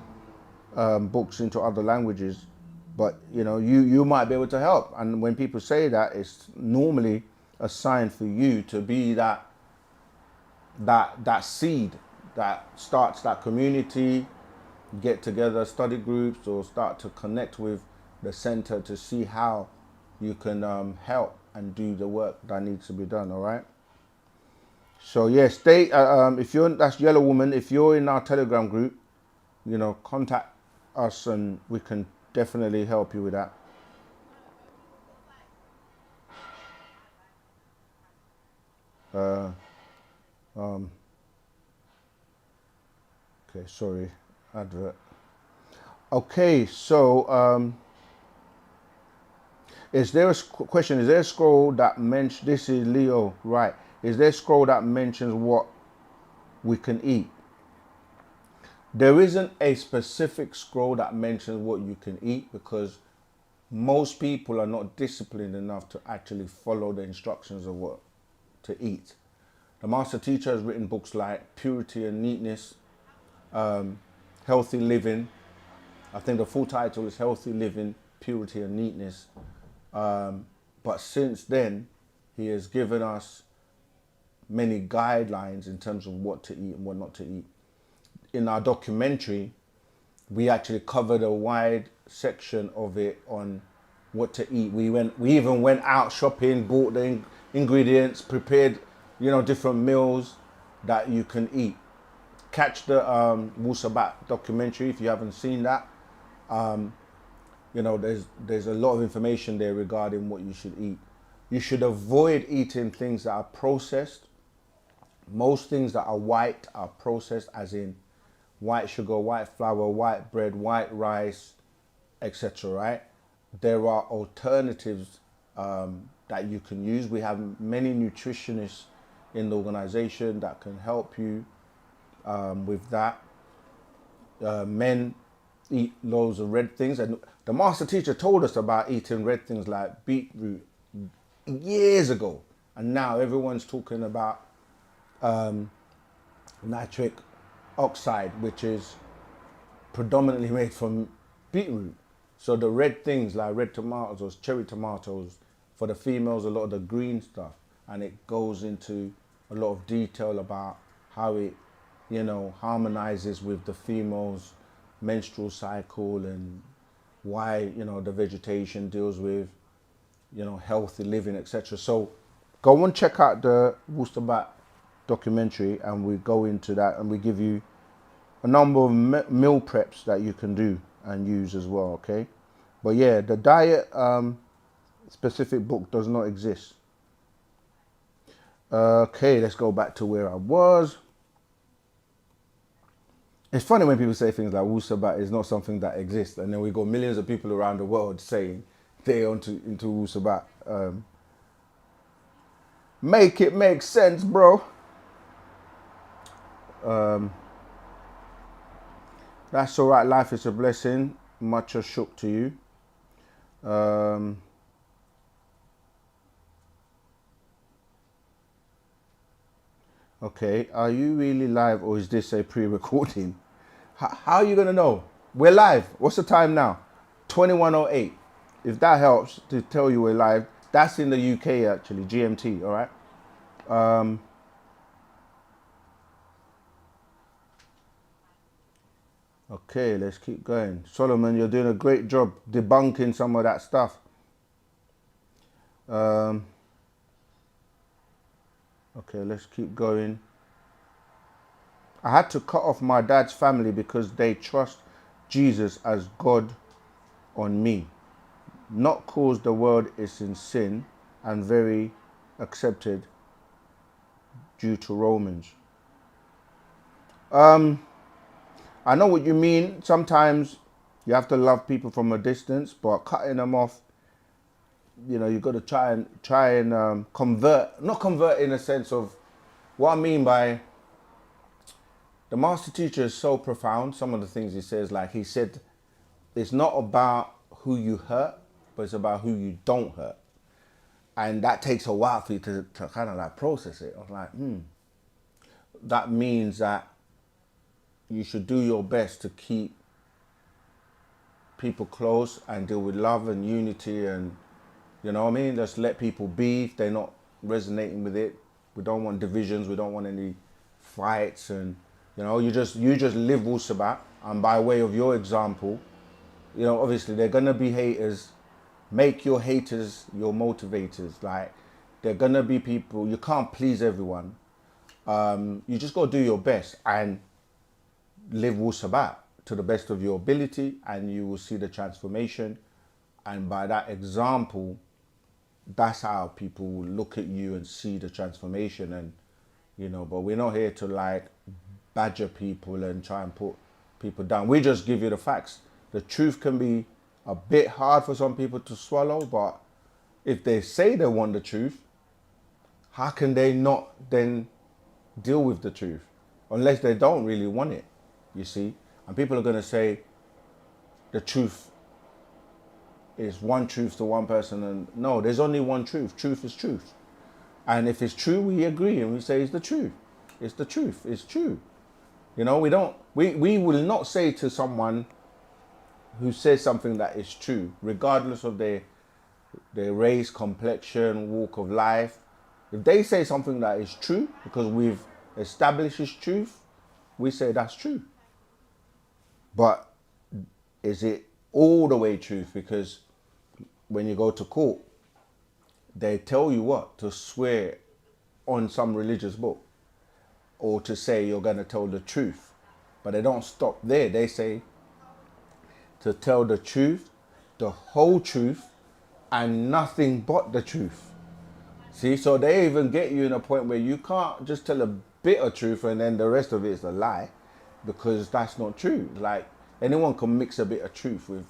Speaker 2: books into other languages, but you know, you might be able to help. And when people say that, it's normally a sign for you to be that seed that starts that community, get together study groups, or start to connect with the center to see how you can help and do the work that needs to be done. All right. So yeah, stay. If you're, that's Yellow Woman. If you're in our Telegram group, you know, contact us and we can definitely help you with that. Okay, sorry, advert. Okay, so is there a question? Is there a scroll that mentions, this is Leo, right? Is there a scroll that mentions what we can eat? There isn't a specific scroll that mentions what you can eat because most people are not disciplined enough to actually follow the instructions of what to eat. The master teacher has written books like Purity and Neatness, Healthy Living. I think the full title is Healthy Living, Purity and Neatness. But since then, he has given us many guidelines in terms of what to eat and what not to eat. In our documentary, we actually covered a wide section of it on what to eat. We even went out shopping, bought the ingredients, prepared, you know, different meals that you can eat. Catch the Wu-Sabat documentary if you haven't seen that. You know, there's a lot of information there regarding what you should eat. You should avoid eating things that are processed. Most things that are white are processed, as in white sugar, white flour, white bread, white rice, etc. Right? There are alternatives that you can use. We have many nutritionists in the organization that can help you with that. Men eat loads of red things, and the master teacher told us about eating red things like beetroot years ago, and now everyone's talking about nitric oxide, which is predominantly made from beetroot. So the red things like red tomatoes or cherry tomatoes, for the females, a lot of the green stuff, and it goes into a lot of detail about how it, you know, harmonizes with the female's menstrual cycle and why, you know, the vegetation deals with, you know, healthy living, etc. So go and check out the Wu-Sabat documentary, and we go into that, and we give you a number of meal preps that you can do and use as well. Okay, but yeah, the diet specific book does not exist. Okay, let's go back to where I was. It's funny when people say things like Wu-Sabat is not something that exists, and then we got millions of people around the world saying they're into Wu-Sabat. Make it make sense, bro. That's all right. Life is a blessing. Much shook to you. Okay, are you really live, or is this a pre-recording? How are you gonna know? We're live. What's the time now? 21:08. If that helps to tell you we're live, that's in the UK actually, GMT. All right. Okay, let's keep going. Solomon, you're doing a great job debunking some of that stuff. Okay, let's keep going. I had to cut off my dad's family because they trust Jesus as God on me. Not cause the world is in sin and very accepted due to Romans. I know what you mean. Sometimes you have to love people from a distance, but cutting them off, you know, you've got to try and convert. Not convert in a sense of what I mean by the master teacher is so profound. Some of the things he says, like he said, it's not about who you hurt, but it's about who you don't hurt. And that takes a while for you to kind of like process it. I was like, that means that you should do your best to keep people close and deal with love and unity, and you know what I mean? Just let people be if they're not resonating with it. We don't want divisions, we don't want any fights, and you know, you just live Wu-Sabat, and by way of your example, you know, obviously they're gonna be haters. Make your haters your motivators. Like, they're gonna be people, you can't please everyone. You just gotta do your best and live Wu-Sabat to the best of your ability, and you will see the transformation. And by that example, that's how people will look at you and see the transformation. And you know, but we're not here to like badger people and try and put people down. We just give you the facts. The truth can be a bit hard for some people to swallow, but if they say they want the truth, how can they not then deal with the truth? Unless they don't really want it, you see. And people are going to say the truth is one truth to one person, and no, there's only one truth. Truth is truth. And if it's true, we agree and we say it's the truth. It's the truth. It's true. You know, we will not say to someone who says something that is true, regardless of their race, complexion, walk of life. If they say something that is true, because we've established it's truth, we say that's true. But is it all the way truth? Because when you go to court, they tell you what? To swear on some religious book, or to say you're going to tell the truth. But they don't stop there. They say to tell the truth, the whole truth, and nothing but the truth. See, so they even get you in a point where you can't just tell a bit of truth and then the rest of it is a lie, because that's not true. Like, anyone can mix a bit of truth with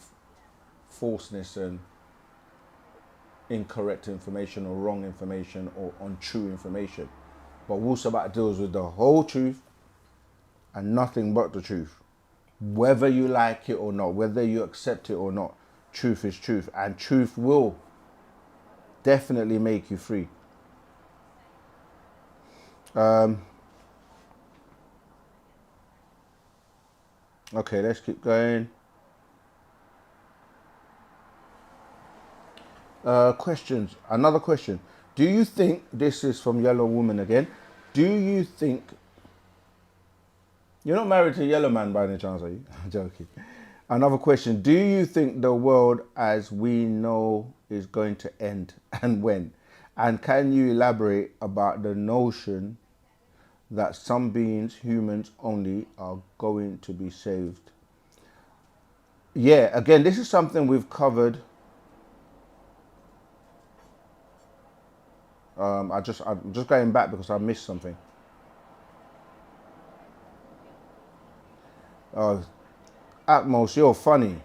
Speaker 2: falseness and incorrect information or wrong information or untrue information. But Wu-Sabat deals with the whole truth and nothing but the truth. Whether you like it or not, whether you accept it or not, truth is truth, and truth will definitely make you free. Okay, let's keep going. Questions. Another question. Do you think, this is from Yellow Woman again, do you think, you're not married to Yellow Man by any chance, are you? I'm joking. Another question. Do you think the world as we know is going to end, and when? And can you elaborate about the notion that some beings, humans only, are going to be saved? Yeah, again, this is something we've covered. I'm just going back because I missed something. Atmos, you're funny,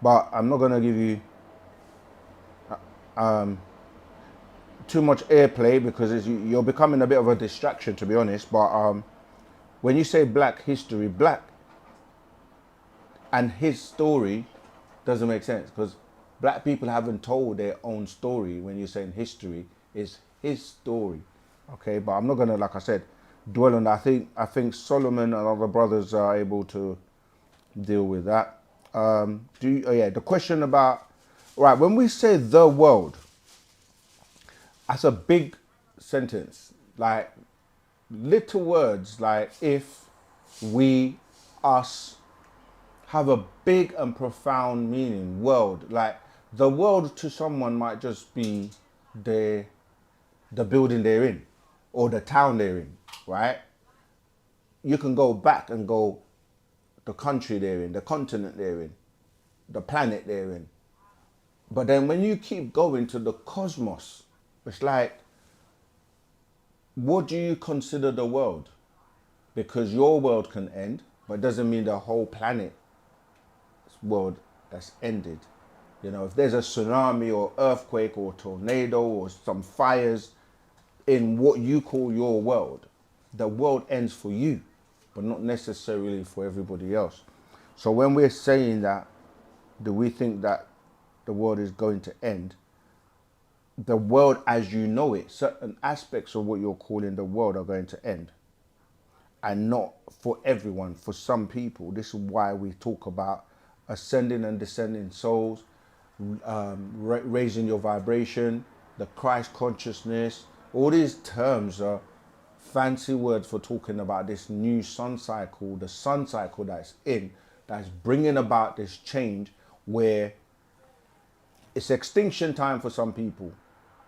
Speaker 2: but I'm not gonna give you too much airplay because you're becoming a bit of a distraction, to be honest. But when you say Black history, Black and his story doesn't make sense, because Black people haven't told their own story. When you're saying history, it's his story, okay? But I'm not gonna, like I said, dwell on that. I think Solomon and other brothers are able to deal with that. The question about, right, when we say the world, that's a big sentence, like little words like if, we, us, have a big and profound meaning. World, like the world to someone might just be the building they're in or the town they're in, right? You can go back and go the country they're in, the continent they're in, the planet they're in. But then when you keep going to the cosmos, it's like, what do you consider the world? Because your world can end, but it doesn't mean the whole planet world that's ended. You know, if there's a tsunami or earthquake or tornado or some fires in what you call your world, the world ends for you, but not necessarily for everybody else. So when we're saying that, do we think that the world is going to end? The world as you know it, certain aspects of what you're calling the world are going to end. And not for everyone, for some people. This is why we talk about ascending and descending souls, raising your vibration, the Christ consciousness. All these terms are fancy words for talking about this new sun cycle, the sun cycle that's bringing about this change where it's extinction time for some people.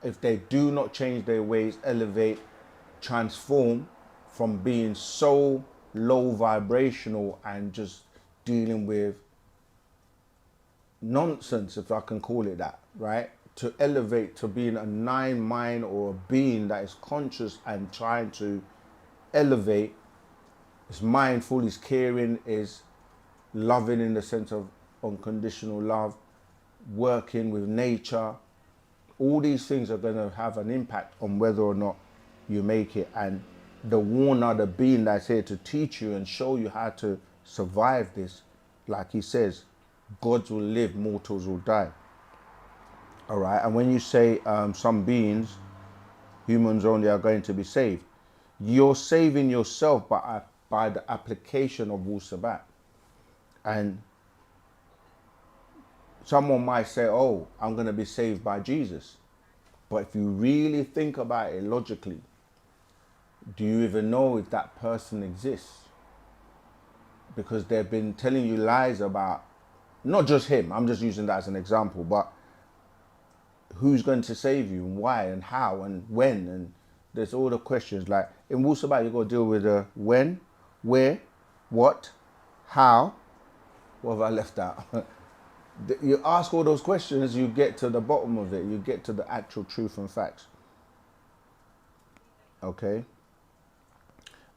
Speaker 2: If they do not change their ways, elevate, transform from being so low vibrational and just dealing with nonsense, if I can call it that, right? To elevate to being a nine mind or a being that is conscious and trying to elevate, is mindful, is caring, is loving in the sense of unconditional love, working with nature. All these things are going to have an impact on whether or not you make it. And the warner, the being that's here to teach you and show you how to survive this, like he says, gods will live, mortals will die. All right. And when you say some beings, humans only, are going to be saved, you're saving yourself by the application of Wu-Sabat. And someone might say, oh, I'm going to be saved by Jesus. But if you really think about it logically, do you even know if that person exists? Because they've been telling you lies about, not just him, I'm just using that as an example, but who's going to save you and why and how and when, and there's all the questions. Like in Wu-Sabat, you got to deal with the when, where, what, how. What have I left out? You ask all those questions, you get to the bottom of it, you get to the actual truth and facts. Okay.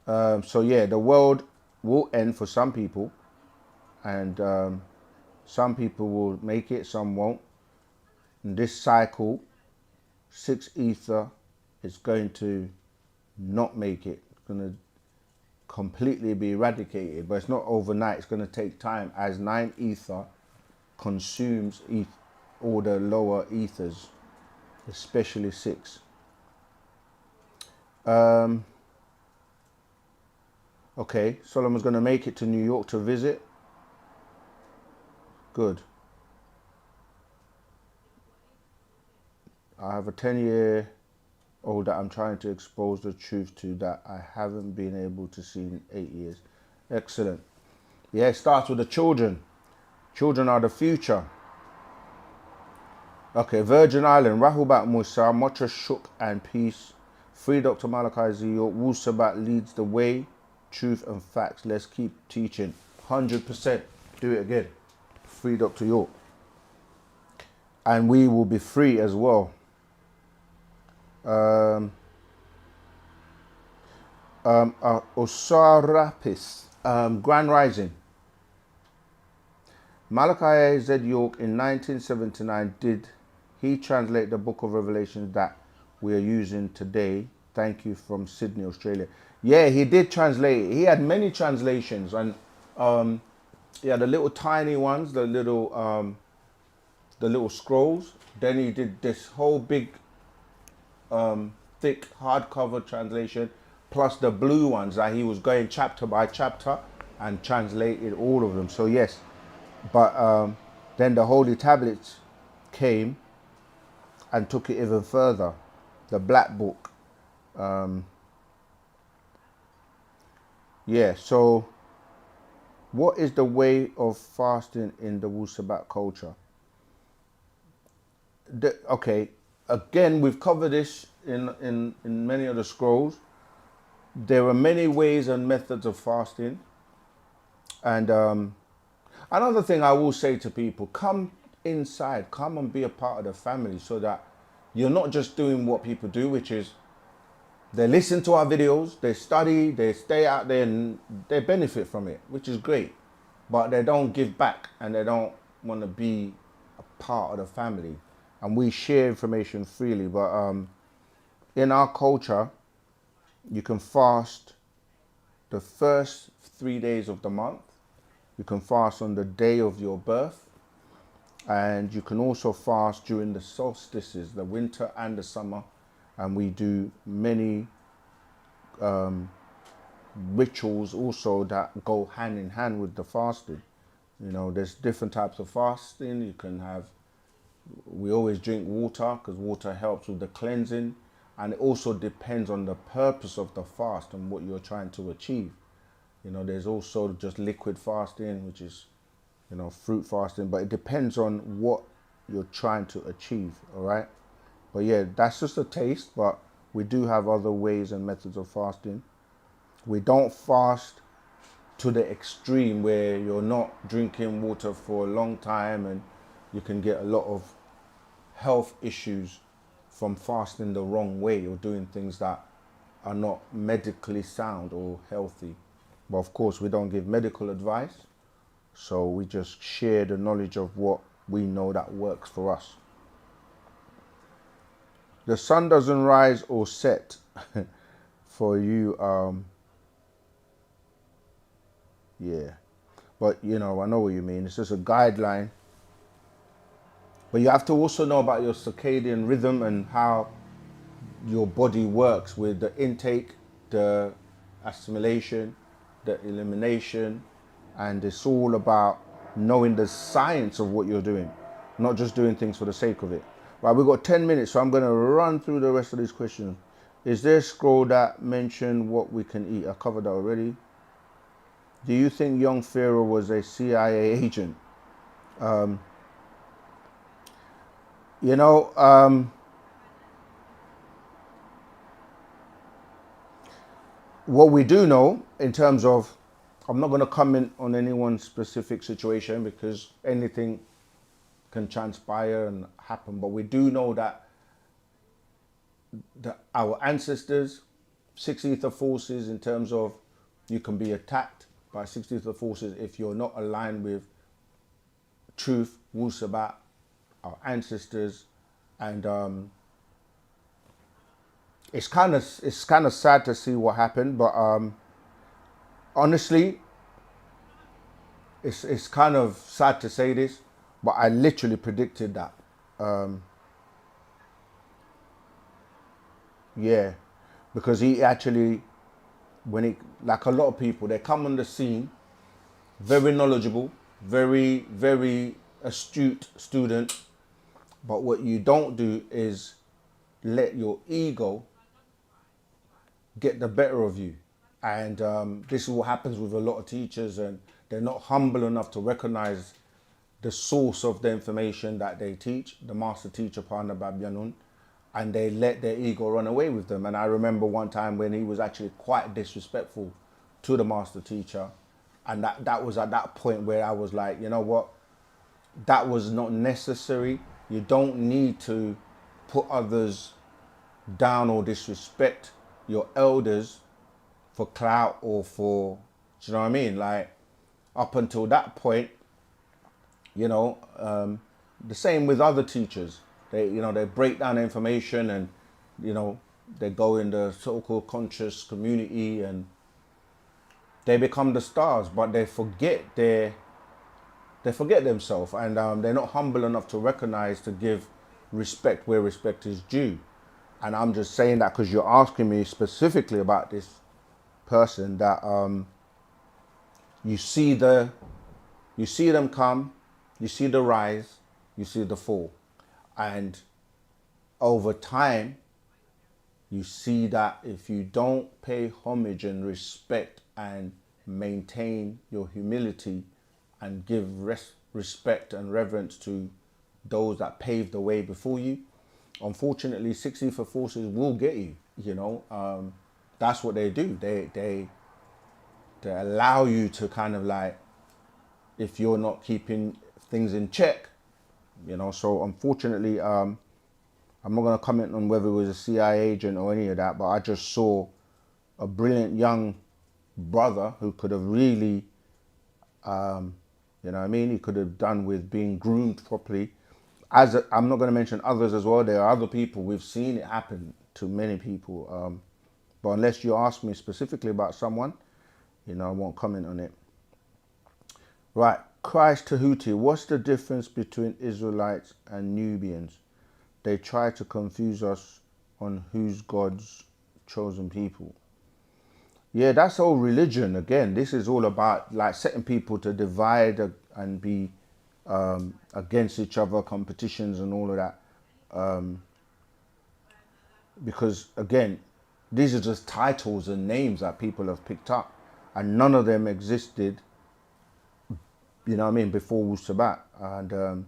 Speaker 2: So yeah, the world will end for some people, and some people will make it, some won't. And this cycle, 6 ether, is going to not make it. It's going to completely be eradicated, but it's not overnight. It's going to take time as 9 ether consumes all the lower ethers, especially 6. Okay, Solomon's going to make it to New York to visit. Good. I have a 10-year-old that I'm trying to expose the truth to that I haven't been able to see in 8 years. Excellent. Yeah, it starts with the children. Children are the future. Okay, Virgin Island, Rahubat Musa, Motra Shuk and peace. Free Dr. Malachi Z. York. Wu-Sabat leads the way. Truth and facts. Let's keep teaching. 100%. Do it again. Free Dr. York. And we will be free as well. Osarapis, Grand Rising. Malachi Z. York in 1979, did he translate the book of Revelation that we are using today? Thank you, from Sydney, Australia. Yeah, he did translate it. He had many translations, and yeah, the little tiny ones, the little scrolls. Then he did this whole big thick hardcover translation, plus the blue ones that he was going chapter by chapter and translated all of them. So yes, but then the Holy Tablets came and took it even further. The Black Book. Yeah, so What is the way of fasting in the Wu-Sabat culture? Okay, again, we've covered this in many of the scrolls. There are many ways and methods of fasting. And another thing I will say to people, come inside, come and be a part of the family so that you're not just doing what people do, which is they listen to our videos, they study, they stay out there and they benefit from it, which is great. But they don't give back and they don't want to be a part of the family. And we share information freely. But in our culture, you can fast the first 3 days of the month. You can fast on the day of your birth. And you can also fast during the solstices, the winter and the summer. And we do many rituals also that go hand in hand with the fasting. You know, there's different types of fasting. You can have, we always drink water because water helps with the cleansing. And it also depends on the purpose of the fast and what you're trying to achieve. You know, there's also just liquid fasting, which is, you know, fruit fasting, but it depends on what you're trying to achieve, all right? But yeah, that's just a taste, but we do have other ways and methods of fasting. We don't fast to the extreme where you're not drinking water for a long time and you can get a lot of health issues from fasting the wrong way or doing things that are not medically sound or healthy. But of course, we don't give medical advice. So we just share the knowledge of what we know that works for us. The sun doesn't rise or set for you. Yeah, but you know, I know what you mean. It's just a guideline. But you have to also know about your circadian rhythm and how your body works with the intake, the assimilation, the elimination, and it's all about knowing the science of what you're doing, not just doing things for the sake of it. Right, we've got 10 minutes, so I'm going to run through the rest of these questions. Is there a scroll that mentioned what we can eat? I covered that already. Do you think young Pharaoh was a CIA agent? You know, what we do know in terms of, I'm not going to comment on anyone's specific situation because anything can transpire and happen, but we do know that our ancestors, six ether forces, in terms of you can be attacked by six ether forces if you're not aligned with truth, Wu-Sabat, our ancestors, and it's kind of sad to see what happened, but honestly, it's kind of sad to say this, but I literally predicted that. Yeah, because he actually, like a lot of people, they come on the scene, very knowledgeable, very, very astute student, but what you don't do is let your ego get the better of you. And this is what happens with a lot of teachers, and they're not humble enough to recognize the source of the information that they teach, the master teacher, Pana Babyanun, and they let their ego run away with them. And I remember one time when he was actually quite disrespectful to the master teacher, and that was at that point where I was like, you know what, that was not necessary. You don't need to put others down or disrespect your elders for clout or for, do you know what I mean? Like, up until that point, you know, the same with other teachers. They break down information and, you know, they go in the so-called conscious community and they become the stars, but they forget themselves, and they're not humble enough to recognize, to give respect where respect is due. And I'm just saying that because you're asking me specifically about this person, that you see them come, you see the rise, you see the fall, and over time you see that if you don't pay homage and respect and maintain your humility and give respect and reverence to those that paved the way before you. Unfortunately, 6 ether forces will get you. You know, that's what they do. They allow you to kind of like, if you're not keeping things in check, you know. So unfortunately, I'm not going to comment on whether it was a CIA agent or any of that, but I just saw a brilliant young brother who could have really, you know what I mean, he could have done with being groomed properly. I'm not going to mention others as well. There are other people. We've seen it happen to many people. But unless you ask me specifically about someone, you know, I won't comment on it. Right, Christ Tahuti. What's the difference between Israelites and Nubians? They try to confuse us on who's God's chosen people. Yeah, that's all religion. Again, this is all about like setting people to divide and be against each other, competitions and all of that. Because again, these are just titles and names that people have picked up, and none of them existed, you know what I mean, before Wu-Sabat. And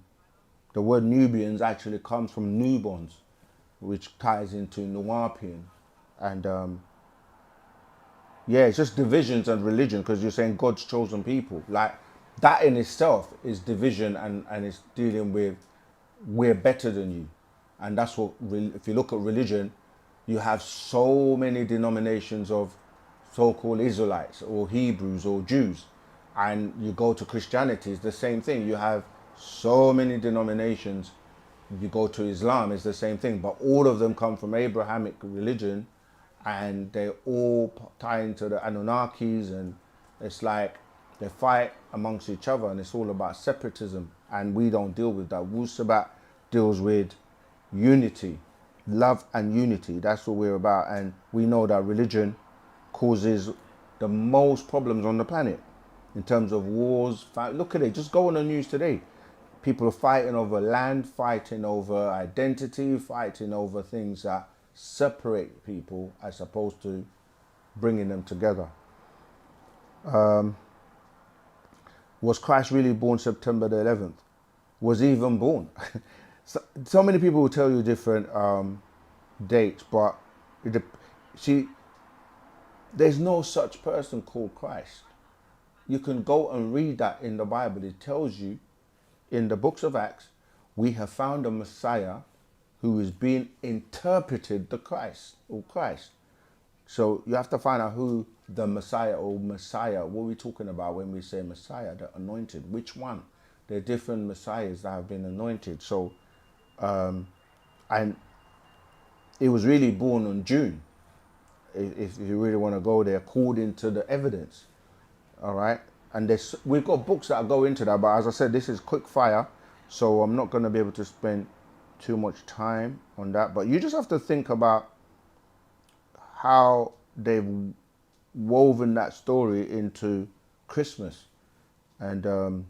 Speaker 2: the word Nubians actually comes from Nubons, which ties into Nuwapian. And yeah, it's just divisions and religion, because you're saying God's chosen people. Like, that in itself is division, and it's dealing with we're better than you. And that's what, if you look at religion, you have so many denominations of so-called Israelites or Hebrews or Jews. And you go to Christianity, it's the same thing. You have so many denominations. You go to Islam, it's the same thing. But all of them come from Abrahamic religion, and they all tie into the Anunnakis, and it's like they fight amongst each other, and it's all about separatism. And we don't deal with that. Wu-Sabat deals with unity, love and unity. That's what we're about. And we know that religion causes the most problems on the planet in terms of wars. Look at it, just go on the news today. People are fighting over land, fighting over identity, fighting over things that separate people as opposed to bringing them together. Was Christ really born September the 11th? Was he even born? So many people will tell you different dates, but see, there's no such person called Christ. You can go and read that in the Bible. It tells you in the books of Acts, we have found a Messiah who is being interpreted the Christ or Christ. So you have to find out who the Messiah or Messiah, what are we talking about when we say Messiah, the anointed, which one? There are different Messiahs that have been anointed. So, and it was really born on June, if you really want to go there, according to the evidence. All right. And we've got books that go into that, but as I said, this is quick fire, so I'm not going to be able to spend too much time on that. But you just have to think about how they've woven that story into Christmas, and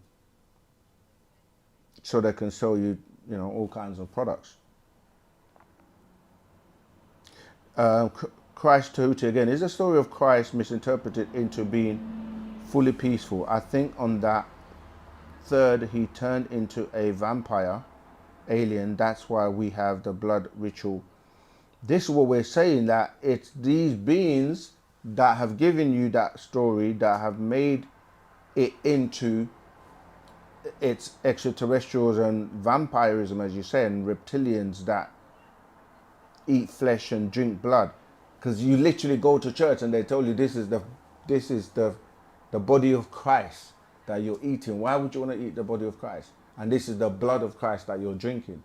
Speaker 2: so they can sell you, you know, all kinds of products. Christ Tahuti again, is the story of Christ misinterpreted into being fully peaceful? I think on that third he turned into a vampire alien. That's why we have the blood ritual. This is what we're saying, that it's these beings that have given you that story, that have made it into it's extraterrestrials and vampirism, as you say, and reptilians that eat flesh and drink blood. Because you literally go to church and they tell you this is the body of Christ that you're eating. Why would you want to eat the body of Christ? And this is the blood of Christ that you're drinking.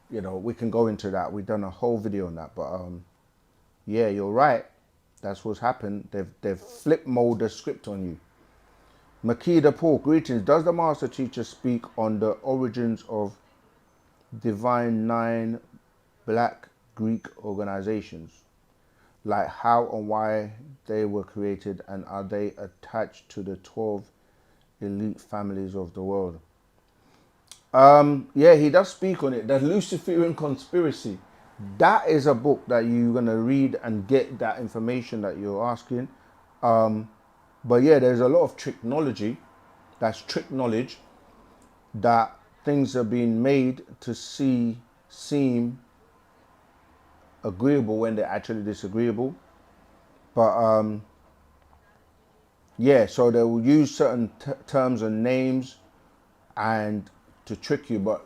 Speaker 2: You know, we can go into that. We've done a whole video on that. But yeah, you're right. That's what's happened. They've flip mode the script on you. Makeda Paul, greetings. Does the master teacher speak on the origins of divine 9 black Greek organizations? Like how and why they were created, and are they attached to the 12 elite families of the world? Yeah, he does speak on it. The Luciferian Conspiracy. That is a book that you're going to read and get that information that you're asking. But yeah, there's a lot of tricknology, that's trick knowledge, that things are being made to seem agreeable when they're actually disagreeable. But yeah, so they will use certain terms and names and to trick you. But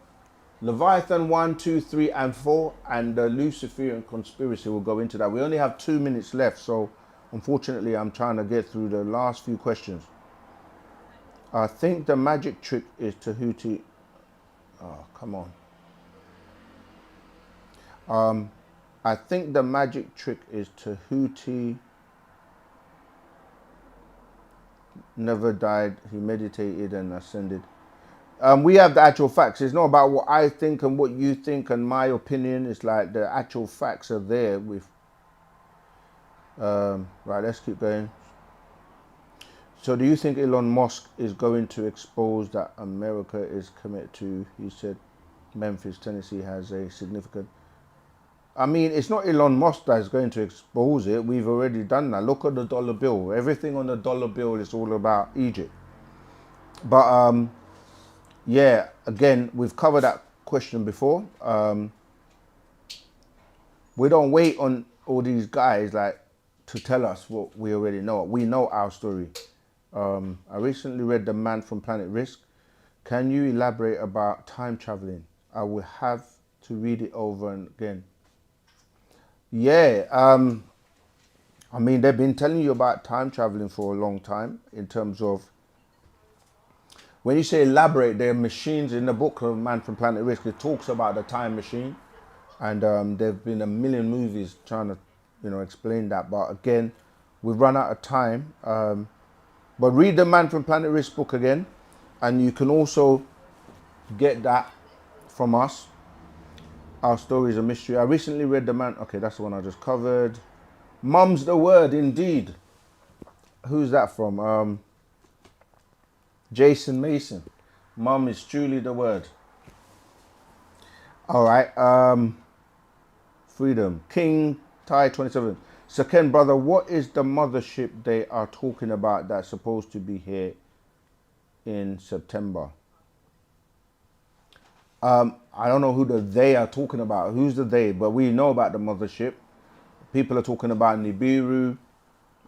Speaker 2: Leviathan 1, 2, 3, and 4 and the Luciferian conspiracy will go into that. We only have 2 minutes left, so unfortunately I'm trying to get through the last few questions. I think the magic trick is Tahuti. Oh, come on. I think the magic trick is Tahuti never died. He meditated and ascended. We have the actual facts. It's not about what I think and what you think and my opinion. It's like the actual facts are there. With right, let's keep going. So, do you think Elon Musk is going to expose that America is committed to? He said Memphis, Tennessee has a significant. I mean, it's not Elon Musk that's going to expose it. We've already done that. Look at the dollar bill. Everything on the dollar bill is all about Egypt. But yeah, again, we've covered that question before. We don't wait on all these guys like to tell us what we already know. We know our story. I recently read The Man from Planet Risk. Can you elaborate about time traveling? I will have to read it over and again. Yeah, I mean, they've been telling you about time traveling for a long time in terms of, when you say elaborate, there are machines in the book of Man from Planet Risk. It talks about the time machine, and there've been a million movies trying to, explain that. But again, we've run out of time. But read the Man from Planet Risk book again, and you can also get that from us. Our story is a mystery. I recently read the Man. Okay, that's the one I just covered. Mum's the word, indeed. Who's that from? Jason Mason. Mum is truly the word. All right. Freedom. King Thai 27. So Ken, brother, what is the mothership they are talking about that's supposed to be here in September? I don't know who the they are talking about. Who's the they? But we know about the mothership. People are talking about Nibiru.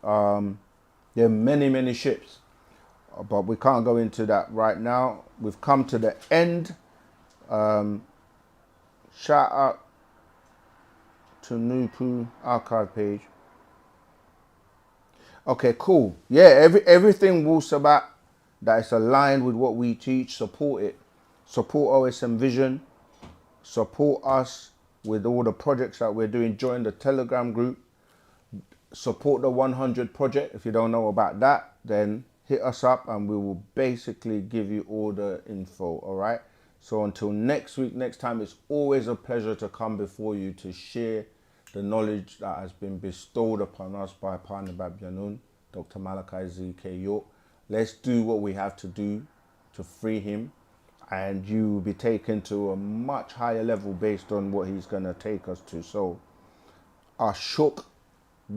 Speaker 2: There are many, many ships. But we can't go into that right now. We've come to the end. Shout out to Nupu archive page. Okay, cool. Yeah, everything Wu-Sabat that is aligned with what we teach, support it. Support OSM Vision. Support us with all the projects that we're doing. Join the Telegram group. Support the 100 project. If you don't know about that, then hit us up and we will basically give you all the info. All right. So until next week, next time, it's always a pleasure to come before you to share the knowledge that has been bestowed upon us by Partner Babyanun, Dr. Malachi Z.K. York. Let's do what we have to do to free him, and you will be taken to a much higher level based on what he's going to take us to. So, Ashok